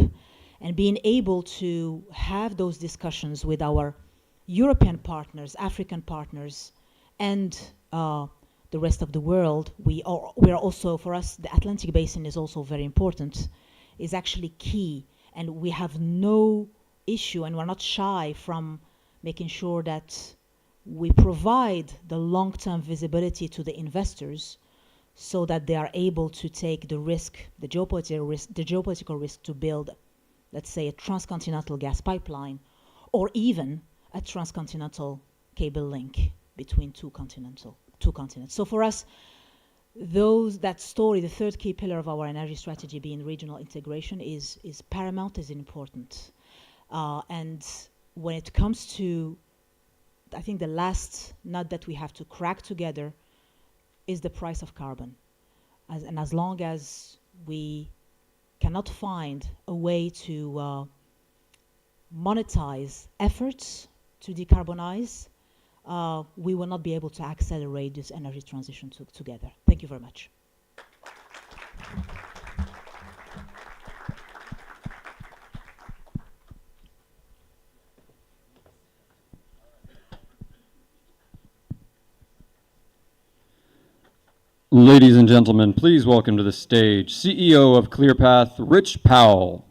And being able to have those discussions with our European partners, African partners, and the rest of the world, we are also, for us, the Atlantic Basin is also very important, is actually key. And we have no issue, and we're not shy from making sure that we provide the long-term visibility to the investors so that they are able to take the risk, the geopolitical risk to build, let's say, a transcontinental gas pipeline, or even a transcontinental cable link between two continents. So for us, that story, the third key pillar of our energy strategy being regional integration, is paramount, is important. And when it comes to, I think the last nut that we have to crack together is the price of carbon. And as long as we cannot find a way to monetize efforts to decarbonize, we will not be able to accelerate this energy transition together. Thank you very much. Ladies and gentlemen, please welcome to the stage CEO of ClearPath, Rich Powell.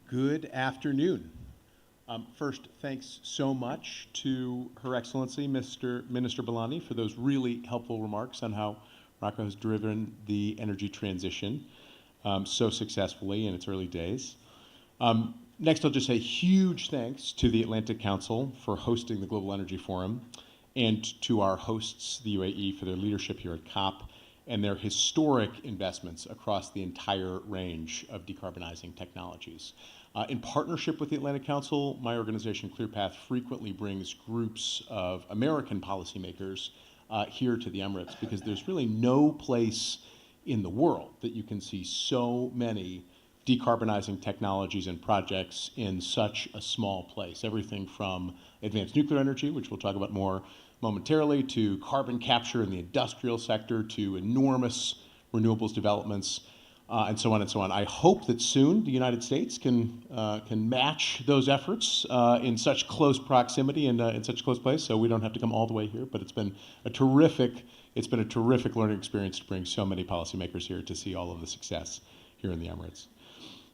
Good afternoon. First, thanks so much to Her Excellency, Minister Balani, for those really helpful remarks on how Morocco has driven the energy transition so successfully in its early days. Next, I'll just say huge thanks to the Atlantic Council for hosting the Global Energy Forum, and to our hosts, the UAE, for their leadership here at COP and their historic investments across the entire range of decarbonizing technologies. In partnership with the Atlantic Council, my organization, ClearPath, frequently brings groups of American policymakers here to the Emirates, because there's really no place in the world that you can see so many decarbonizing technologies and projects in such a small place. Everything from advanced nuclear energy, which we'll talk about more momentarily, to carbon capture in the industrial sector, to enormous renewables developments, and so on and so on. I hope that soon the United States can match those efforts in such close proximity and in such a close place, so we don't have to come all the way here. But it's been a terrific learning experience to bring so many policymakers here to see all of the success here in the Emirates.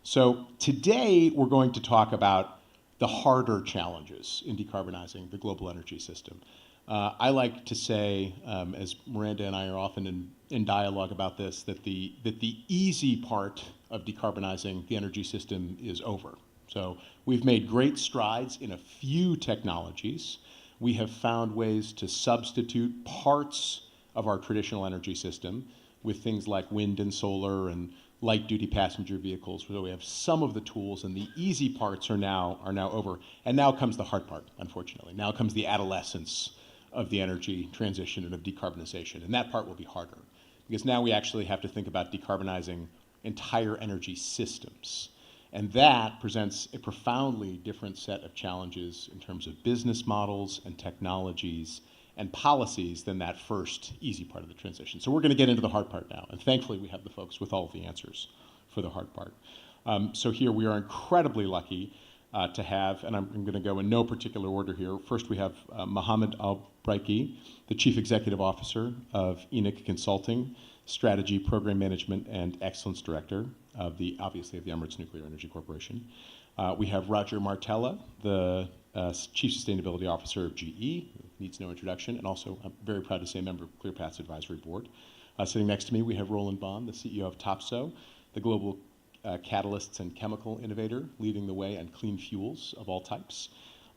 So today we're going to talk about the harder challenges in decarbonizing the global energy system. I like to say, as Miranda and I are often in dialogue about this, that the easy part of decarbonizing the energy system is over. So we've made great strides in a few technologies. We have found ways to substitute parts of our traditional energy system with things like wind and solar and light-duty passenger vehicles, where we have some of the tools, and the easy parts are now over. And now comes the hard part, unfortunately. Now comes the adolescence of the energy transition and of decarbonization, and that part will be harder, because now we actually have to think about decarbonizing entire energy systems. And that presents a profoundly different set of challenges in terms of business models and technologies and policies than that first easy part of the transition. So we're going to get into the hard part now, and thankfully we have the folks with all of the answers for the hard part. So here we are incredibly lucky to have, and I'm going to go in no particular order here. First we have Mohammed Al-Braiki, the Chief Executive Officer of ENIC Consulting, Strategy, Program Management, and Excellence Director of obviously of the Emirates Nuclear Energy Corporation. We have Roger Martella, the Chief Sustainability Officer of GE, needs no introduction, and also, I'm very proud to say, a member of ClearPath's Advisory Board. Sitting next to me, we have Roland Bond, the CEO of Topsoe, the global catalysts and chemical innovator, leading the way on clean fuels of all types.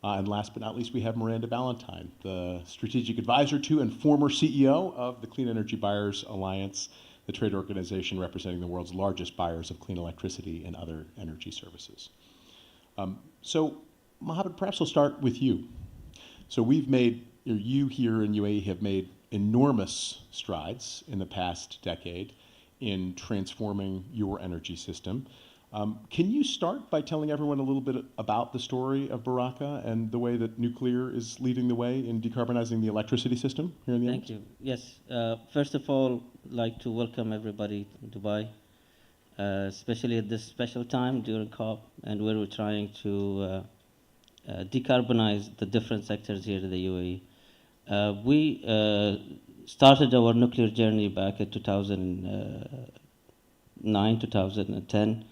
And last but not least, we have Miranda Ballantyne, the strategic advisor to and former CEO of the Clean Energy Buyers Alliance, the trade organization representing the world's largest buyers of clean electricity and other energy services. So, Mohammed, perhaps we'll start with you. So you here in UAE have made enormous strides in the past decade in transforming your energy system. Can you start by telling everyone a little bit about the story of Baraka and the way that nuclear is leading the way in decarbonizing the electricity system here in the Thank you. Yes. First of all, I'd like to welcome everybody to Dubai, especially at this special time during COP, and where we're trying to decarbonize the different sectors here in the UAE. We started our nuclear journey back in 2009, 2010,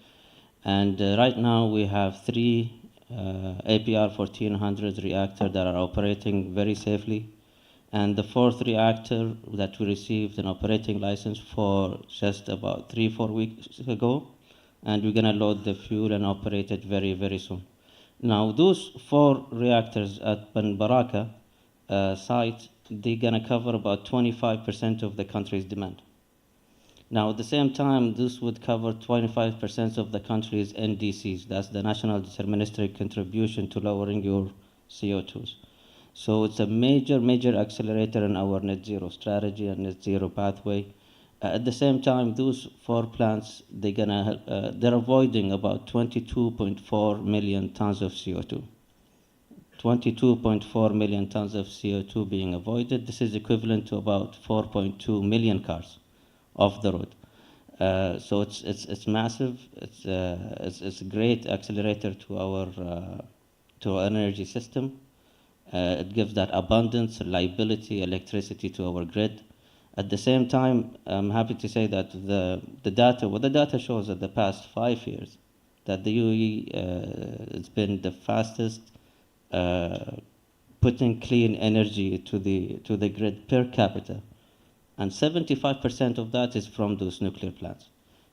and right now we have 3 APR 1400 reactors that are operating very safely, and the 4th reactor that we received an operating license for just about 3-4 weeks ago, and we're going to load the fuel and operate it very, very soon. Now, those 4 reactors at Baraka site, they're going to cover about 25% of the country's demand. Now, at the same time, this would cover 25% of the country's NDCs. That's the National Deterministic Contribution to Lowering Your CO2s. So it's a major, major accelerator in our net zero strategy and net zero pathway. At the same time, those 4 plants, they're avoiding about 22.4 million tons of CO2. 22.4 million tons of CO2 being avoided. This is equivalent to about 4.2 million cars off the road. So it's massive. It's a great accelerator to our energy system. It gives that abundance, reliability, electricity to our grid. At the same time, I'm happy to say that the data shows that the past 5 years, that the UAE has been the fastest putting clean energy to the grid per capita. And 75% of that is from those nuclear plants.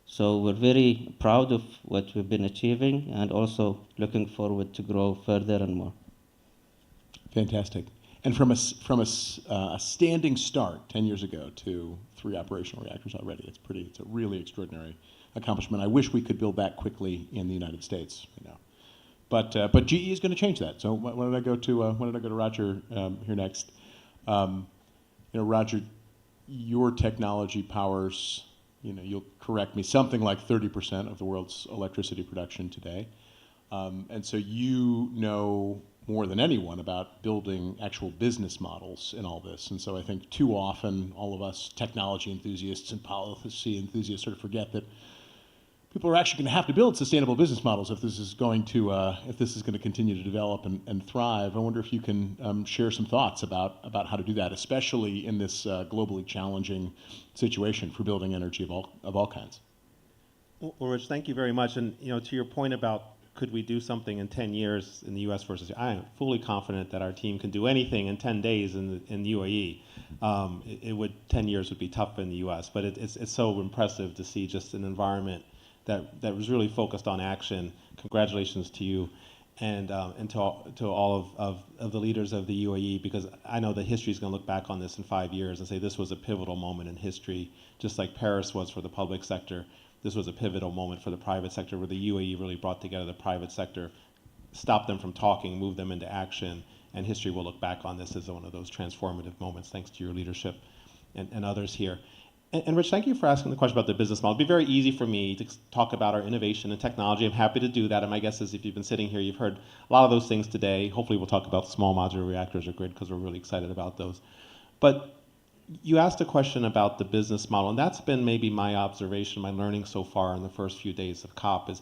So we're very proud of what we've been achieving and also looking forward to grow further and more. Fantastic. And from a standing start 10 years ago to 3 operational reactors already, it's a really extraordinary accomplishment. I wish we could build that quickly in the United States, you know. But GE is going to change that. So why don't I go to Roger here next? You know, Roger, your technology powers, you know, you'll correct me, something like 30% of the world's electricity production today. And so you know more than anyone about building actual business models in all this. And so I think too often all of us technology enthusiasts and policy enthusiasts sort of forget that people are actually going to have to build sustainable business models if this is going to continue to develop and thrive. I wonder if you can share some thoughts about how to do that, especially in this globally challenging situation for building energy of all kinds. Well, Rich, thank you very much. And you know, to your point about could we do something in 10 years in the U.S. versus, I am fully confident that our team can do anything in 10 days in the UAE. 10 years would be tough in the U.S., but it's so impressive to see just an environment that was really focused on action. Congratulations to you and to all of the leaders of the UAE, because I know that history is going to look back on this in 5 years and say this was a pivotal moment in history, just like Paris was for the public sector. This was a pivotal moment for the private sector, where the UAE really brought together the private sector, stopped them from talking, moved them into action, and history will look back on this as one of those transformative moments, thanks to your leadership and others here. And Rich, thank you for asking the question about the business model. It'd be very easy for me to talk about our innovation and technology. I'm happy to do that. And my guess is if you've been sitting here, you've heard a lot of those things today. Hopefully we'll talk about small modular reactors or grid, because we're really excited about those. But you asked a question about the business model, and that's been maybe my observation, my learning so far in the first few days of COP is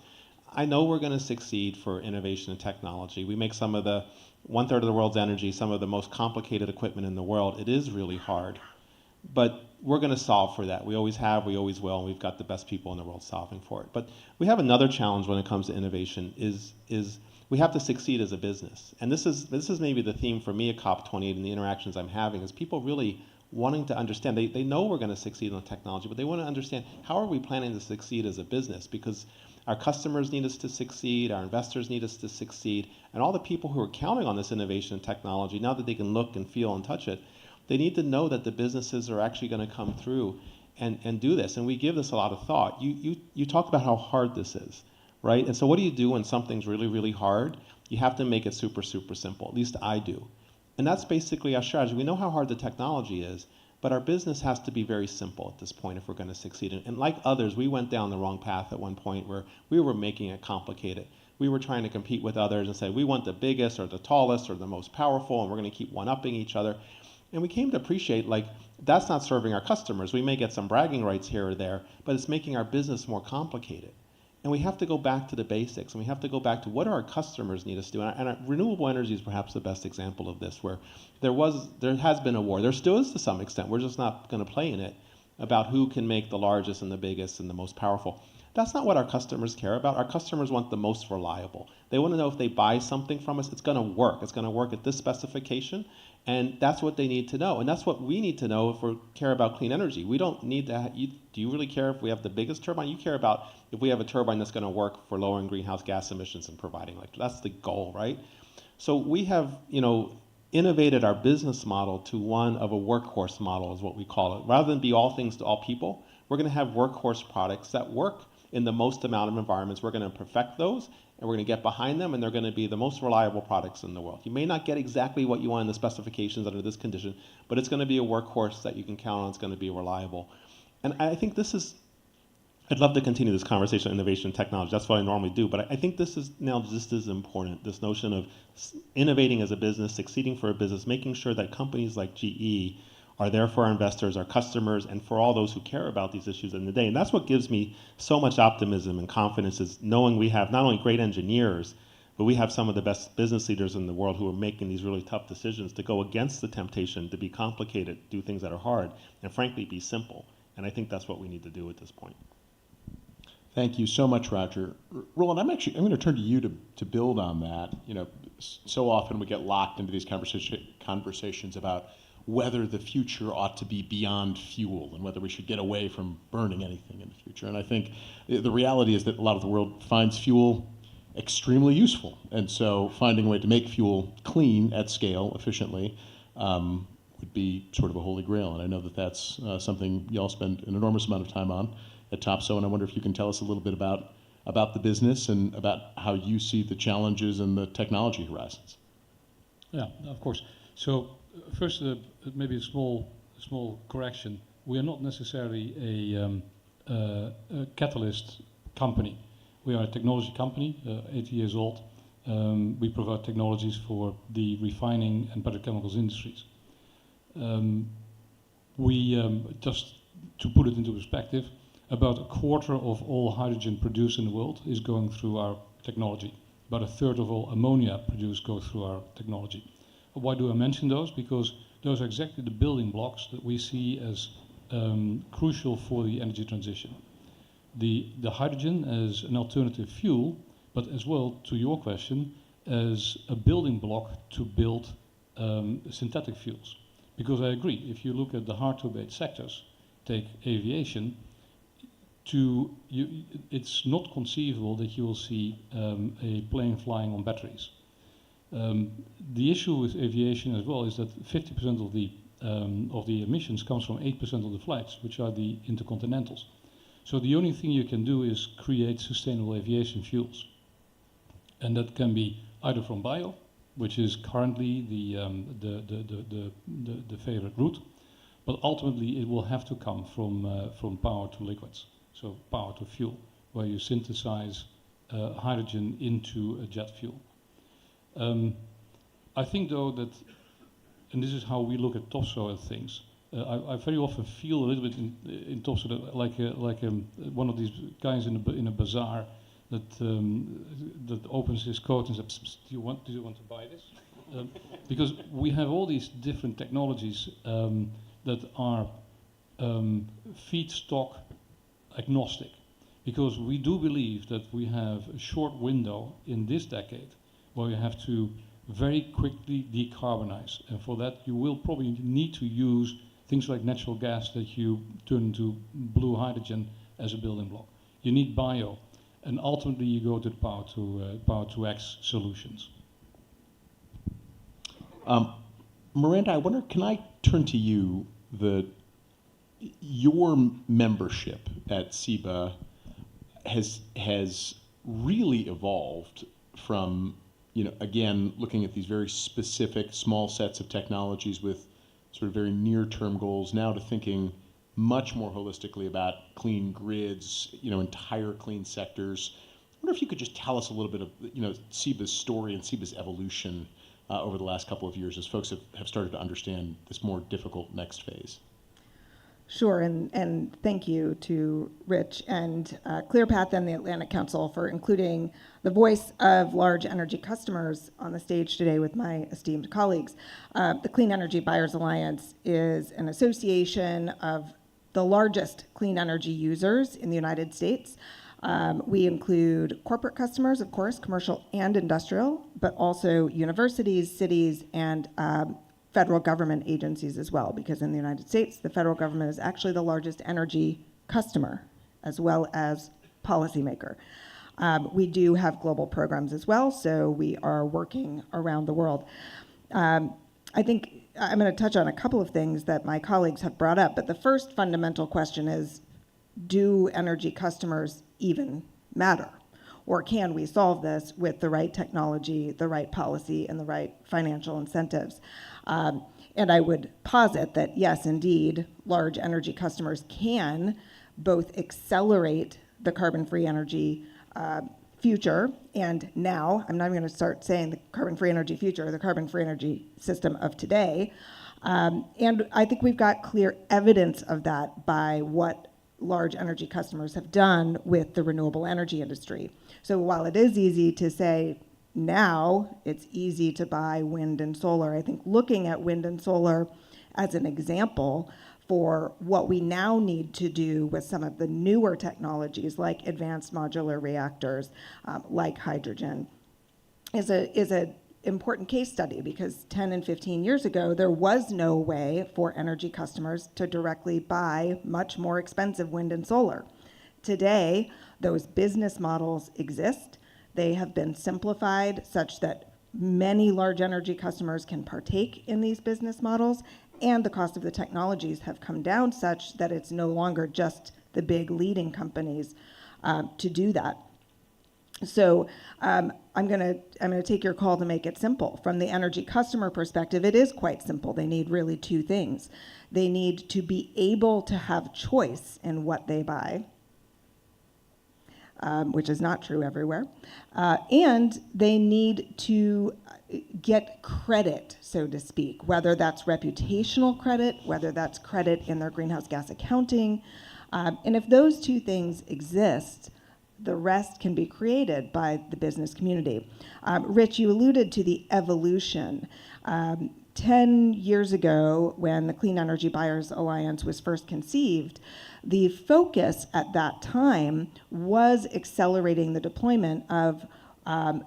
I know we're going to succeed for innovation and technology. We make some of the 1/3 of the world's energy, some of the most complicated equipment in the world. It is really hard, but we're going to solve for that. We always have, we always will, and we've got the best people in the world solving for it. But we have another challenge when it comes to innovation is we have to succeed as a business. And this is maybe the theme for me at COP28 and the interactions I'm having is people really wanting to understand. They know we're going to succeed on technology, but they want to understand how are we planning to succeed as a business, because our customers need us to succeed, our investors need us to succeed, and all the people who are counting on this innovation and technology, now that they can look and feel and touch it, they need to know that the businesses are actually going to come through and do this. And we give this a lot of thought. You talk about how hard this is, right? And so what do you do when something's really, really hard? You have to make it super, super simple. At least I do. And that's basically our strategy. We know how hard the technology is, but our business has to be very simple at this point if we're going to succeed. And like others, we went down the wrong path at one point where we were making it complicated. We were trying to compete with others and say, we want the biggest or the tallest or the most powerful, and we're going to keep one-upping each other. And we came to appreciate, like, that's not serving our customers. We may get some bragging rights here or there, but it's making our business more complicated. And we have to go back to the basics, and we have to go back to what do our customers need us to do. And renewable energy is perhaps the best example of this, where there has been a war. There still is to some extent. We're just not going to play in it about who can make the largest and the biggest and the most powerful. That's not what our customers care about. Our customers want the most reliable. They want to know if they buy something from us, it's going to work. It's going to work at this specification, and that's what they need to know. And that's what we need to know if we care about clean energy. We don't need to. Do you really care if we have the biggest turbine? You care about if we have a turbine that's going to work for lowering greenhouse gas emissions and providing electricity. That's the goal, right? So we have, innovated our business model to one of a workhorse model, is what we call it. Rather than be all things to all people, we're going to have workhorse products that work in the most amount of environments. We're going to perfect those, and we're going to get behind them, and they're going to be the most reliable products in the world. You may not get exactly what you want in the specifications under this condition, but it's going to be a workhorse that you can count on. It's going to be reliable. And I think this is, I'd love to continue this conversation on innovation and technology. That's what I normally do, but I think this is now just as important, this notion of innovating as a business, succeeding for a business, making sure that companies like GE are there for our investors, our customers, and for all those who care about these issues in the day. And that's what gives me so much optimism and confidence, is knowing we have not only great engineers, but we have some of the best business leaders in the world who are making these really tough decisions to go against the temptation to be complicated, do things that are hard, and frankly be simple. And I think that's what we need to do at this point. Thank you so much, Roger. Roland, I'm going to turn to you to build on that. so often we get locked into these conversations about whether the future ought to be beyond fuel and whether we should get away from burning anything in the future. And I think the reality is that a lot of the world finds fuel extremely useful. And so finding a way to make fuel clean at scale, efficiently, would be sort of a holy grail. And I know that that's something y'all spend an enormous amount of time on at Topso. And I wonder if you can tell us a little bit about the business and about how you see the challenges and the technology horizons. Yeah, of course. So first, maybe a small correction. We are not necessarily a catalyst company. We are a technology company, 80 years old. We provide technologies for the refining and petrochemicals industries. Just to put it into perspective, about a quarter of all hydrogen produced in the world is going through our technology. About a third of all ammonia produced goes through our technology. Why do I mention those? Because those are exactly the building blocks that we see as crucial for the energy transition. The hydrogen as an alternative fuel, but as well, to your question, as a building block to build synthetic fuels. Because I agree, if you look at the hard-to-abate sectors, take aviation, it's not conceivable that you will see a plane flying on batteries. The issue with aviation as well is that 50% of the emissions comes from 8% of the flights, which are the intercontinentals. So the only thing you can do is create sustainable aviation fuels. And that can be either from bio, which is currently the favorite route, but ultimately it will have to come from power to liquids, so power to fuel, where you synthesize hydrogen into a jet fuel. I think though that, and this is how we look at Topso and things, I very often feel a little bit in Topso like one of these guys in a bazaar that opens his coat and says, do you want to buy this? Because we have all these different technologies that are feedstock agnostic, because we do believe that we have a short window in this decade where you have to very quickly decarbonize, and for that you will probably need to use things like natural gas that you turn into blue hydrogen as a building block. You need bio, and ultimately you go to the power to X solutions. Miranda, I wonder, can I turn to you? Your membership at CEBA has really evolved from, again, looking at these very specific small sets of technologies with sort of very near-term goals, now to thinking much more holistically about clean grids, entire clean sectors. I wonder if you could just tell us a little bit of, CEBA's story and CEBA's evolution over the last couple of years as folks have started to understand this more difficult next phase. Sure, and thank you to Rich and ClearPath and the Atlantic Council for including the voice of large energy customers on the stage today with my esteemed colleagues. The Clean Energy Buyers Alliance is an association of the largest clean energy users in the United States. We include corporate customers, of course, commercial and industrial, but also universities, cities, and federal government agencies as well, because in the United States, the federal government is actually the largest energy customer as well as policymaker. We do have global programs as well, so we are working around the world. I think I'm going to touch on a couple of things that my colleagues have brought up, but the first fundamental question is, do energy customers even matter? Or can we solve this with the right technology, the right policy, and the right financial incentives? And I would posit that, yes, indeed, large energy customers can both accelerate the carbon-free energy future, and now, I'm not even going to start saying the carbon-free energy future, the carbon-free energy system of today. And I think we've got clear evidence of that by what large energy customers have done with the renewable energy industry. So while it is easy to say now it's easy to buy wind and solar, I think looking at wind and solar as an example for what we now need to do with some of the newer technologies like advanced modular reactors, like hydrogen, is a important case study because 10 and 15 years ago, there was no way for energy customers to directly buy much more expensive wind and solar. Today, those business models exist. They have been simplified such that many large energy customers can partake in these business models, and the cost of the technologies have come down such that it's no longer just the big leading companies to do that. So I'm gonna take your call to make it simple. From the energy customer perspective, it is quite simple. They need really two things. They need to be able to have choice in what they buy, which is not true everywhere. And they need to get credit, so to speak, whether that's reputational credit, whether that's credit in their greenhouse gas accounting. And if those two things exist, the rest can be created by the business community. Rich, you alluded to the evolution. 10 years ago, when the Clean Energy Buyers Alliance was first conceived, the focus at that time was accelerating the deployment of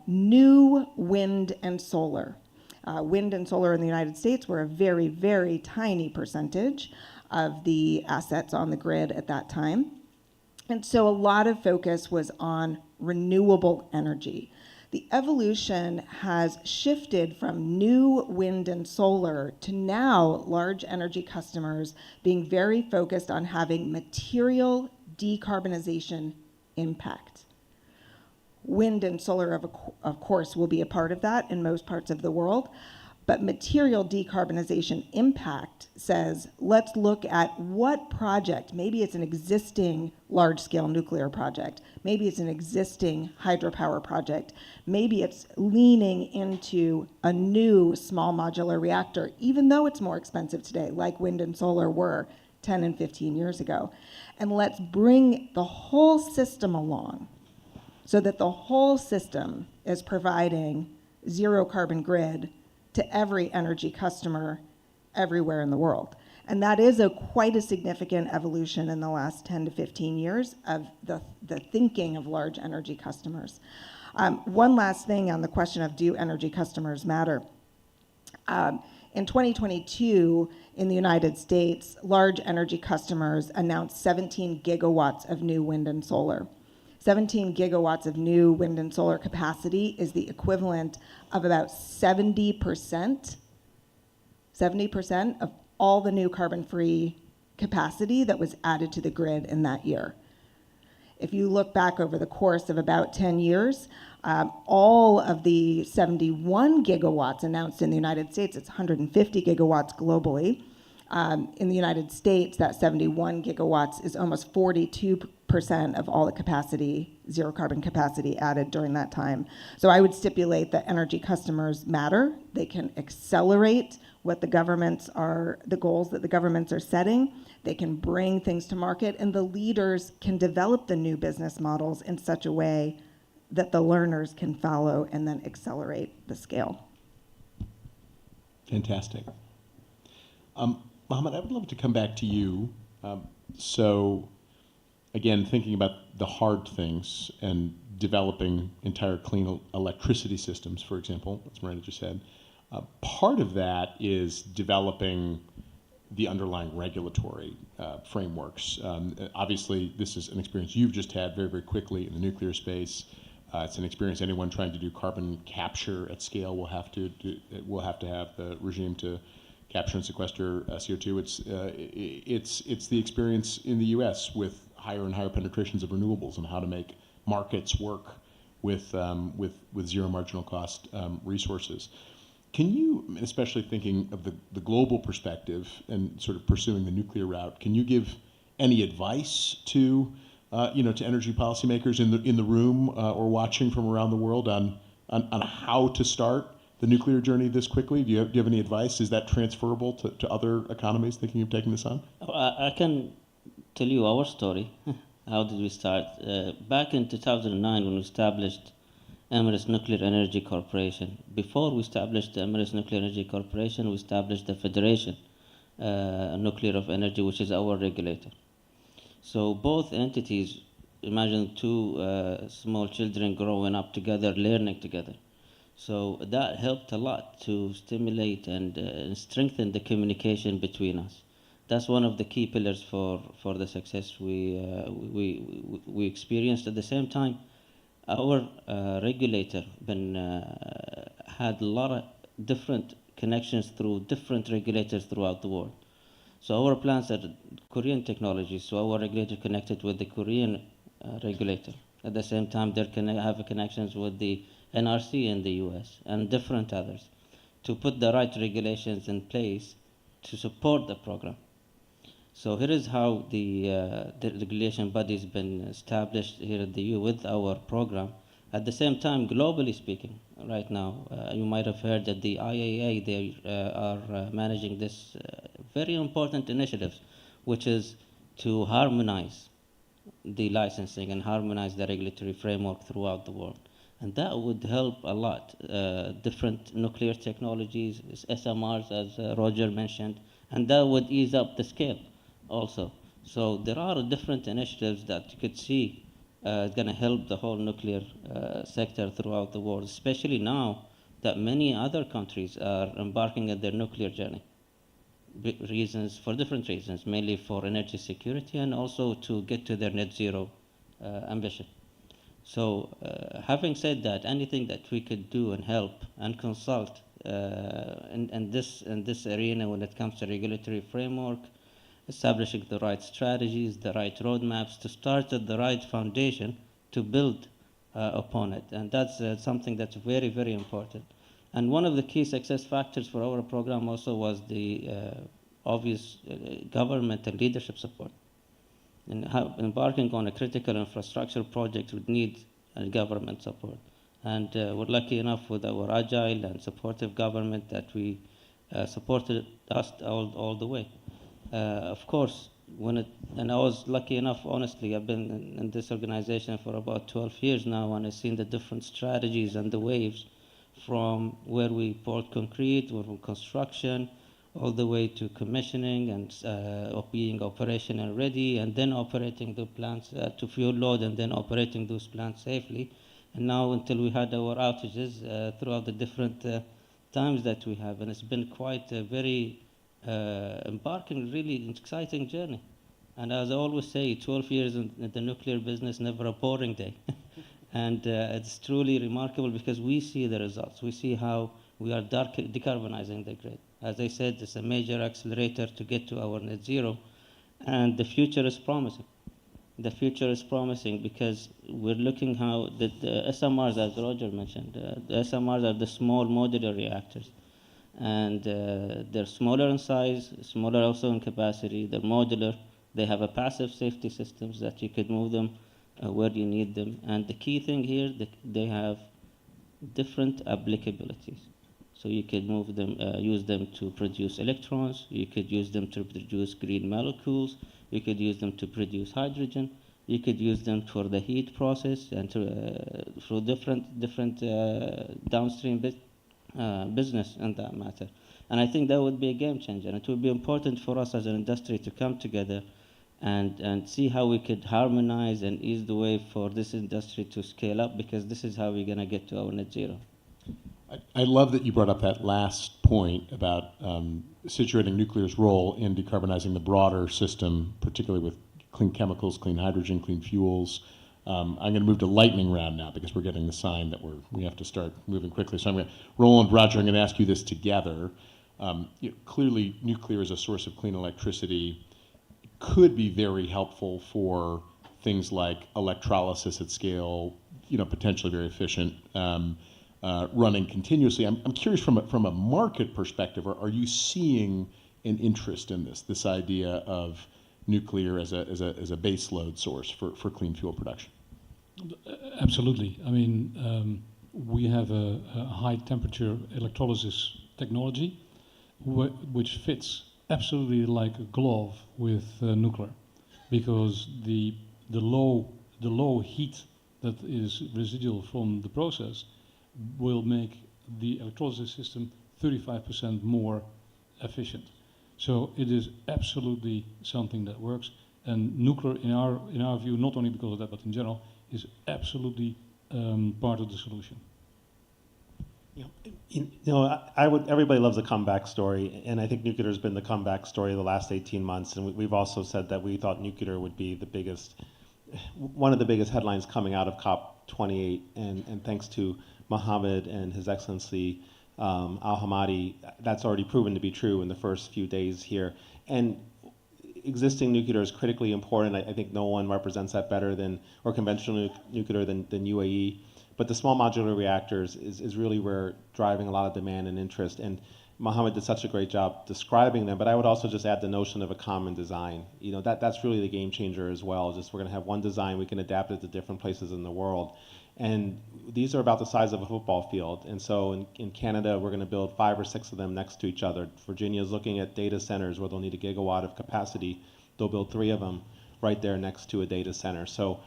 new wind and solar. Wind and solar in the United States were a very, very tiny percentage of the assets on the grid at that time. And so a lot of focus was on renewable energy. The evolution has shifted from new wind and solar to now large energy customers being very focused on having material decarbonization impact. Wind and solar, of course, will be a part of that in most parts of the world, but material decarbonization impact says, let's look at what project, maybe it's an existing large-scale nuclear project, maybe it's an existing hydropower project, maybe it's leaning into a new small modular reactor, even though it's more expensive today, like wind and solar were 10 and 15 years ago. And let's bring the whole system along so that the whole system is providing zero carbon grid to every energy customer everywhere in the world. And that is quite a significant evolution in the last 10 to 15 years of the thinking of large energy customers. One last thing on the question of do energy customers matter? In 2022, in the United States, large energy customers announced 17 gigawatts of new wind and solar. 17 gigawatts of new wind and solar capacity is the equivalent of about 70% of all the new carbon-free capacity that was added to the grid in that year. If you look back over the course of about 10 years, all of the 71 gigawatts announced in the United States, it's 150 gigawatts globally. In the United States, that 71 gigawatts is almost 42% of all the capacity, zero carbon capacity added during that time. So I would stipulate that energy customers matter. They can accelerate what the goals that the governments are setting. They can bring things to market, and the leaders can develop the new business models in such a way that the learners can follow and then accelerate the scale. Fantastic. Mohammed, I would love to come back to you. So, again, thinking about the hard things and developing entire clean electricity systems, for example, as Miranda just said, part of that is developing the underlying regulatory frameworks. Obviously, this is an experience you've just had very, very quickly in the nuclear space. It's an experience anyone trying to do carbon capture at scale will have to have the regime to capture and sequester CO2. It's the experience in the U.S. with higher and higher penetrations of renewables and how to make markets work with zero marginal cost resources. Can you, especially thinking of the global perspective and sort of pursuing the nuclear route, can you give any advice to to energy policymakers in the room or watching from around the world on how to start the nuclear journey this quickly? Do you have any advice? Is that transferable to other economies thinking of taking this on? I can tell you our story. How did we start? Back in 2009, when we established Emirates Nuclear Energy Corporation. Before we established the Emirates Nuclear Energy Corporation, we established the Federation Nuclear of Energy, which is our regulator. So both entities, imagine two small children growing up together, learning together. So that helped a lot to stimulate and strengthen the communication between us. That's one of the key pillars for the success we experienced. At the same time, our regulator had a lot of different connections through different regulators throughout the world. So our plants are Korean technologies, so our regulator connected with the Korean regulator. At the same time, they have connections with the NRC in the US and different others to put the right regulations in place to support the program. So here is how the regulation body has been established here at the EU with our program. At the same time, globally speaking, right now, you might have heard that the IAA, they are managing this very important initiatives, which is to harmonize the licensing and harmonize the regulatory framework throughout the world. And that would help a lot. Different nuclear technologies, SMRs, as Roger mentioned, and that would ease up the scale also. So there are different initiatives that you could see going to help the whole nuclear sector throughout the world, especially now that many other countries are embarking on their nuclear journey. Reasons for different reasons, mainly for energy security and also to get to their net zero ambition. So having said that, anything that we could do and help and consult in this arena when it comes to regulatory framework, establishing the right strategies, the right roadmaps to start at the right foundation to build upon it. And that's something that's very, very important. And one of the key success factors for our program also was the obvious government and leadership support. And embarking on a critical infrastructure project would need government support. And we're lucky enough with our agile and supportive government that we supported us all the way. Of course, and I was lucky enough, honestly, I've been in this organization for about 12 years now, and I've seen the different strategies and the waves from where we poured concrete, from construction, all the way to commissioning and being operational ready, and then operating the plants to fuel load, and then operating those plants safely. And now until we had our outages throughout the different times that we have, and it's been quite a very embarking, really exciting journey. And as I always say, 12 years in the nuclear business, never a boring day. And it's truly remarkable because we see the results. We see how we are decarbonizing the grid. As I said, it's a major accelerator to get to our net zero, and the future is promising. The future is promising because we're looking how the SMRs, as Roger mentioned, the SMRs are the small modular reactors. And they're smaller in size, smaller also in capacity, they're modular, they have a passive safety systems that you could move them where you need them. And the key thing here, they have different applicabilities. So you could move them, use them to produce electrons, you could use them to produce green molecules, you could use them to produce hydrogen, you could use them for the heat process and for different downstream business in that matter. And I think that would be a game changer. And it would be important for us as an industry to come together and see how we could harmonize and ease the way for this industry to scale up, because this is how we're going to get to our net zero. I love that you brought up that last point about situating nuclear's role in decarbonizing the broader system, particularly with clean chemicals, clean hydrogen, clean fuels. I'm going to move to lightning round now because we're getting the sign that we have to start moving quickly. So I'm going to, Roland, Roger, I'm going to ask you this together. Clearly, nuclear as a source of clean electricity could be very helpful for things like electrolysis at scale, potentially very efficient, running continuously. I'm curious from a market perspective, are you seeing an interest in this idea of nuclear as a base load source for clean fuel production? Absolutely. I mean, we have a high temperature electrolysis technology which fits absolutely like a glove with nuclear, because the low heat that is residual from the process will make the electrolysis system 35% more efficient. So it is absolutely something that works, and nuclear, in our view, not only because of that, but in general, is absolutely part of the solution. Everybody loves a comeback story, and I think nuclear has been the comeback story of the last 18 months. And we've also said that we thought nuclear would be one of the biggest headlines coming out of COP28. And thanks to Mohammed and His Excellency Al Hamadi, that's already proven to be true in the first few days here. And existing nuclear is critically important. I think no one represents that better or conventional nuclear than UAE. But the small modular reactors is really where driving a lot of demand and interest. And Mohammed did such a great job describing them. But I would also just add the notion of a common design. That's really the game changer as well. Just we're going to have one design. We can adapt it to different places in the world. And these are about the size of a football field. And so in Canada, we're going to build 5 or 6 of them next to each other. Virginia is looking at data centers where they'll need a gigawatt of capacity. They'll build 3 of them right there next to a data center. So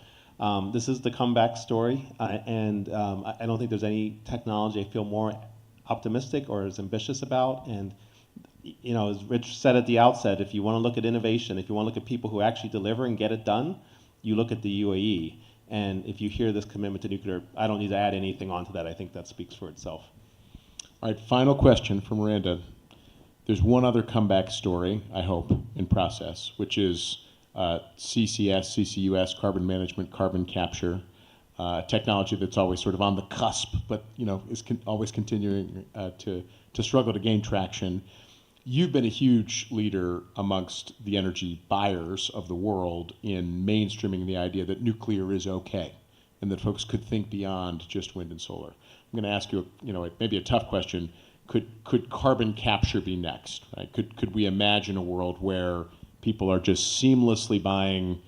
this is the comeback story, and I don't think there's any technology I feel more optimistic or as ambitious about. And as Rich said at the outset, if you want to look at innovation, if you want to look at people who actually deliver and get it done, you look at the UAE. And if you hear this commitment to nuclear, I don't need to add anything onto that. I think that speaks for itself. All right, final question from Miranda. There's one other comeback story, I hope, in process, which is CCS, CCUS, carbon management, carbon capture, technology that's always sort of on the cusp, but is always continuing to struggle to gain traction. You've been a huge leader amongst the energy buyers of the world in mainstreaming the idea that nuclear is okay and that folks could think beyond just wind and solar. I'm going to ask you, maybe a tough question. Could carbon capture be next? Right? Could we imagine a world where people are just seamlessly buying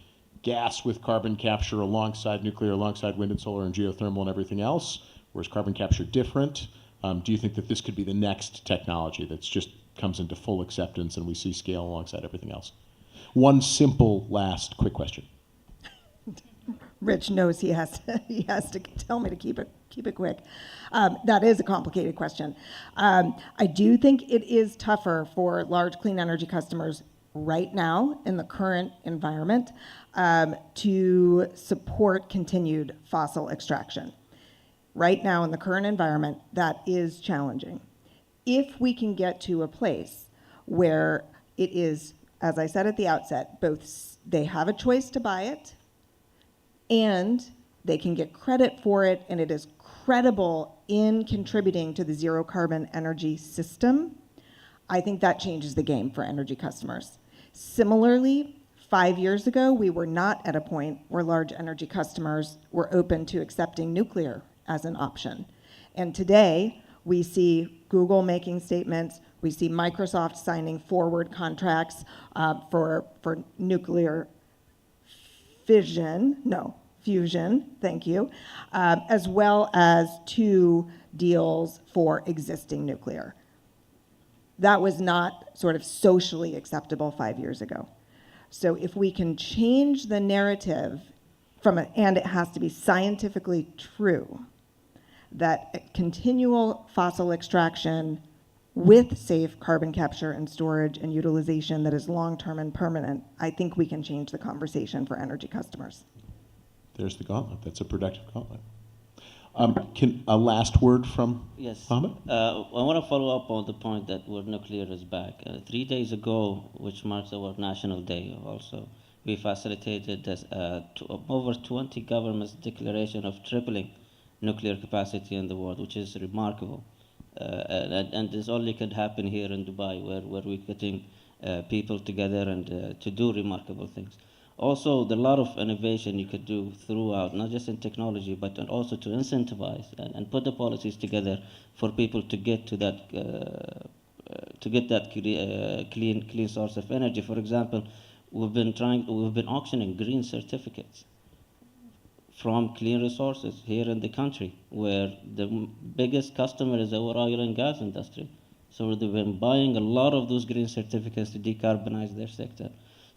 gas with carbon capture alongside nuclear, alongside wind and solar and geothermal and everything else? Or is carbon capture different? Do you think that this could be the next technology that's just comes into full acceptance and we see scale alongside everything else? One simple last quick question. Rich knows he has to tell me to keep it quick. That is a complicated question. I do think it is tougher for large clean energy customers right now in the current environment to support continued fossil extraction. Right now in the current environment, that is challenging. If we can get to a place where it is, as I said at the outset, both they have a choice to buy it and they can get credit for it and it is credible in contributing to the zero carbon energy system, I think that changes the game for energy customers. Similarly, 5 years ago, we were not at a point where large energy customers were open to accepting nuclear as an option. And today, we see Google making statements, we see Microsoft signing forward contracts for nuclear fusion, thank you, as well as 2 deals for existing nuclear. That was not sort of socially acceptable 5 years ago. So if we can change the narrative and it has to be scientifically true, that continual fossil extraction with safe carbon capture and storage and utilization that is long-term and permanent, I think we can change the conversation for energy customers. There's the gauntlet. That's a productive gauntlet. Can a last word from Mohammed? I want to follow up on the point that where nuclear is back. 3 days ago, which marks our National Day also, we facilitated this, over 20 governments' declaration of tripling nuclear capacity in the world, which is remarkable. And this only could happen here in Dubai, where we're getting people together and to do remarkable things. Also, there are a lot of innovation you could do throughout, not just in technology, but also to incentivize and put the policies together for people to get to that clean source of energy. For example, we've been auctioning green certificates from clean resources here in the country, where the biggest customer is our oil and gas industry. So they've been buying a lot of those green certificates to decarbonize their sector.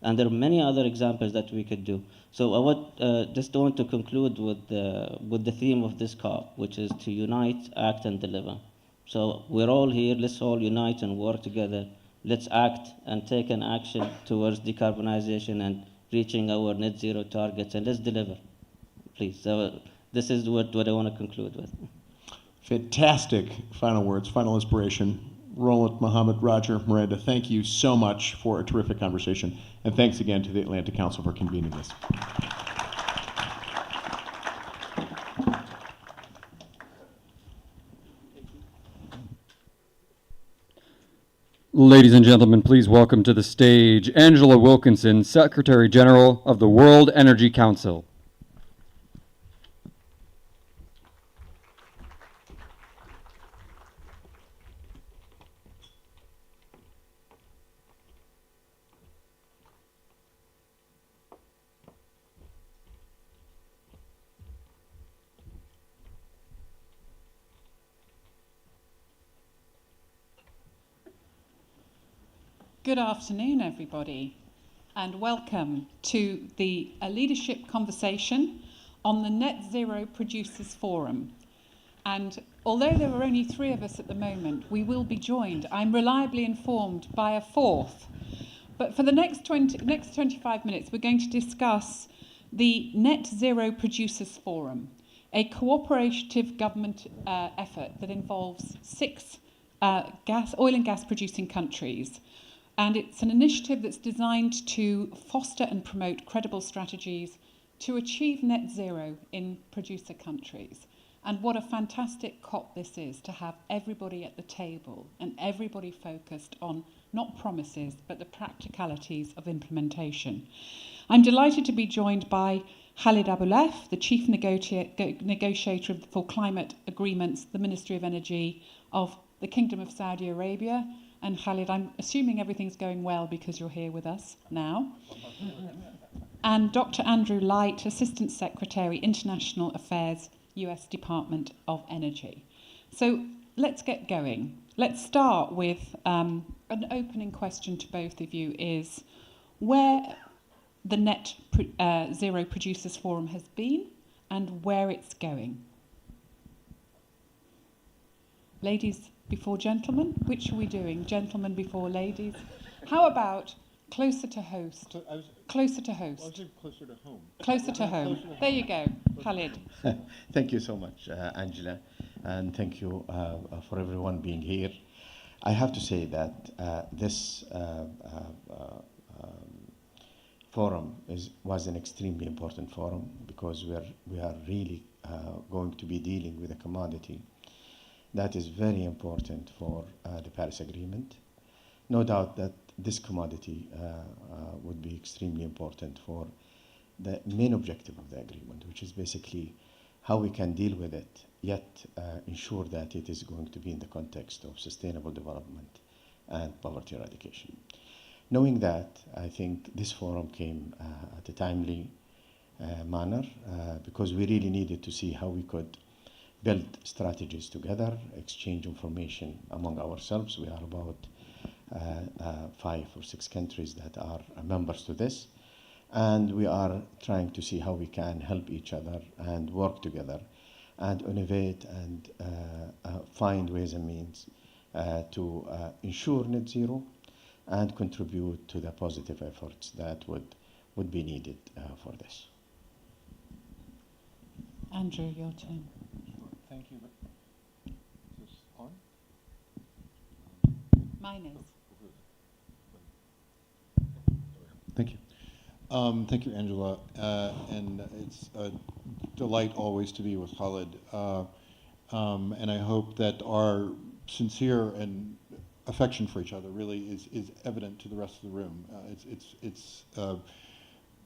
And there are many other examples that we could do. So I would just want to conclude with the theme of this COP, which is to unite, act, and deliver. So we're all here. Let's all unite and work together. Let's act and take an action towards decarbonization and reaching our net zero targets, and let's deliver, please. So this is what I want to conclude with. Fantastic final words, final inspiration. Roland, Mohammed, Roger, Miranda, thank you so much for a terrific conversation. And thanks again to the Atlantic Council for convening this. Ladies and gentlemen, please welcome to the stage Angela Wilkinson, Secretary General of the World Energy Council. Good afternoon, everybody, and welcome to the leadership conversation on the Net Zero Producers Forum. And although there are only 3 of us at the moment, we will be joined, I'm reliably informed, by a 4th. But for the next 25 minutes, we're going to discuss the Net Zero Producers Forum, a cooperative government effort that involves 6 oil and gas producing countries. And it's an initiative that's designed to foster and promote credible strategies to achieve net zero in producer countries. And what a fantastic COP this is, to have everybody at the table and everybody focused on not promises, but the practicalities of implementation. I'm delighted to be joined by Khalid Abulaf, the Chief Negotiator for Climate Agreements, the Ministry of Energy of the Kingdom of Saudi Arabia. And Khalid, I'm assuming everything's going well because you're here with us now. And Dr. Andrew Light, Assistant Secretary, International Affairs, US Department of Energy. So let's get going. Let's start with an opening question to both of you is where the Net Zero Producers Forum has been and where it's going. Ladies before gentlemen? Which are we doing? Gentlemen before ladies? How about closer to host? Closer to host. Closer to home. Closer to home. There you go, Khalid. Thank you so much, Angela, and thank you for everyone being here. I have to say that this forum was an extremely important forum because we are really going to be dealing with a commodity that is very important for the Paris Agreement. No doubt that this commodity would be extremely important for the main objective of the agreement, which is basically how we can deal with it, yet ensure that it is going to be in the context of sustainable development and poverty eradication. Knowing that, I think this forum came at a timely manner because we really needed to see how we could build strategies together, exchange information among ourselves. We are about 5 or 6 countries that are members to this. And we are trying to see how we can help each other and work together and innovate and find ways and means to ensure net zero and contribute to the positive efforts that would be needed for this. Andrew, your turn. Thank you. Is this on? Mine is. Thank you. Thank you, Angela. And it's a delight always to be with Khalid. And I hope that our sincere and affection for each other really is evident to the rest of the room.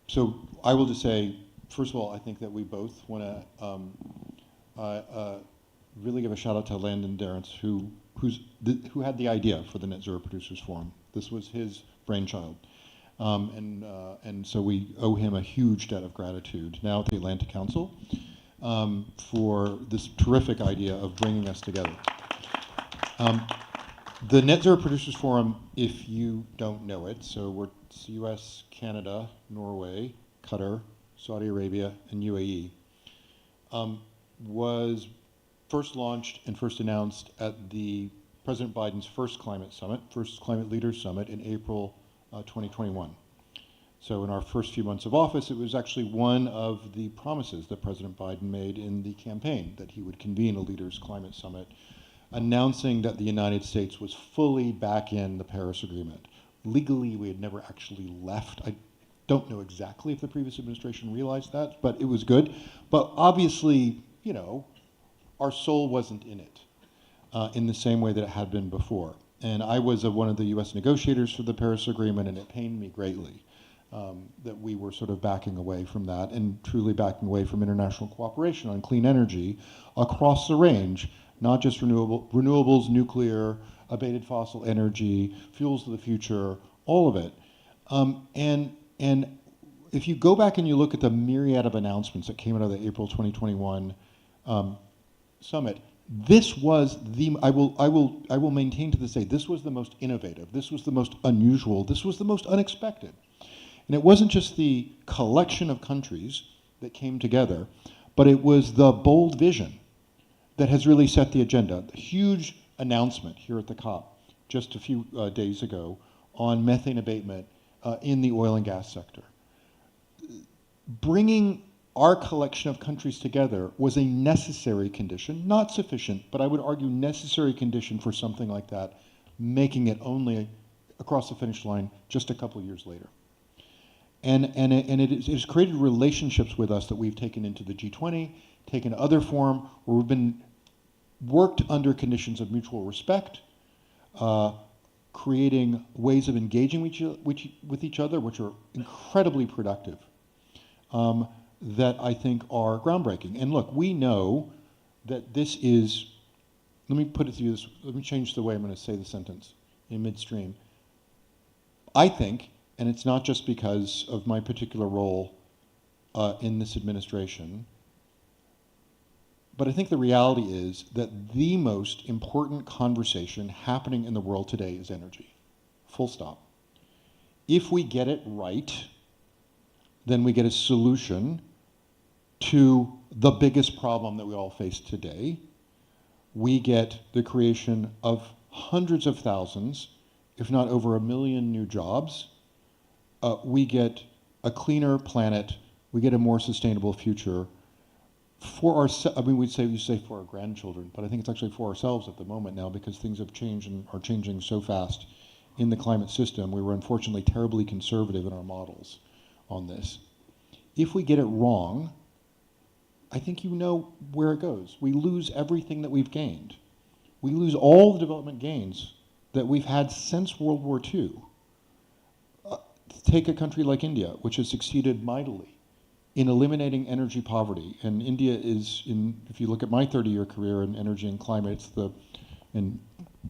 So I will just say, first of all, I think that we both want to really give a shout out to Landon Darrence, who had the idea for the Net Zero Producers Forum. This was his brainchild. And so we owe him a huge debt of gratitude now at the Atlantic Council for this terrific idea of bringing us together. The Net Zero Producers Forum, if you don't know it, so it's US, Canada, Norway, Qatar, Saudi Arabia, and UAE, was first launched and first announced at the President Biden's first climate leaders summit in April 2021. So in our first few months of office, it was actually one of the promises that President Biden made in the campaign, that he would convene a leaders' climate summit, announcing that the United States was fully back in the Paris Agreement. Legally, we had never actually left. I don't know exactly if the previous administration realized that, but it was good. But obviously, you know, our soul wasn't in it in the same way that it had been before. And I was one of the US negotiators for the Paris Agreement, and it pained me greatly that we were sort of backing away from that and truly backing away from international cooperation on clean energy across the range, not just renewables, nuclear, abated fossil energy, fuels of the future, all of it. And if you go back and you look at the myriad of announcements that came out of the April 2021 summit, this was the, I will maintain to this day, this was the most innovative, this was the most unusual, this was the most unexpected. And it wasn't just the collection of countries that came together, but it was the bold vision that has really set the agenda. The huge announcement here at the COP just a few days ago on methane abatement in the oil and gas sector. Bringing our collection of countries together was a necessary condition, not sufficient, but I would argue necessary condition for something like that, making it only across the finish line just a couple of years later. And it has created relationships with us that we've taken into the G20, taken other forum, where we've been worked under conditions of mutual respect, creating ways of engaging with each other, which are incredibly productive, that I think are groundbreaking. And look, we know that this is, let me put it to you this, let me change the way I'm going to say the sentence in midstream. I think, and it's not just because of my particular role in this administration, but I think the reality is that the most important conversation happening in the world today is energy. Full stop. If we get it right, then we get a solution to the biggest problem that we all face today. We get the creation of hundreds of thousands, if not over 1 million new jobs. We get a cleaner planet. We get a more sustainable future for our, I mean, we say for our grandchildren, but I think it's actually for ourselves at the moment now, because things have changed and are changing so fast in the climate system. We were unfortunately terribly conservative in our models on this. If we get it wrong, I think you know where it goes. We lose everything that we've gained. We lose all the development gains that we've had since World War II. Take a country like India, which has succeeded mightily in eliminating energy poverty. And India is, if you look at my 30-year career in energy and climate, it's and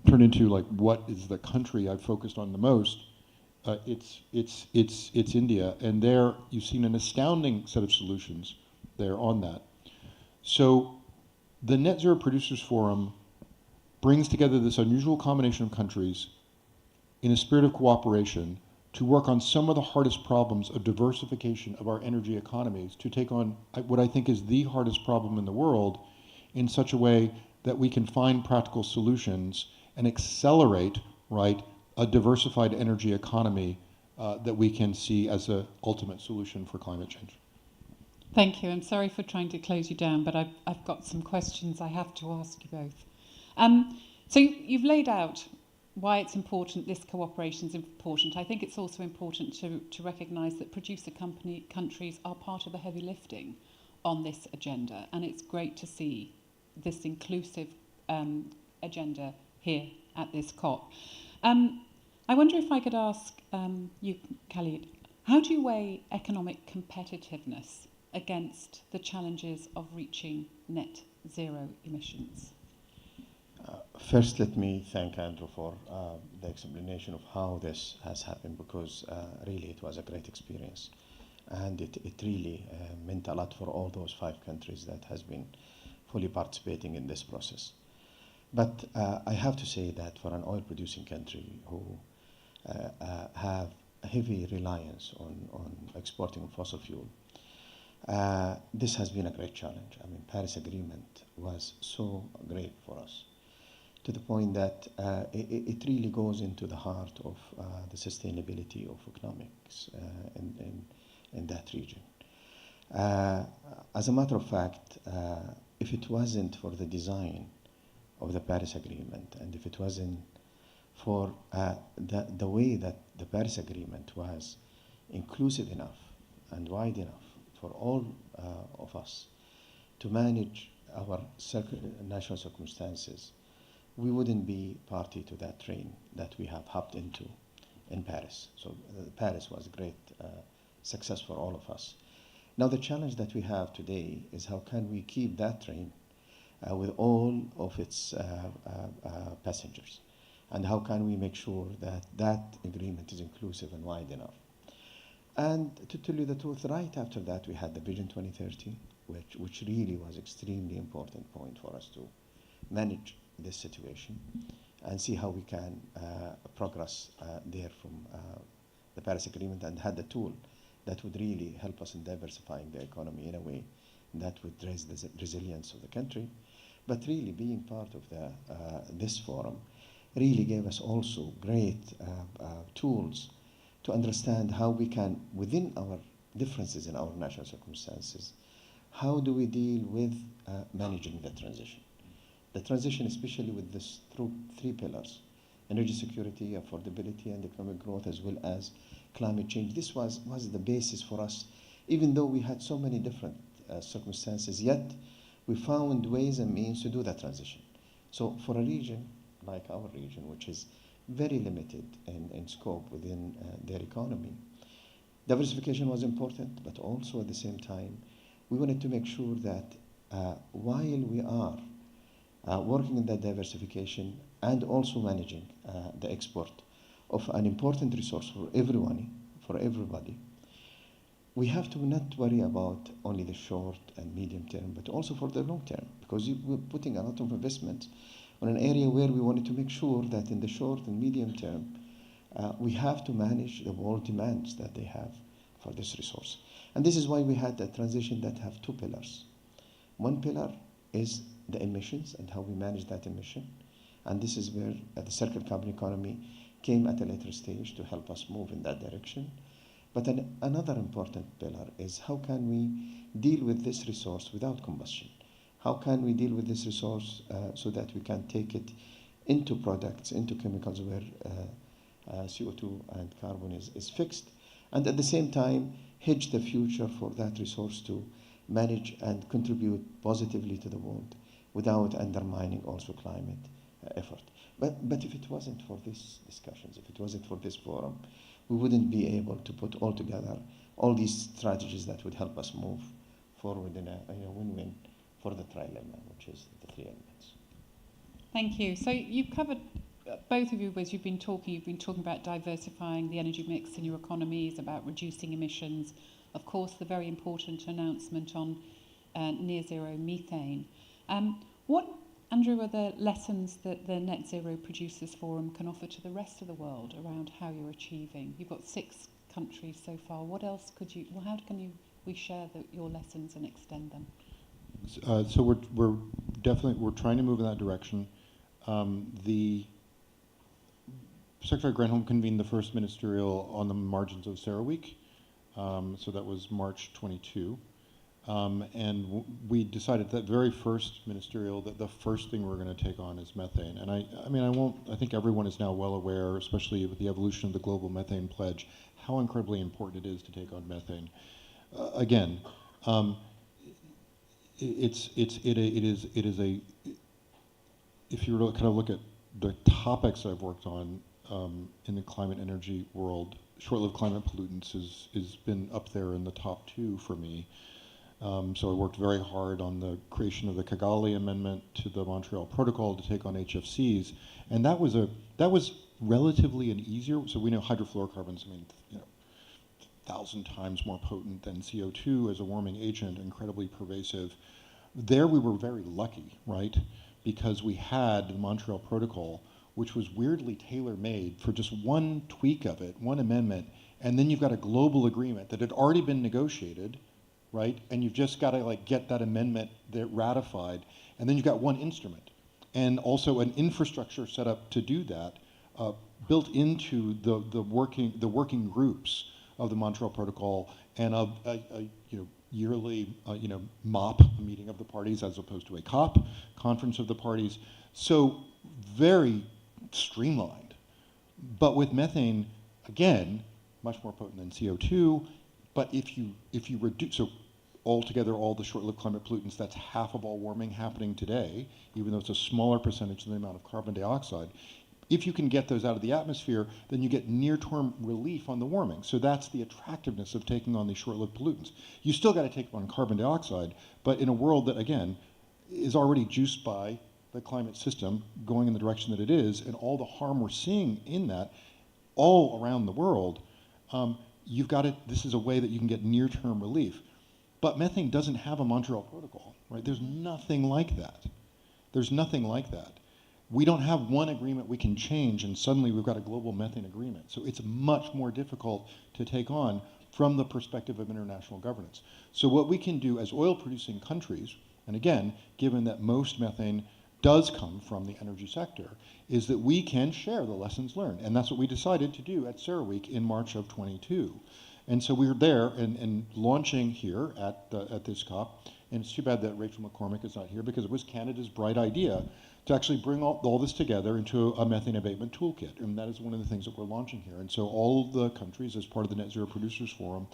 turn into like what is the country I've focused on the most, it's India. And there you've seen an astounding set of solutions there on that. So the Net Zero Producers Forum brings together this unusual combination of countries in a spirit of cooperation to work on some of the hardest problems of diversification of our energy economies, to take on what I think is the hardest problem in the world in such a way that we can find practical solutions and accelerate, right, a diversified energy economy that we can see as an ultimate solution for climate change. Thank you. I'm sorry for trying to close you down, but I've got some questions I have to ask you both. So you've laid out why it's important, this cooperation is important. I think it's also important to recognise that producer countries are part of the heavy lifting on this agenda, and it's great to see this inclusive agenda here at this COP. I wonder if I could ask you, Khalid, how do you weigh economic competitiveness against the challenges of reaching net zero emissions? First, let me thank Andrew for the explanation of how this has happened, because really it was a great experience. And it really meant a lot for all those 5 countries that has been fully participating in this process. But I have to say that for an oil-producing country who have a heavy reliance on exporting fossil fuel, this has been a great challenge. I mean, Paris Agreement was so great for us to the point that it really goes into the heart of the sustainability of economics in that region. As a matter of fact, if it wasn't for the design of the Paris Agreement, and if it wasn't for the way that the Paris Agreement was inclusive enough and wide enough for all of us to manage our national circumstances, we wouldn't be party to that train that we have hopped into in Paris. So Paris was a great success for all of us. Now the challenge that we have today is how can we keep that train with all of its passengers, and how can we make sure that that agreement is inclusive and wide enough. And to tell you the truth, right after that we had the Vision 2030, which really was extremely important point for us to manage this situation and see how we can progress there from the Paris Agreement, and had the tool that would really help us in diversifying the economy in a way that would raise the resilience of the country. But really being part of this forum really gave us also great tools to understand how we can, within our differences in our national circumstances, how do we deal with managing the transition. The transition, especially with this three pillars: energy security, affordability, and economic growth, as well as climate change. This was the basis for us, even though we had so many different circumstances, yet we found ways and means to do that transition. So for a region like our region, which is very limited in scope within their economy, diversification was important, but also at the same time, we wanted to make sure that while we are working in that diversification and also managing the export of an important resource for everybody, we have to not worry about only the short and medium term, but also for the long term, because we're putting a lot of investment on an area where we wanted to make sure that in the short and medium term, we have to manage the world demands that they have for this resource. And this is why we had a transition that have two pillars. One pillar is the emissions and how we manage that emission. And this is where the circular carbon economy came at a later stage to help us move in that direction. But another important pillar is how can we deal with this resource without combustion? How can we deal with this resource so that we can take it into products, into chemicals where CO2 and carbon is fixed, and at the same time hedge the future for that resource to manage and contribute positively to the world without undermining also climate effort. But if it wasn't for these discussions, if it wasn't for this forum, we wouldn't be able to put all together all these strategies that would help us move forward in a win-win for the trilemma, which is the three elements. Thank you. So you've covered, both of you, as you've been talking about diversifying the energy mix in your economies, about reducing emissions, of course the very important announcement on near zero methane. What, Andrew, are the lessons that the Net Zero Producers Forum can offer to the rest of the world around how you're achieving? You've got 6 countries so far. What else how can we share your lessons and extend them? So we're definitely trying to move in that direction. The Secretary Granholm convened the first ministerial on the margins of CERAWeek, so that was March 22. And we decided that very first ministerial that the first thing we're going to take on is methane. And I think everyone is now well aware, especially with the evolution of the global methane pledge, how incredibly important it is to take on methane. Again, it is a, if you really kind of look at the topics I've worked on in the climate energy world, short-lived climate pollutants has been up there in the top 2 for me. So I worked very hard on the creation of the Kigali Amendment to the Montreal Protocol to take on HFCs, and that was relatively an easier. So we know hydrofluorocarbons, 1,000 times more potent than CO2 as a warming agent, incredibly pervasive. There we were very lucky, right? Because we had the Montreal Protocol, which was weirdly tailor-made for just one tweak of it, one amendment, and then you've got a global agreement that had already been negotiated, right? And you've just got to get that amendment ratified, and then you've got one instrument. and also an infrastructure set up to do that, built into the working groups of the Montreal Protocol and of a yearly MOP, meeting of the parties, as opposed to a COP, conference of the parties. So very streamlined. But with methane, again, much more potent than CO2. But if you reduce, so altogether all the short-lived climate pollutants, that's half of all warming happening today, even though it's a smaller percentage than the amount of carbon dioxide. If you can get those out of the atmosphere, then you get near-term relief on the warming. So that's the attractiveness of taking on these short-lived pollutants. You still got to take on carbon dioxide, but in a world that, again, is already juiced by the climate system going in the direction that it is, and all the harm we're seeing in that all around the world, you've got to, this is a way that you can get near-term relief. But methane doesn't have a Montreal Protocol, right? There's nothing like that. There's nothing like that. We don't have one agreement we can change and suddenly we've got a global methane agreement. So it's much more difficult to take on from the perspective of international governance. So what we can do as oil producing countries, and again, given that most methane does come from the energy sector, is that we can share the lessons learned. And that's what we decided to do at CERAWeek in March of 22. And so we were there and launching here at this COP. And it's too bad that Rachel McCormick is not here, because it was Canada's bright idea to actually bring all this together into a methane abatement toolkit. And that is one of the things that we're launching here. And so all of the countries, as part of the Net Zero Producers Forum,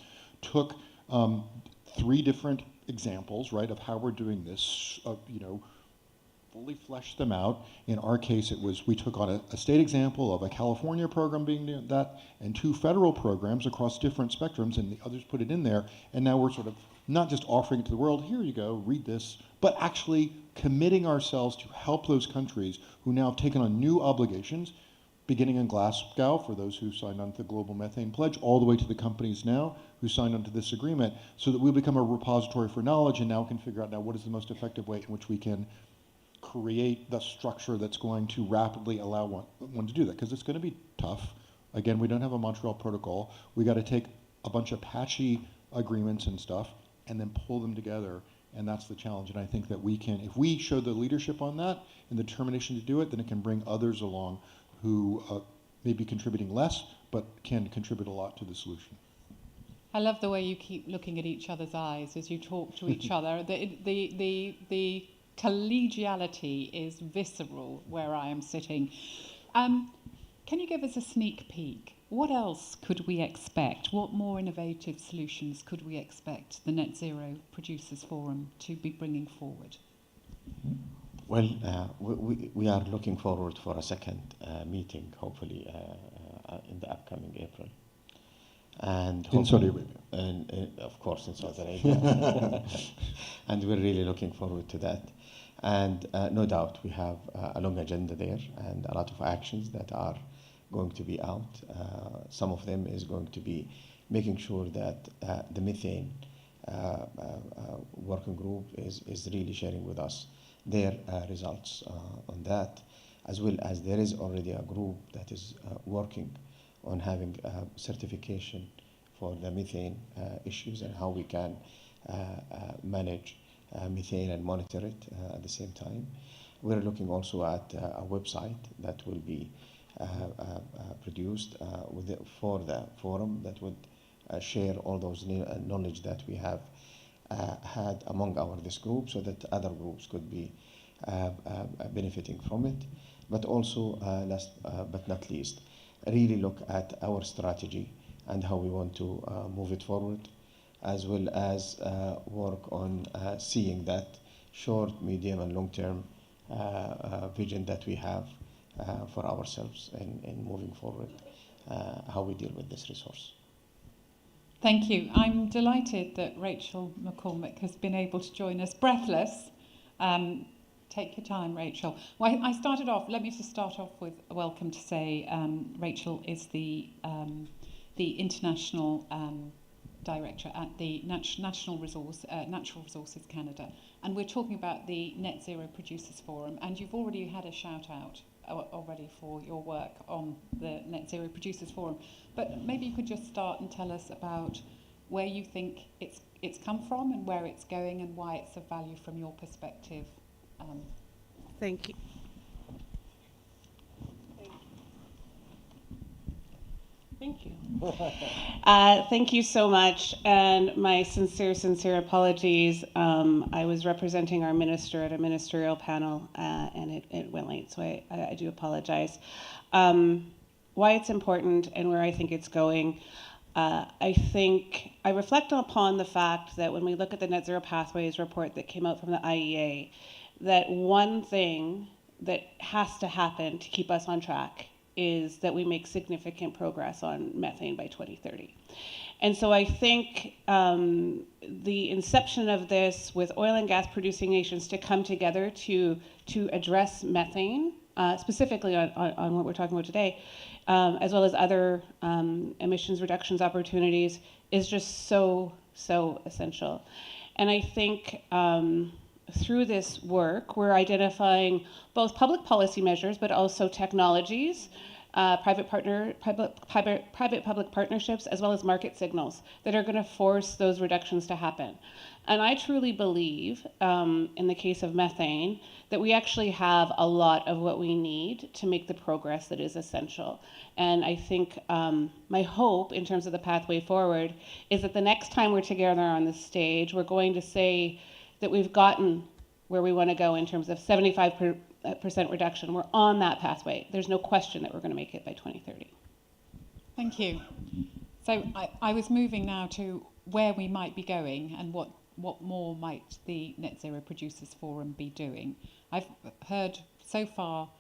took 3 different examples, right, of how we're doing this, fully fleshed them out. In our case, it was, we took on a state example of a California program being that, and 2 federal programs across different spectrums, and the others put it in there. And now we're sort of not just offering it to the world, here you go, read this, but actually committing ourselves to help those countries who now have taken on new obligations, beginning in Glasgow for those who signed on to the Global Methane Pledge, all the way to the companies now who signed on to this agreement, so that we become a repository for knowledge and now can figure out now what is the most effective way in which we can create the structure that's going to rapidly allow one to do that, because it's going to be tough. Again, we don't have a Montreal Protocol. We got to take a bunch of patchy agreements and stuff and then pull them together, and that's the challenge. And I think that we can, if we show the leadership on that and the determination to do it, then it can bring others along who may be contributing less, but can contribute a lot to the solution. I love the way you keep looking at each other's eyes as you talk to each other. The collegiality is visceral where I am sitting. Can you give us a sneak peek? What else could we expect? What more innovative solutions could we expect the Net Zero Producers Forum to be bringing forward? Well, we are looking forward for a second meeting, hopefully in the upcoming April. And in Saudi Arabia. And of course in Saudi Arabia. And we're really looking forward to that. And no doubt we have a long agenda there and a lot of actions that are going to be out. Some of them is going to be making sure that the methane working group is really sharing with us their results on that, as well as there is already a group that is working on having certification for the methane issues and how we can manage methane and monitor it at the same time. We're looking also at a website that will be produced for the forum that would share all those knowledge that we have had among this group, so that other groups could be benefiting from it. But also, last but not least, really look at our strategy and how we want to move it forward, as well as work on seeing that short, medium, and long-term vision that we have for ourselves and moving forward, how we deal with this resource. Thank you. I'm delighted that Rachel McCormick has been able to join us, breathless. Take your time, Rachel. Well, let me just start off with a welcome to say Rachel is the international director at the Natural Resources Canada, and we're talking about the Net Zero Producers Forum, and you've already had a shout out already for your work on the Net Zero Producers Forum, but maybe you could just start and tell us about where you think it's come from and where it's going and why it's of value from your perspective. Thank you. Thank you. Thank you so much, and my sincere apologies. I was representing our minister at a ministerial panel, and it went late, so I do apologize. Why it's important and where I think it's going. I think I reflect upon the fact that when we look at the Net Zero Pathways report that came out from the IEA, that one thing that has to happen to keep us on track is that we make significant progress on methane by 2030. And so I think the inception of this with oil and gas producing nations to come together to address methane, specifically on what we're talking about today, as well as other emissions reductions opportunities, is just so essential. And I think through this work, we're identifying both public policy measures, but also technologies, private-public partnerships, as well as market signals that are going to force those reductions to happen. And I truly believe, in the case of methane, that we actually have a lot of what we need to make the progress that is essential. And I think my hope in terms of the pathway forward is that the next time we're together on this stage, we're going to say that we've gotten where we want to go in terms of 75% reduction. We're on that pathway. There's no question that we're going to make it by 2030. Thank you. So I was moving now to where we might be going and what more might the Net Zero Producers Forum be doing. I've heard so far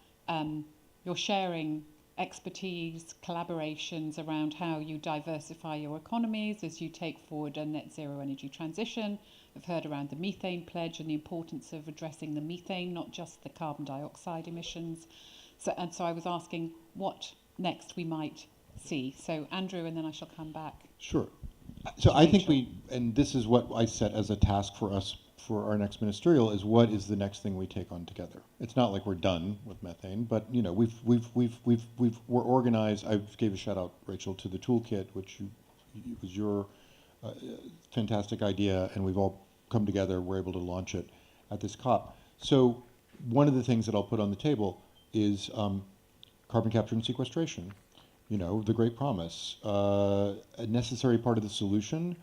you're sharing expertise, collaborations around how you diversify your economies as you take forward a net zero energy transition. I've heard around the methane pledge and the importance of addressing the methane, not just the carbon dioxide emissions. So I was asking what next we might see. So Andrew, and then I shall come back. Sure. So I think and this is what I set as a task for us for our next ministerial, is what is the next thing we take on together. It's not like we're done with methane, but you know we're organized. I gave a shout out, Rachel, to the toolkit, which was your fantastic idea, and we've all come together. We're able to launch it at this COP. So one of the things that I'll put on the table is carbon capture and sequestration. You know, the great promise, a necessary part of the solution.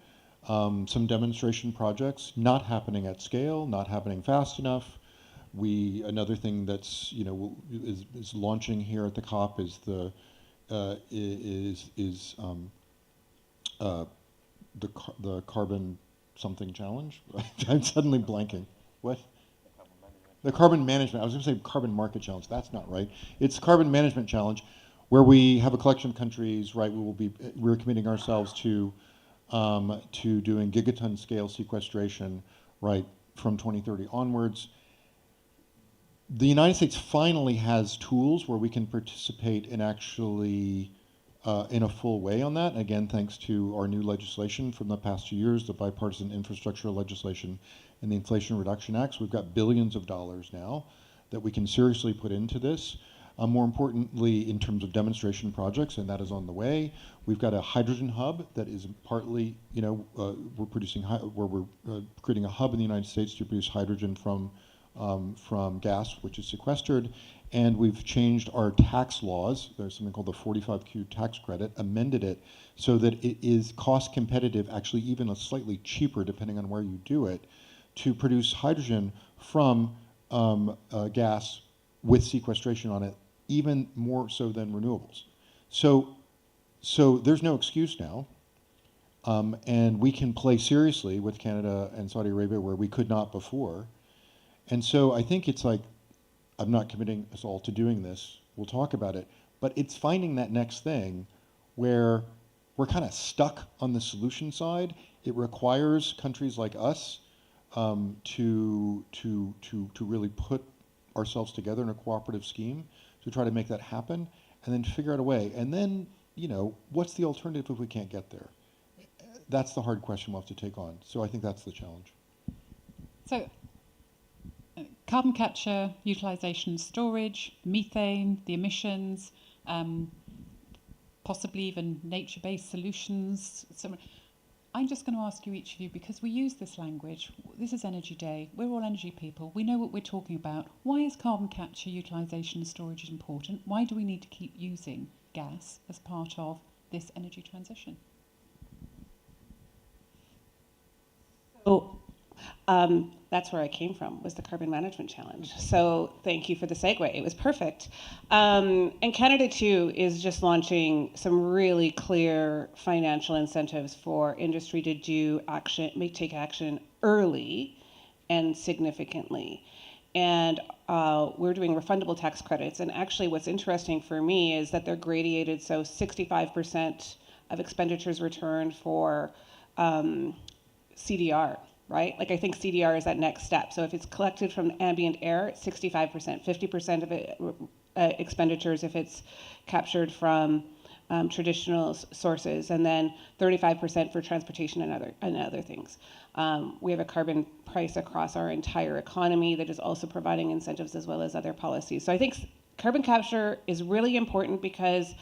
Some demonstration projects not happening at scale, not happening fast enough. Another thing that's is launching here at the COP is the carbon something challenge. I'm suddenly blanking. What? The carbon management. I was going to say carbon market challenge. That's not right. It's carbon management challenge, where we have a collection of countries. Right. We're committing ourselves to doing gigaton scale sequestration, right, from 2030 onwards. The United States finally has tools where we can participate in actually in a full way on that. Again, thanks to our new legislation from the past 2 years, the bipartisan infrastructure legislation and the Inflation Reduction Acts. We've got billions of dollars now that we can seriously put into this. More importantly, in terms of demonstration projects, and that is on the way. We've got a hydrogen hub that is partly, we're producing, where we're creating a hub in the United States to produce hydrogen from gas, which is sequestered. And we've changed our tax laws. There's something called the 45Q tax credit, amended it so that it is cost competitive, actually even slightly cheaper, depending on where you do it, to produce hydrogen from gas with sequestration on it, even more so than renewables. So there's no excuse now, and we can play seriously with Canada and Saudi Arabia where we could not before. And so I think it's like, I'm not committing us all to doing this, we'll talk about it, but it's finding that next thing where we're kind of stuck on the solution side. It requires countries like us to really put ourselves together in a cooperative scheme to try to make that happen, and then figure out a way. And then, what's the alternative if we can't get there? That's the hard question we'll have to take on. So I think that's the challenge. So carbon capture, utilization, storage, methane, the emissions, possibly even nature-based solutions. So I'm just going to ask you, each of you, because we use this language, this is Energy Day, we're all energy people, we know what we're talking about. Why is carbon capture, utilisation and storage important? Why do we need to keep using gas as part of this energy transition? So that's where I came from, was the Carbon Management Challenge. So thank you for the segue. It was perfect. And Canada, too, is just launching some really clear financial incentives for industry to take action early and significantly. And we're doing refundable tax credits. And actually what's interesting for me is that they're gradated, so 65% of expenditures returned for CDR, right? Like I think CDR is that next step. So if it's collected from ambient air, 65%, 50% of it expenditures if it's captured from traditional sources, and then 35% for transportation and other things. We have a carbon price across our entire economy that is also providing incentives as well as other policies. So I think carbon capture is really important because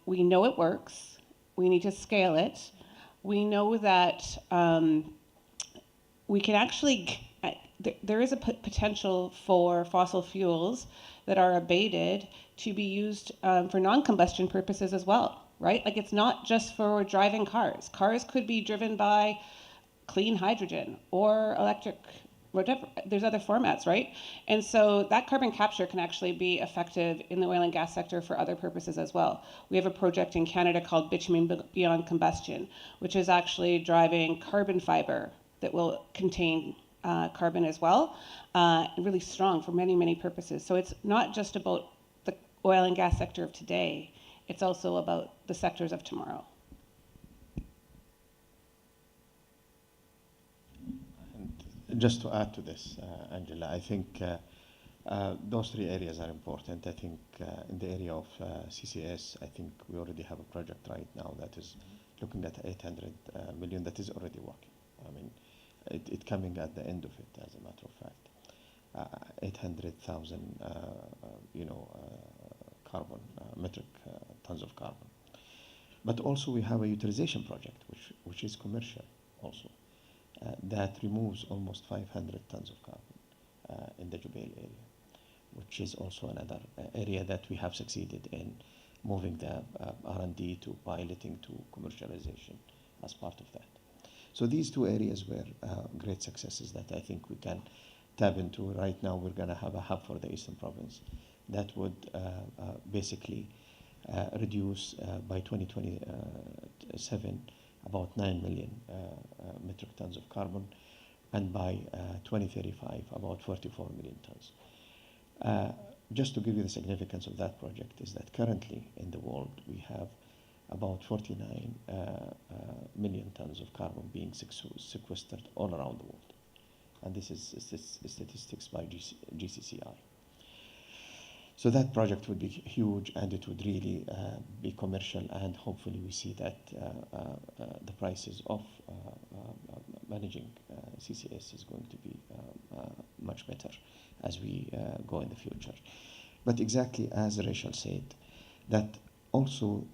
we know it works. We need to scale it. We know that we can actually, there is a potential for fossil fuels that are abated to be used for non-combustion purposes as well, right? Like it's not just for driving cars. Cars could be driven by clean hydrogen or electric, whatever. There's other formats, right? And so that carbon capture can actually be effective in the oil and gas sector for other purposes as well. We have a project in Canada called Bitumen Beyond Combustion, which is actually driving carbon fiber that will contain carbon as well, really strong for many, many purposes. So it's not just about the oil and gas sector of today, it's also about the sectors of tomorrow. Just to add to this, Angela, I think those three areas are important. I think in the area of CCS, I think we already have a project right now that is looking at 800 million that is already working. I mean, it coming at the end of it, as a matter of fact. 800,000, carbon, metric tons of carbon. But also we have a utilization project, which is commercial also. That removes almost 500 tons of carbon in the Jubail area, which is also another area that we have succeeded in moving the R&D to piloting to commercialization as part of that. So these two areas were great successes that I think we can tap into. Right now we're going to have a hub for the Eastern Province that would basically reduce by 2027 about 9 million metric tons of carbon, and by 2035 about 44 million tons. Just to give you the significance of that project is that currently in the world we have about 49 million tons of carbon being sequestered all around the world. And this is statistics by GCCI. So that project would be huge, and it would really be commercial, and hopefully we see that the prices of managing CCS is going to be much better as we go in the future. But exactly as Rachel said, that also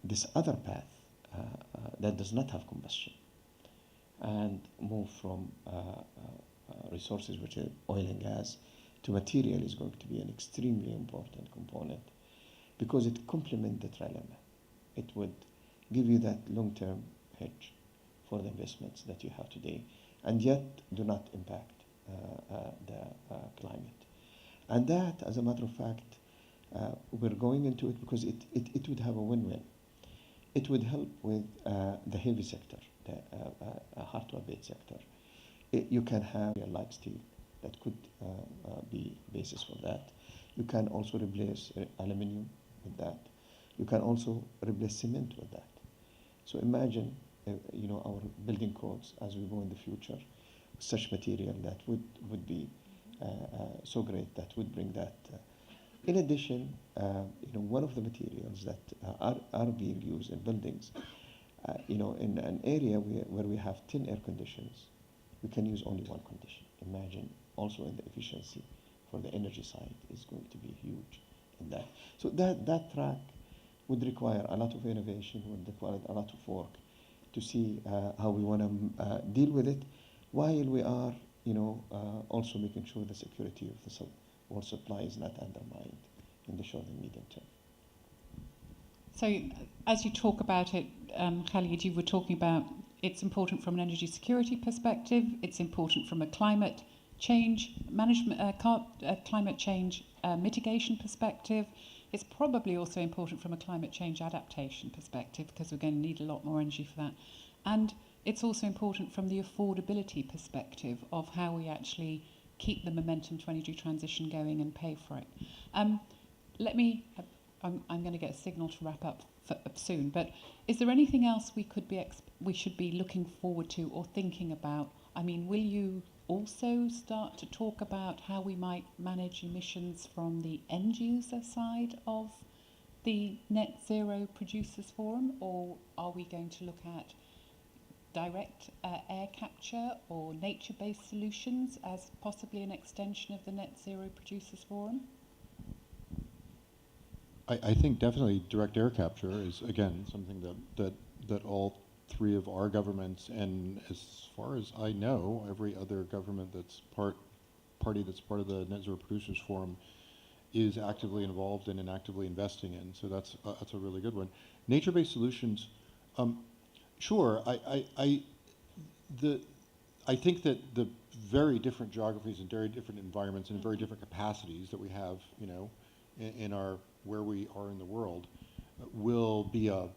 this other path that does not have combustion and move from resources which are oil and gas to material is going to be an extremely important component, because it complements the trilemma. It would give you that long-term hedge for the investments that you have today, and yet do not impact the climate. And that, as a matter of fact, we're going into it because it would have a win-win. It would help with the heavy sector, the hard-to-abate sector. You can have like steel that could be basis for that. You can also replace aluminum with that. You can also replace cement with that. So imagine, our building codes as we go in the future, such material that would be so great that would bring that. In addition, one of the materials that are being used in buildings, in an area where we have 10 air conditions, we can use only one condition. Imagine also in the efficiency for the energy side is going to be huge in that. So that track would require a lot of innovation, would require a lot of work to see how we want to deal with it, while we are, also making sure the security of the world supply is not undermined in the short and medium term. So, as you talk about it, Khalid, you were talking about it's important from an energy security perspective. It's important from a climate change management, climate change mitigation perspective. It's probably also important from a climate change adaptation perspective because we're going to need a lot more energy for that. And it's also important from the affordability perspective of how we actually keep the momentum to energy transition going and pay for it. I'm going to get a signal to wrap up soon, but is there anything else we should be looking forward to or thinking about? I mean, will you also start to talk about how we might manage emissions from the end user side of the Net Zero Producers Forum, or are we going to look at direct air capture or nature-based solutions as possibly an extension of the Net Zero Producers Forum? I think definitely direct air capture is, again, something that all three of our governments, and as far as I know, every other government that's party that's part of the Net Zero Producers Forum is actively involved in and actively investing in. So that's a really good one. Nature-based solutions, sure. I think that the very different geographies and very different environments and very different capacities that we have, you know, in our where we are in the world, will be a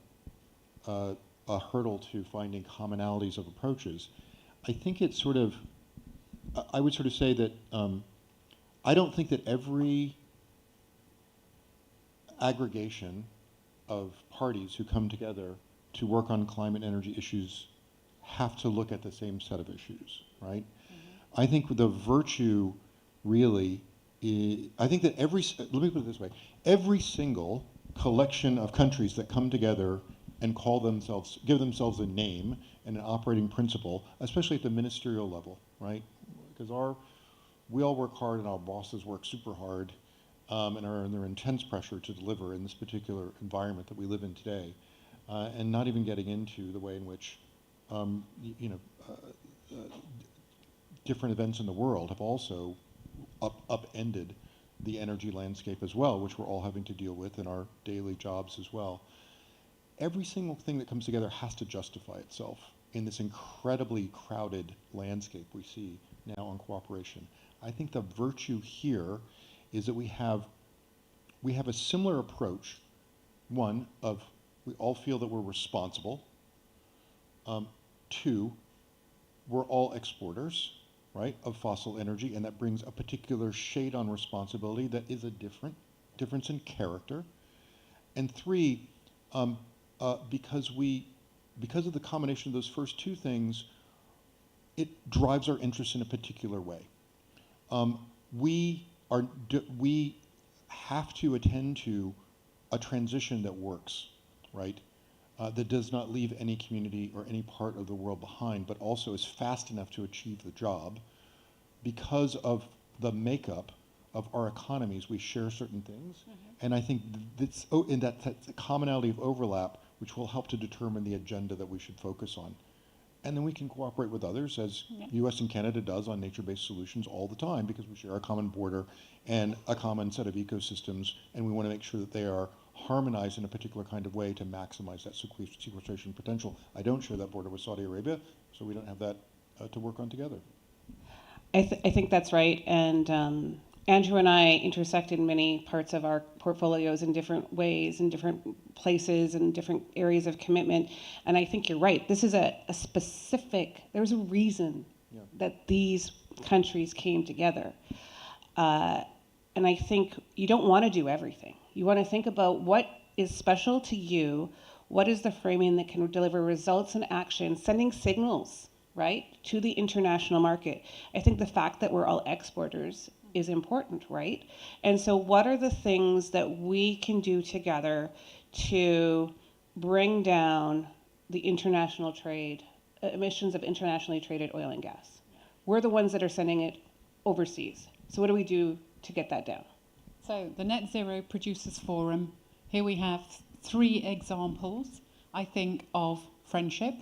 hurdle to finding commonalities of approaches. I think it's sort of, I would sort of say that I don't think that every aggregation of parties who come together to work on climate and energy issues have to look at the same set of issues, right? Mm-hmm. I think the virtue really is, I think that let me put it this way, every single collection of countries that come together and give themselves a name and an operating principle, especially at the ministerial level, right? Because we all work hard and our bosses work super hard and are under intense pressure to deliver in this particular environment that we live in today, and not even getting into the way in which, different events in the world have also upended the energy landscape as well, which we're all having to deal with in our daily jobs as well. Every single thing that comes together has to justify itself in this incredibly crowded landscape we see now on cooperation. I think the virtue here is that we have a similar approach, one, of we all feel that we're responsible. Two, we're all exporters, right, of fossil energy, and that brings a particular shade on responsibility that is a difference in character. And three, because of the combination of those first two things, it drives our interests in a particular way. We have to attend to a transition that works, right? That does not leave any community or any part of the world behind, but also is fast enough to achieve the job. Because of the makeup of our economies, we share certain things, and I think that's a commonality of overlap, which will help to determine the agenda that we should focus on. And then we can cooperate with others, as U.S. and Canada does on nature-based solutions all the time, because we share a common border and a common set of ecosystems, and we want to make sure that they are harmonized in a particular kind of way to maximize that sequestration potential. I don't share that border with Saudi Arabia, so we don't have that to work on together. I think that's right, and Andrew and I intersect in many parts of our portfolios in different ways, in different places, and different areas of commitment. And I think you're right. This is a specific, there's a reason that these countries came together. And I think you don't want to do everything. You want to think about what is special to you, what is the framing that can deliver results and action, sending signals, right, to the international market. I think the fact that we're all exporters is important, right? And so what are the things that we can do together to bring down the international trade, emissions of internationally traded oil and gas? We're the ones that are sending it overseas. So what do we do to get that down? So the Net Zero Producers Forum, here we have 3 examples, I think, of friendship,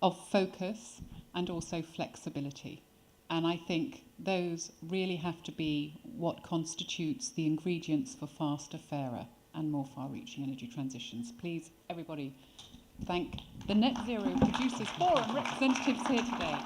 of focus, and also flexibility. And I think those really have to be what constitutes the ingredients for faster, fairer. and more far-reaching energy transitions. Please, everybody, thank the Net Zero Producers Forum representatives here today.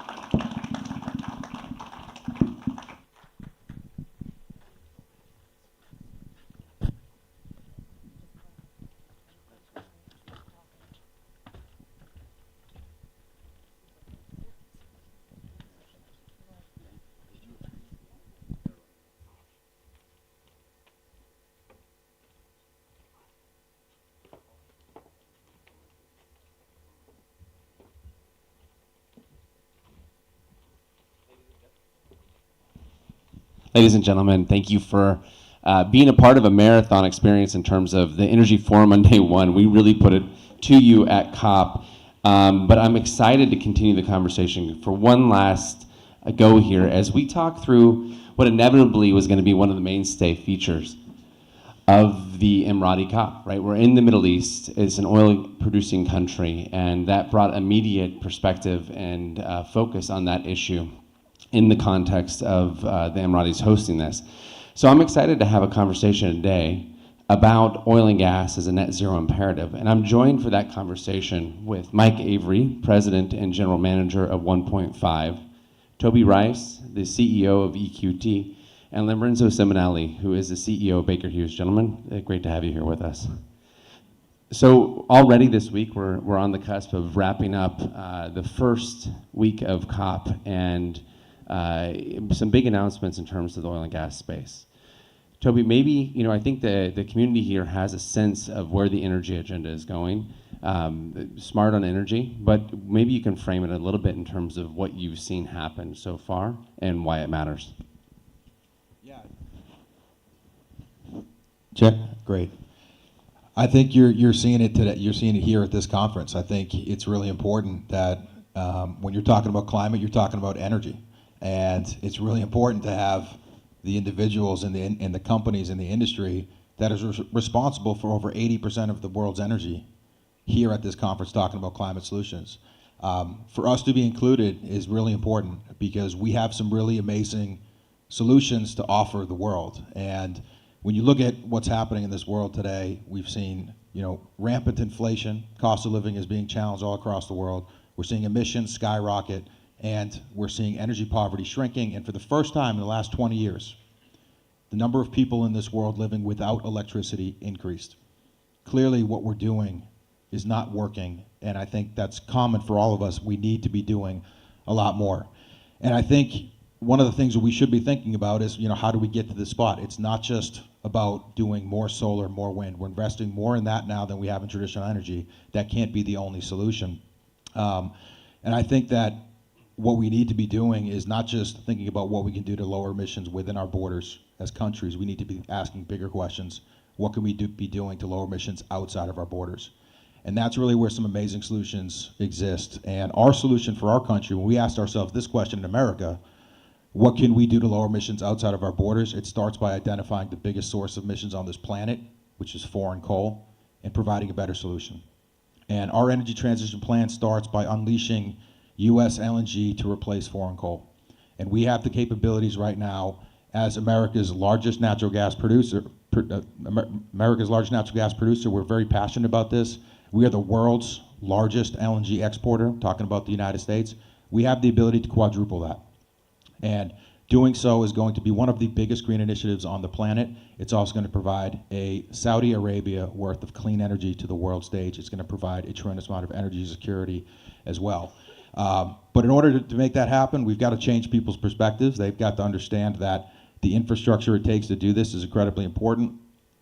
Ladies and gentlemen, thank you for being a part of a marathon experience in terms of the Energy Forum on day one. We really put it to you at COP, but I'm excited to continue the conversation for one last go here as we talk through what inevitably was going to be one of the mainstay features of the Emirati COP, right? We're in the Middle East, it's an oil-producing country, and that brought immediate perspective and focus on that issue in the context of the Emiratis hosting this. So I'm excited to have a conversation today about oil and gas as a net zero imperative. And I'm joined for that conversation with Mike Avery, President and General Manager of 1.5, Toby Rice, the CEO of EQT, and Lorenzo Simonelli, who is the CEO of Baker Hughes. Gentlemen, great to have you here with us. So already this week, we're on the cusp of wrapping up the first week of COP, and some big announcements in terms of the oil and gas space. Toby, maybe, I think the community here has a sense of where the energy agenda is going, smart on energy, but maybe you can frame it a little bit in terms of what you've seen happen so far and why it matters. Yeah. Check. Great. I think you're seeing it today. You're seeing it here at this conference. I think it's really important that when you're talking about climate, you're talking about energy. And it's really important to have the individuals and the companies in the industry that is responsible for over 80% of the world's energy here at this conference talking about climate solutions. For us to be included is really important because we have some really amazing solutions to offer the world. And when you look at what's happening in this world today, we've seen, rampant inflation, cost of living is being challenged all across the world. We're seeing emissions skyrocket. And we're seeing energy poverty shrinking. And for the first time in the last 20 years, the number of people in this world living without electricity increased. Clearly, what we're doing is not working. And I think that's common for all of us. We need to be doing a lot more. And I think one of the things that we should be thinking about is, how do we get to this spot? It's not just about doing more solar, more wind. We're investing more in that now than we have in traditional energy. That can't be the only solution. And I think that what we need to be doing is not just thinking about what we can do to lower emissions within our borders as countries. We need to be asking bigger questions. What can we be doing to lower emissions outside of our borders? And that's really where some amazing solutions exist. And our solution for our country, when we asked ourselves this question in America, what can we do to lower emissions outside of our borders? It starts by identifying the biggest source of emissions on this planet, which is foreign coal, and providing a better solution. And our energy transition plan starts by unleashing U.S. LNG to replace foreign coal. And we have the capabilities right now as America's largest natural gas producer. We're very passionate about this. We are the world's largest LNG exporter, talking about the United States. We have the ability to quadruple that. And doing so is going to be one of the biggest green initiatives on the planet. It's also going to provide a Saudi Arabia worth of clean energy to the world stage. It's going to provide a tremendous amount of energy security as well. But in order to make that happen, we've got to change people's perspectives. They've got to understand that the infrastructure it takes to do this is incredibly important.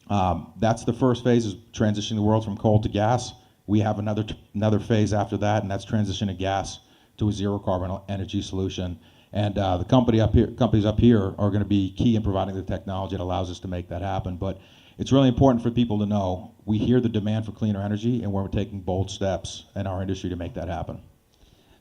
That's the first phase, is transitioning the world from coal to gas. We have another phase after that, and that's transitioning gas to a zero carbon energy solution. And the companies up here are going to be key in providing the technology that allows us to make that happen. But it's really important for people to know we hear the demand for cleaner energy, and we're taking bold steps in our industry to make that happen.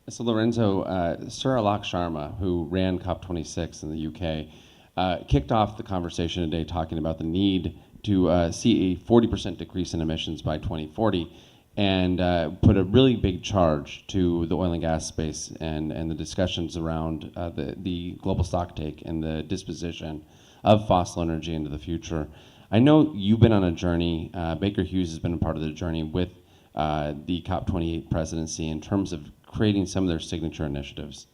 So Lorenzo, Sir Alok Sharma, who ran COP26 in the UK, kicked off the conversation today talking about the need to see a 40% decrease in emissions by 2040, and put a really big charge to the oil and gas space and the discussions around the global stocktake and the disposition of fossil energy into the future. I know you've been on a journey, Baker Hughes has been a part of the journey with the COP28 presidency in terms of creating some of their signature initiatives.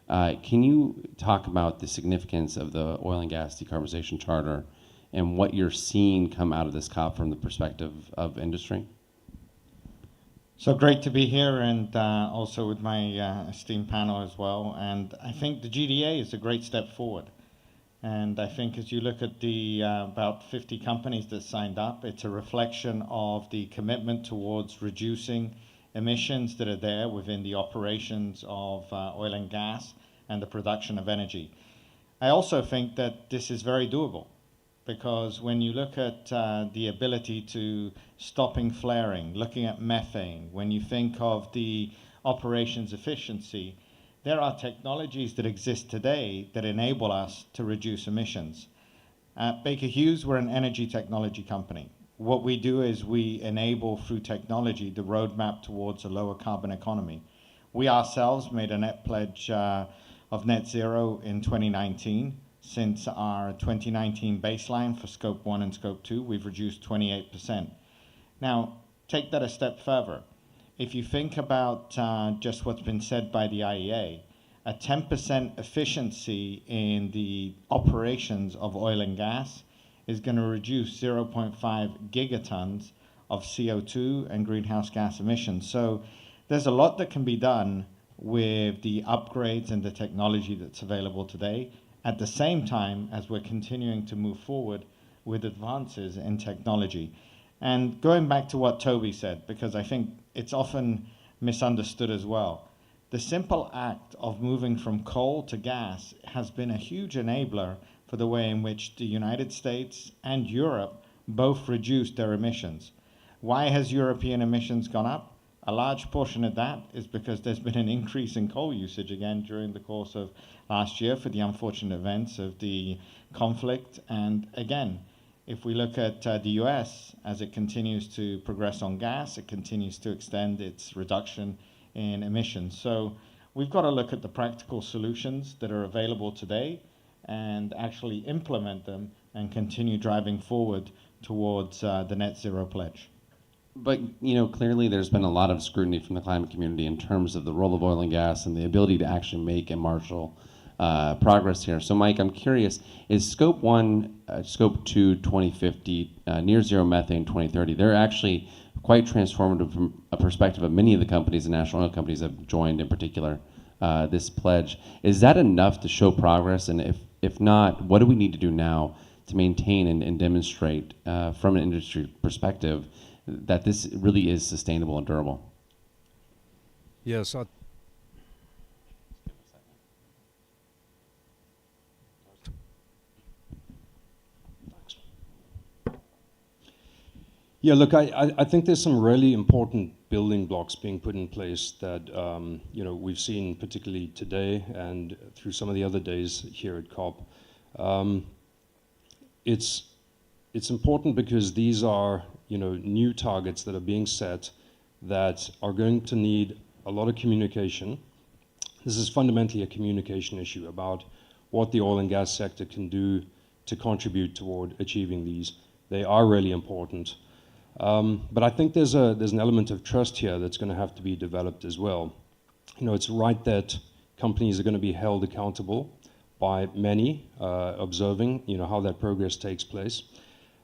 Can you talk about the significance of the Oil and Gas Decarbonization Charter and what you're seeing come out of this COP from the perspective of industry? So great to be here, and also with my esteemed panel as well. And I think the GDA is a great step forward. And I think as you look at the about 50 companies that signed up, it's a reflection of the commitment towards reducing emissions that are there within the operations of oil and gas and the production of energy. I also think that this is very doable, because when you look at the ability to stopping flaring, looking at methane, when you think of the operations efficiency, there are technologies that exist today that enable us to reduce emissions. At Baker Hughes, we're an energy technology company. What we do is we enable through technology the roadmap towards a lower carbon economy. We ourselves made a net pledge of net zero in 2019. Since our 2019 baseline for Scope 1 and Scope 2, we've reduced 28%. Now, take that a step further. If you think about just what's been said by the IEA, a 10% efficiency in the operations of oil and gas is going to reduce 0.5 gigatons of CO2 and greenhouse gas emissions. So there's a lot that can be done with the upgrades and the technology that's available today, at the same time as we're continuing to move forward with advances in technology. And going back to what Toby said, because I think it's often misunderstood as well, the simple act of moving from coal to gas has been a huge enabler for the way in which the United States and Europe both reduced their emissions. Why has European emissions gone up? A large portion of that is because there's been an increase in coal usage again during the course of last year for the unfortunate events of the conflict. And again, if we look at the US, as it continues to progress on gas, it continues to extend its reduction in emissions. So we've got to look at the practical solutions that are available today and actually implement them and continue driving forward towards the net zero pledge. But, you know, clearly there's been a lot of scrutiny from the climate community in terms of the role of oil and gas and the ability to actually make and marshal progress here. So, Mike, I'm curious, is Scope 1, Scope 2, 2050, near zero methane 2030, they're actually quite transformative from a perspective of many of the companies, the national oil companies that have joined in particular this pledge. Is that enough to show progress? And if not, what do we need to do now to maintain and demonstrate from an industry perspective that this really is sustainable and durable? Yes. Yeah, look, I think there's some really important building blocks being put in place that you know, we've seen particularly today and through some of the other days here at COP. It's important because these are, you know, new targets that are being set that are going to need a lot of communication. This is fundamentally a communication issue about what the oil and gas sector can do to contribute toward achieving these. They are really important. But I think there's an element of trust here that's going to have to be developed as well. You know, it's right that companies are going to be held accountable by many, observing, you know, how that progress takes place.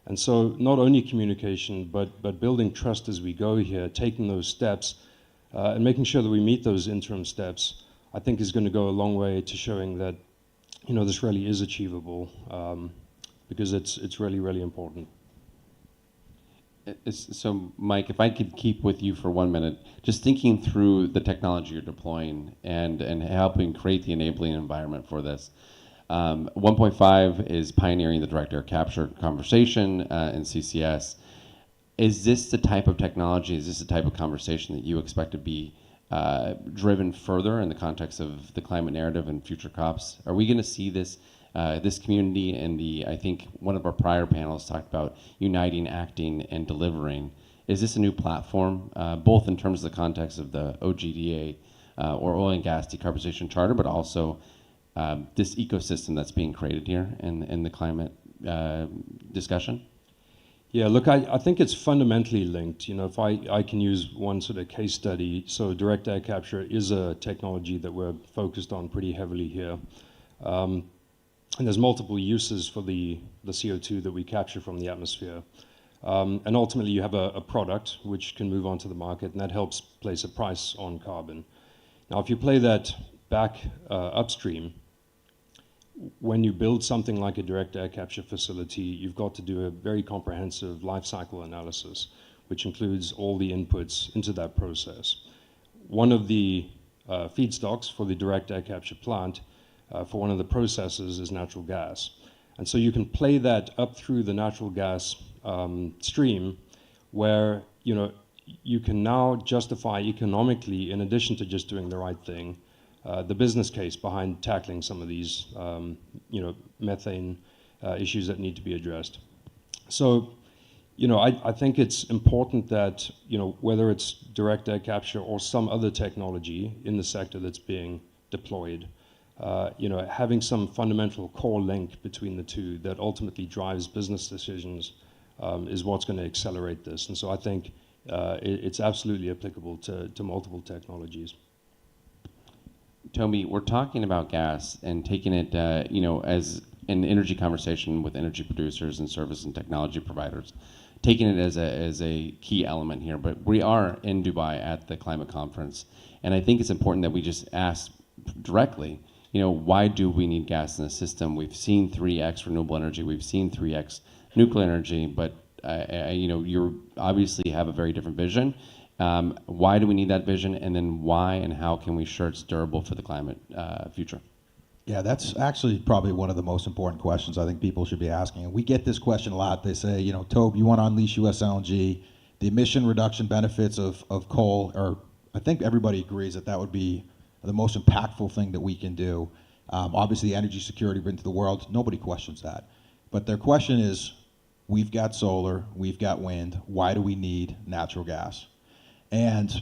And so not only communication, but building trust as we go here, taking those steps, and making sure that we meet those interim steps, I think is going to go a long way to showing that, you know, this really is achievable, because it's really, really important. So, Mike, if I could keep with you for 1 minute, just thinking through the technology you're deploying and helping create the enabling environment for this. 1.5 is pioneering the direct air capture conversation in CCS. Is this the type of technology, is this the type of conversation that you expect to be driven further in the context of the climate narrative and future COPs? Are we going to see this this community and I think one of our prior panels talked about uniting, acting, and delivering. Is this a new platform, both in terms of the context of the OGDA or Oil and Gas Decarbonization Charter, but also this ecosystem that's being created here in the climate discussion? Yeah, look, I think it's fundamentally linked. You know, if I can use one sort of case study, so direct air capture is a technology that we're focused on pretty heavily here. And there's multiple uses for the CO2 that we capture from the atmosphere. And ultimately you have a product which can move onto the market, and that helps place a price on carbon. Now, if you play that back upstream, when you build something like a direct air capture facility, you've got to do a very comprehensive life cycle analysis, which includes all the inputs into that process. One of the feedstocks for the direct air capture plant for one of the processes is natural gas. And so you can play that up through the natural gas stream, where you can now justify economically, in addition to just doing the right thing, the business case behind tackling some of these methane issues that need to be addressed. So I think it's important that whether it's direct air capture or some other technology in the sector that's being deployed, having some fundamental core link between the two that ultimately drives business decisions is what's going to accelerate this. And so I think it's absolutely applicable to multiple technologies. Toby, we're talking about gas and taking it, as an energy conversation with energy producers and service and technology providers, taking it as a key element here. But we are in Dubai at the climate conference, and I think it's important that we just ask directly, why do we need gas in the system? We've seen 3x renewable energy, we've seen 3x nuclear energy, but you obviously have a very different vision. Why do we need that vision, and then why and how can we ensure it's durable for the climate future? Yeah, that's actually probably one of the most important questions I think people should be asking. And we get this question a lot. They say, Tobe, you want to unleash US LNG. The emission reduction benefits of coal are, I think everybody agrees that would be the most impactful thing that we can do. Obviously, energy security bring to the world, nobody questions that. But their question is, we've got solar, we've got wind, why do we need natural gas? And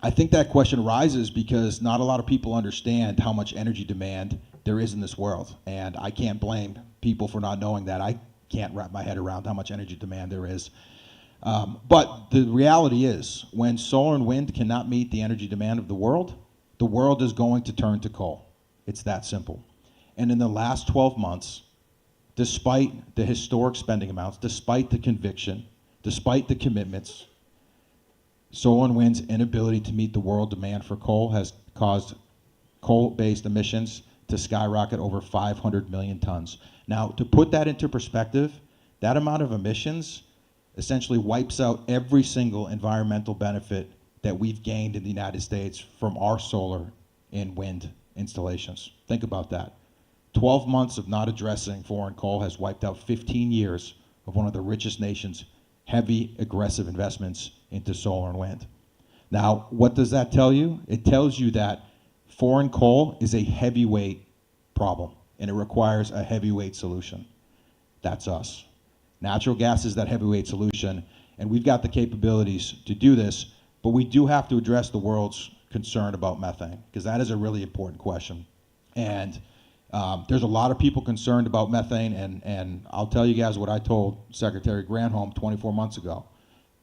I think that question arises because not a lot of people understand how much energy demand there is in this world. And I can't blame people for not knowing that. I can't wrap my head around how much energy demand there is. But the reality is, when solar and wind cannot meet the energy demand of the world is going to turn to coal. It's that simple. And in the last 12 months, despite the historic spending amounts, despite the conviction, despite the commitments, solar and wind's inability to meet the world demand for coal has caused coal-based emissions to skyrocket over 500 million tons. Now, to put that into perspective, that amount of emissions essentially wipes out every single environmental benefit that we've gained in the United States from our solar and wind installations. Think about that. 12 months of not addressing foreign coal has wiped out 15 years of one of the richest nations' heavy, aggressive investments into solar and wind. Now, what does that tell you? It tells you that foreign coal is a heavyweight problem, and it requires a heavyweight solution. That's us. Natural gas is that heavyweight solution, and we've got the capabilities to do this, but we do have to address the world's concern about methane, because that is a really important question. And there's a lot of people concerned about methane, and I'll tell you guys what I told Secretary Granholm 24 months ago.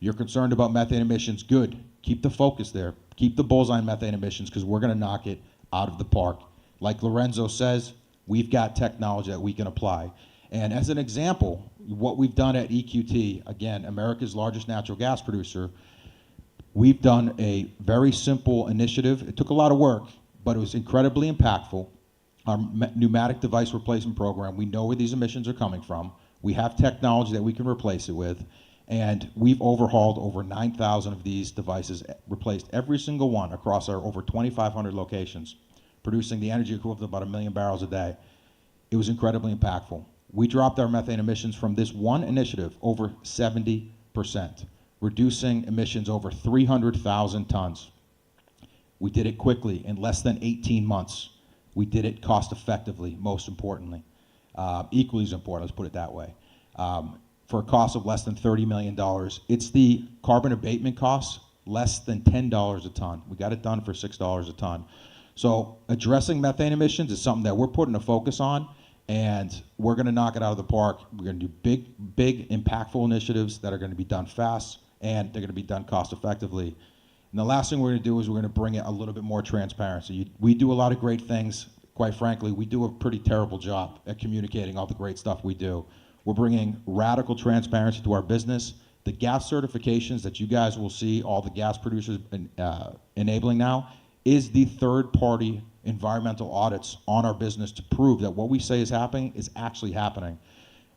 You're concerned about methane emissions, good. Keep the focus there. Keep the bullseye on methane emissions, because we're going to knock it out of the park. Like Lorenzo says, we've got technology that we can apply. And as an example, what we've done at EQT, again, America's largest natural gas producer, we've done a very simple initiative. It took a lot of work, but it was incredibly impactful. Our pneumatic device replacement program, we know where these emissions are coming from. We have technology that we can replace it with, and we've overhauled over 9,000 of these devices, replaced every single one across our over 2,500 locations, producing the energy equivalent of about 1 million barrels a day. It was incredibly impactful. We dropped our methane emissions from this one initiative over 70%, reducing emissions over 300,000 tons. We did it quickly, in less than 18 months. We did it cost effectively, most importantly. Equally as important, let's put it that way. For a cost of less than $30 million. It's the carbon abatement costs, less than $10 a ton. We got it done for $6 a ton. So addressing methane emissions is something that we're putting a focus on, And we're going to knock it out of the park. We're going to do big, impactful initiatives that are going to be done fast, and they're going to be done cost effectively. And the last thing we're going to do is we're going to bring it a little bit more transparency. We do a lot of great things. Quite frankly, we do a pretty terrible job at communicating all the great stuff we do. We're bringing radical transparency to our business. The gas certifications that you guys will see all the gas producers enabling now is the third-party environmental audits on our business to prove that what we say is happening is actually happening.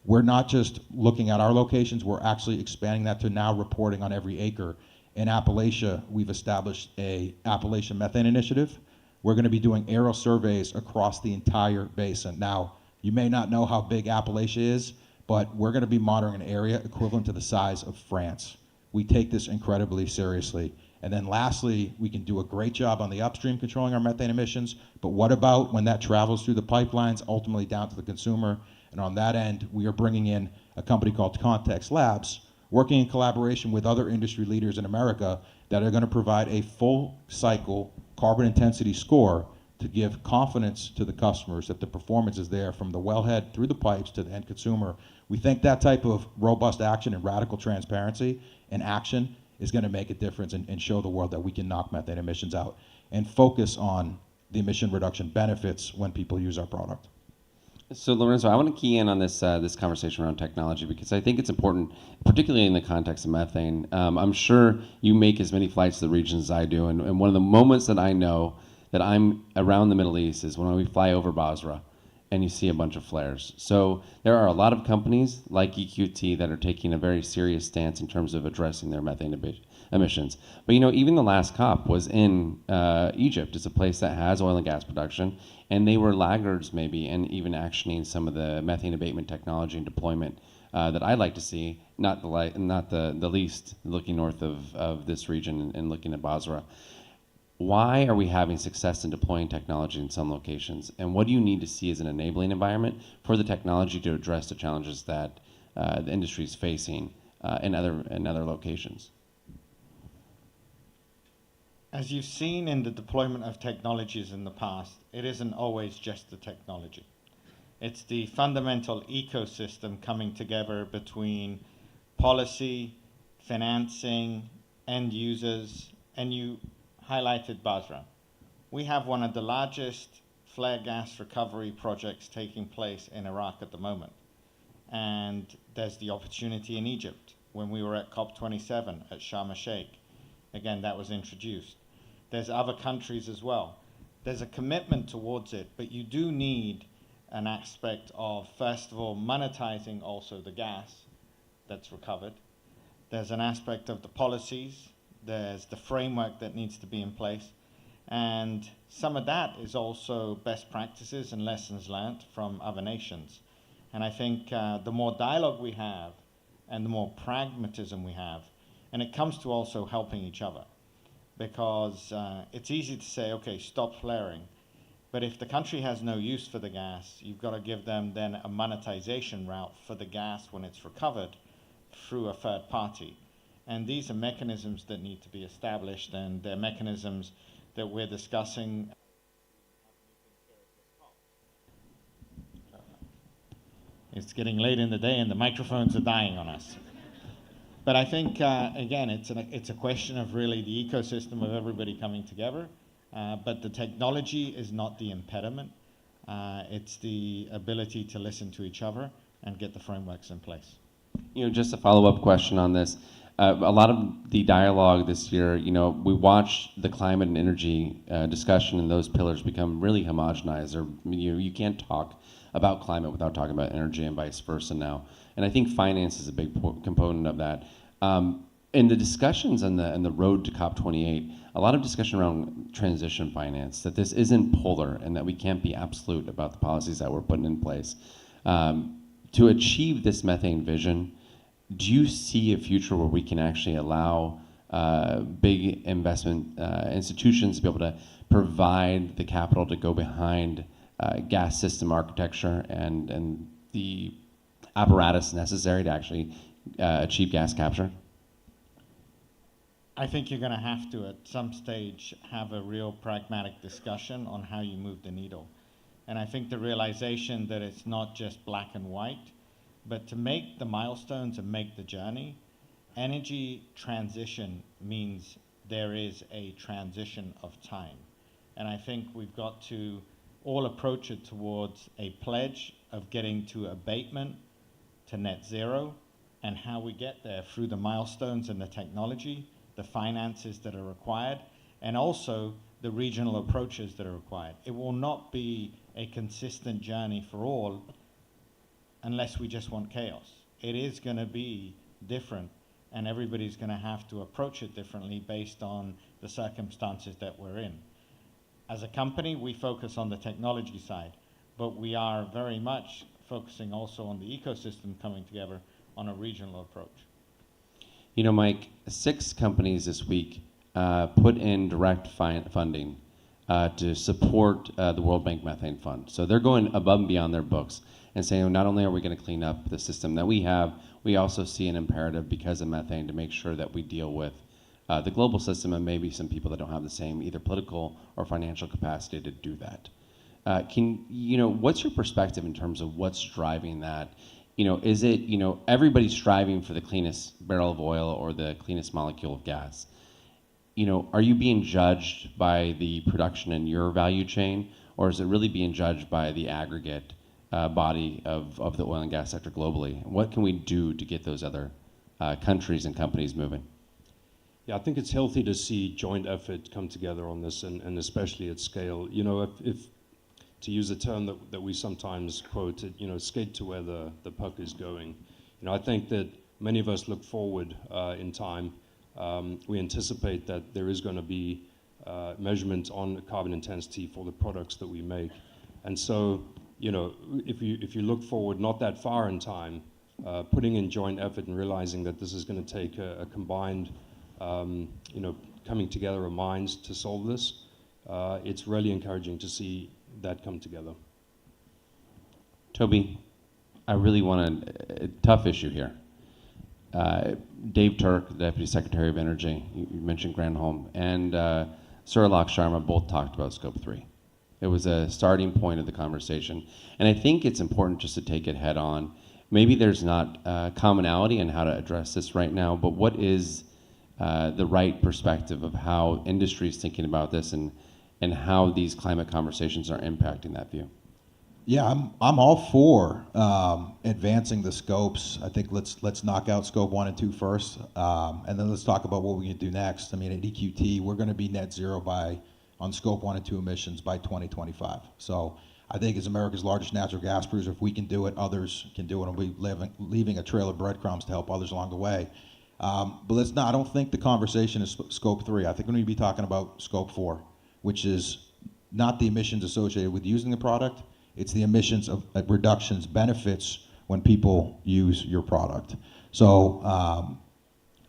We're not just looking at our locations, we're actually expanding that to now reporting on every acre. In Appalachia, we've established a Appalachian Methane Initiative. We're going to be doing aerial surveys across the entire basin. Now, you may not know how big Appalachia is, but we're going to be monitoring an area equivalent to the size of France. We take this incredibly seriously. And then lastly, we can do a great job on the upstream controlling our methane emissions, but what about when that travels through the pipelines, ultimately down to the consumer? And on that end, we are bringing in a company called Context Labs, working in collaboration with other industry leaders in America that are going to provide a full cycle carbon intensity score to give confidence to the customers that the performance is there from the wellhead through the pipes to the end consumer. We think that type of robust action and radical transparency and action is going to make a difference and show the world that we can knock methane emissions out and focus on the emission reduction benefits when people use our product. So Lorenzo, I want to key in on this this conversation around technology because I think it's important, particularly in the context of methane. I'm sure you make as many flights to the regions as I do, and one of the moments that I know that I'm around the Middle East is when we fly over Basra and you see a bunch of flares. So there are a lot of companies like EQT that are taking a very serious stance in terms of addressing their methane emissions. But you know, even the last COP was in Egypt. It's a place that has oil and gas production, and they were laggards maybe in even actioning some of the methane abatement technology and deployment that I'd like to see, not the least looking north of this region and looking at Basra. Why are we having success in deploying technology in some locations? And what do you need to see as an enabling environment for the technology to address the challenges that the industry is facing in other locations? As you've seen in the deployment of technologies in the past, it isn't always just the technology. It's the fundamental ecosystem coming together between policy, financing, end users, and you highlighted Basra. We have one of the largest flare gas recovery projects taking place in Iraq at the moment. And there's the opportunity in Egypt. When we were at COP27 at Sharm el-Sheikh, again, that was introduced. There's other countries as well. There's a commitment towards it, but you do need an aspect of, first of all, monetizing also the gas that's recovered. There's an aspect of the policies. There's the framework that needs to be in place. And some of that is also best practices and lessons learned from other nations. And I think the more dialogue we have and the more pragmatism we have, and it comes to also helping each other. Because it's easy to say, okay, stop flaring. But if the country has no use for the gas, you've got to give them then a monetization route for the gas when it's recovered through a third party. And these are mechanisms that need to be established, and they're mechanisms that we're discussing. It's getting late in the day and the microphones are dying on us. But I think, again, it's a question of really the ecosystem of everybody coming together. But the technology is not the impediment. It's the ability to listen to each other and get the frameworks in place. You know, just a follow-up question on this. A lot of the dialogue this year, you know, we watched the climate and energy discussion and those pillars become really homogenized. Or you can't talk about climate without talking about energy and vice versa now. And I think finance is a big component of that. In the discussions and the road to COP28, a lot of discussion around transition finance, that this isn't polar and that we can't be absolute about the policies that we're putting in place. To achieve this methane vision, do you see a future where we can actually allow big investment institutions to be able to provide the capital to go behind gas system architecture and the apparatus necessary to actually achieve gas capture? I think you're going to have to, at some stage, have a real pragmatic discussion on how you move the needle. And I think the realization that it's not just black and white, but to make the milestones and make the journey, energy transition means there is a transition of time. And I think we've got to all approach it towards a pledge of getting to abatement, to net zero, and how we get there through the milestones and the technology, the finances that are required, and also the regional approaches that are required. It will not be a consistent journey for all unless we just want chaos. It is going to be different, and everybody's going to have to approach it differently based on the circumstances that we're in. As a company, we focus on the technology side, but we are very much focusing also on the ecosystem coming together on a regional approach. You know, Mike, 6 companies this week put in direct funding to support the World Bank Methane Fund. So they're going above and beyond their books and saying, not only are we going to clean up the system that we have, we also see an imperative because of methane to make sure that we deal with the global system and maybe some people that don't have the same either political or financial capacity to do that. What's your perspective in terms of what's driving that? Is it, everybody's striving for the cleanest barrel of oil or the cleanest molecule of gas? Are you being judged by the production in your value chain, or is it really being judged by the aggregate body of the oil and gas sector globally? What can we do to get those other countries and companies moving? Yeah, I think it's healthy to see joint effort come together on this, and especially at scale. If to use a term that we sometimes quote, skate to where the puck is going. I think that many of us look forward in time. We anticipate that there is going to be measurement on carbon intensity for the products that we make. And so, if you look forward not that far in time, putting in joint effort and realizing that this is going to take a combined, coming together of minds to solve this, it's really encouraging to see that come together. Toby, I really want a tough issue here. Dave Turk, the Deputy Secretary of Energy, you mentioned Granholm, and Suralak Sharma both talked about Scope 3. It was a starting point of the conversation. And I think it's important just to take it head on. Maybe there's not commonality in how to address this right now, but what is the right perspective of how industry is thinking about this and how these climate conversations are impacting that view? Yeah, I'm all for advancing the scopes. I think let's knock out scope 1 and 2 first, and then let's talk about what we can do next. I mean, at EQT, we're going to be net zero on scope 1 and 2 emissions by 2025. So I think as America's largest natural gas producer, if we can do it, others can do it, and we're leaving a trail of breadcrumbs to help others along the way. But let's not. I don't think the conversation is scope 3. I think we need to be talking about scope 4, which is not the emissions associated with using the product. It's the emissions of reductions benefits when people use your product. So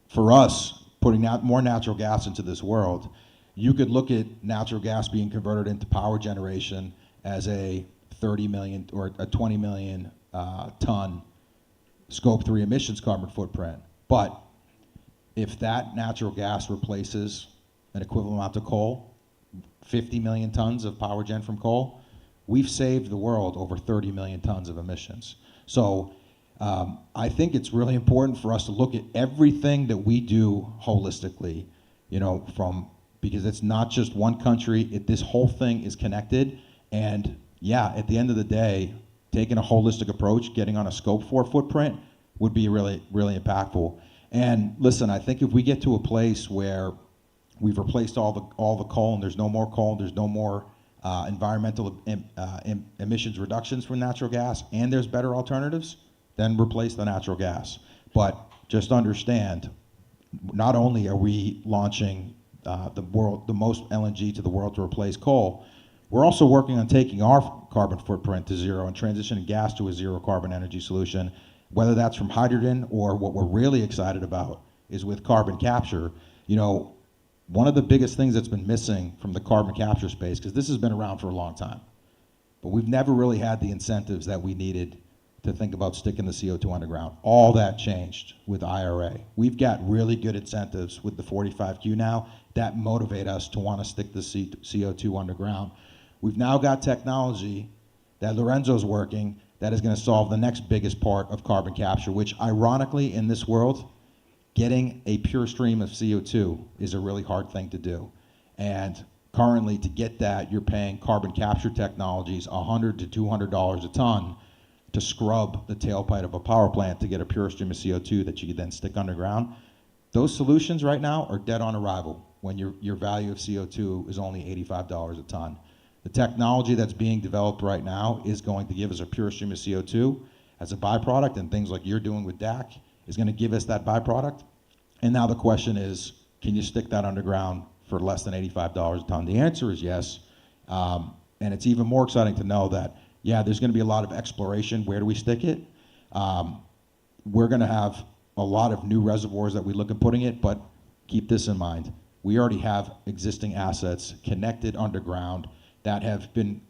for us, putting out more natural gas into this world, you could look at natural gas being converted into power generation as a 30 million or a 20 million ton scope 3 emissions carbon footprint. But if that natural gas replaces an equivalent amount of coal, 50 million tons of power gen from coal, we've saved the world over 30 million tons of emissions. So I think it's really important for us to look at everything that we do holistically, because it's not just one country, this whole thing is connected. And yeah, at the end of the day, taking a holistic approach, getting on a scope 4 footprint would be really, really impactful. And listen, I think if we get to a place where we've replaced all the coal and there's no more coal, there's no more environmental emissions reductions from natural gas, and there's better alternatives, then replace the natural gas. But just understand, not only are we launching the most LNG to the world to replace coal, we're also working on taking our carbon footprint to zero and transitioning gas to a zero carbon energy solution, whether that's from hydrogen or what we're really excited about is with carbon capture. One of the biggest things that's been missing from the carbon capture space, because this has been around for a long time, but we've never really had the incentives that we needed to think about sticking the CO2 underground. All that changed with IRA. We've got really good incentives with the 45Q now that motivate us to want to stick the CO2 underground. We've now got technology that Lorenzo's working that is going to solve the next biggest part of carbon capture, which ironically in this world, getting a pure stream of CO2 is a really hard thing to do. And currently to get that, you're paying carbon capture technologies $100 to $200 a ton to scrub the tailpipe of a power plant to get a pure stream of CO2 that you could then stick underground. Those solutions right now are dead on arrival when your value of CO2 is only $85 a ton. The technology that's being developed right now is going to give us a pure stream of CO2 as a byproduct, and things like you're doing with DAC is going to give us that byproduct. And now the question is, can you stick that underground for less than $85 a ton? The answer is yes. And it's even more exciting to know that, yeah, there's going to be a lot of exploration. Where do we stick it? We're going to have a lot of new reservoirs that we look at putting it, but keep this in mind. We already have existing assets connected underground that have been,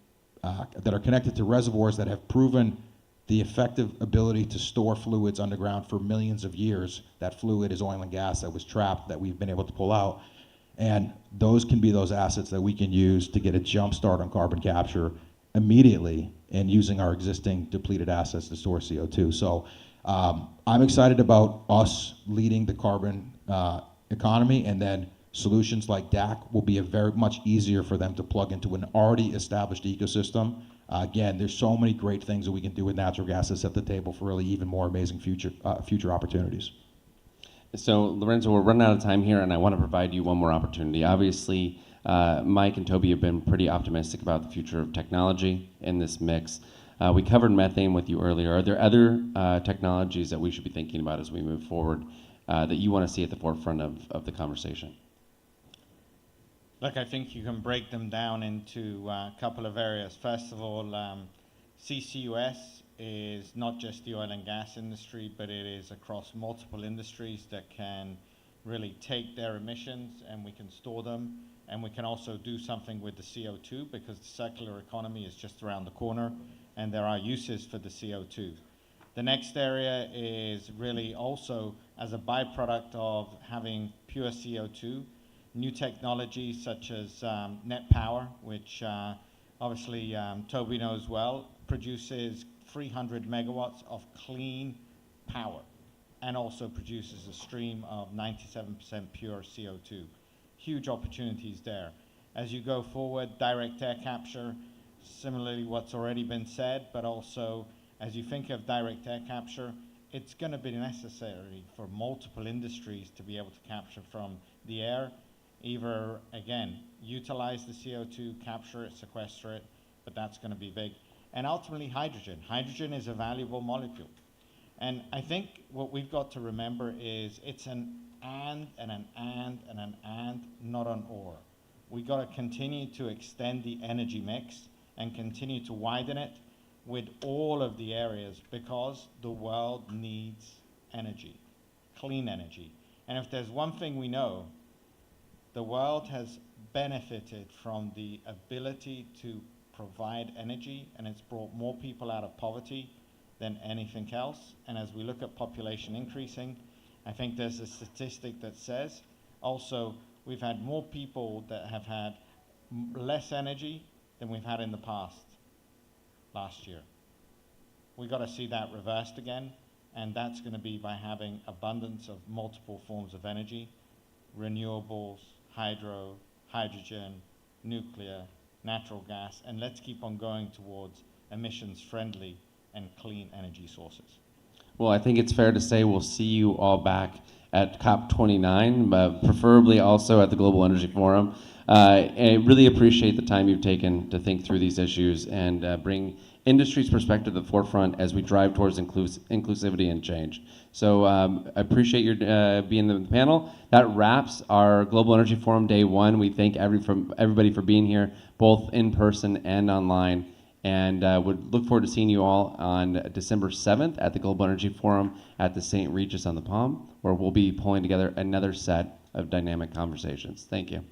that are connected to reservoirs that have proven the effective ability to store fluids underground for millions of years. That fluid is oil and gas that was trapped that we've been able to pull out. And those can be those assets that we can use to get a jump start on carbon capture immediately and using our existing depleted assets to store CO2. So I'm excited about us leading the carbon economy, and then solutions like DAC will be very much easier for them to plug into an already established ecosystem. Again, there's so many great things that we can do with natural gas to set the table for really even more amazing future opportunities. So, Lorenzo, we're running out of time here, and I want to provide you one more opportunity. Obviously, Mike and Toby have been pretty optimistic about the future of technology in this mix. We covered methane with you earlier. Are there other technologies that we should be thinking about as we move forward that you want to see at the forefront of the conversation? Look, I think you can break them down into a couple of areas. First of all, CCUS is not just the oil and gas industry, but it is across multiple industries that can really take their emissions and we can store them, and we can also do something with the CO2 because the circular economy is just around the corner and there are uses for the CO2. The next area is really also as a byproduct of having pure CO2, new technologies such as net power, which obviously Toby knows well, produces 300 megawatts of clean power and also produces a stream of 97% pure CO2. Huge opportunities there. As you go forward, direct air capture, similarly what's already been said, but also as you think of direct air capture, it's going to be necessary for multiple industries to be able to capture from the air, either, again, utilize the CO2, capture it, sequester it, but that's going to be big. And ultimately, hydrogen. Hydrogen is a valuable molecule. And I think what we've got to remember is it's an and, not an or. We've got to continue to extend the energy mix and continue to widen it with all of the areas because the world needs energy, clean energy. And if there's one thing we know, the world has benefited from the ability to provide energy, and it's brought more people out of poverty than anything else. And as we look at population increasing, I think there's a statistic that says also we've had more people that have had less energy than we've had in the past last year. We've got to see that reversed again, and that's going to be by having abundance of multiple forms of energy, renewables, hydro, hydrogen, nuclear, natural gas, and let's keep on going towards emissions-friendly and clean energy sources. Well, I think it's fair to say we'll see you all back at COP29, but preferably also at the Global Energy Forum. I really appreciate the time you've taken to think through these issues and bring industry's perspective to the forefront as we drive towards inclusivity and change. So I appreciate your being in the panel. That wraps our Global Energy Forum Day 1. We thank everybody for being here, both in person and online. And would look forward to seeing you all on December 7th at the Global Energy Forum at the St. Regis on the Palm, where we'll be pulling together another set of dynamic conversations. Thank you.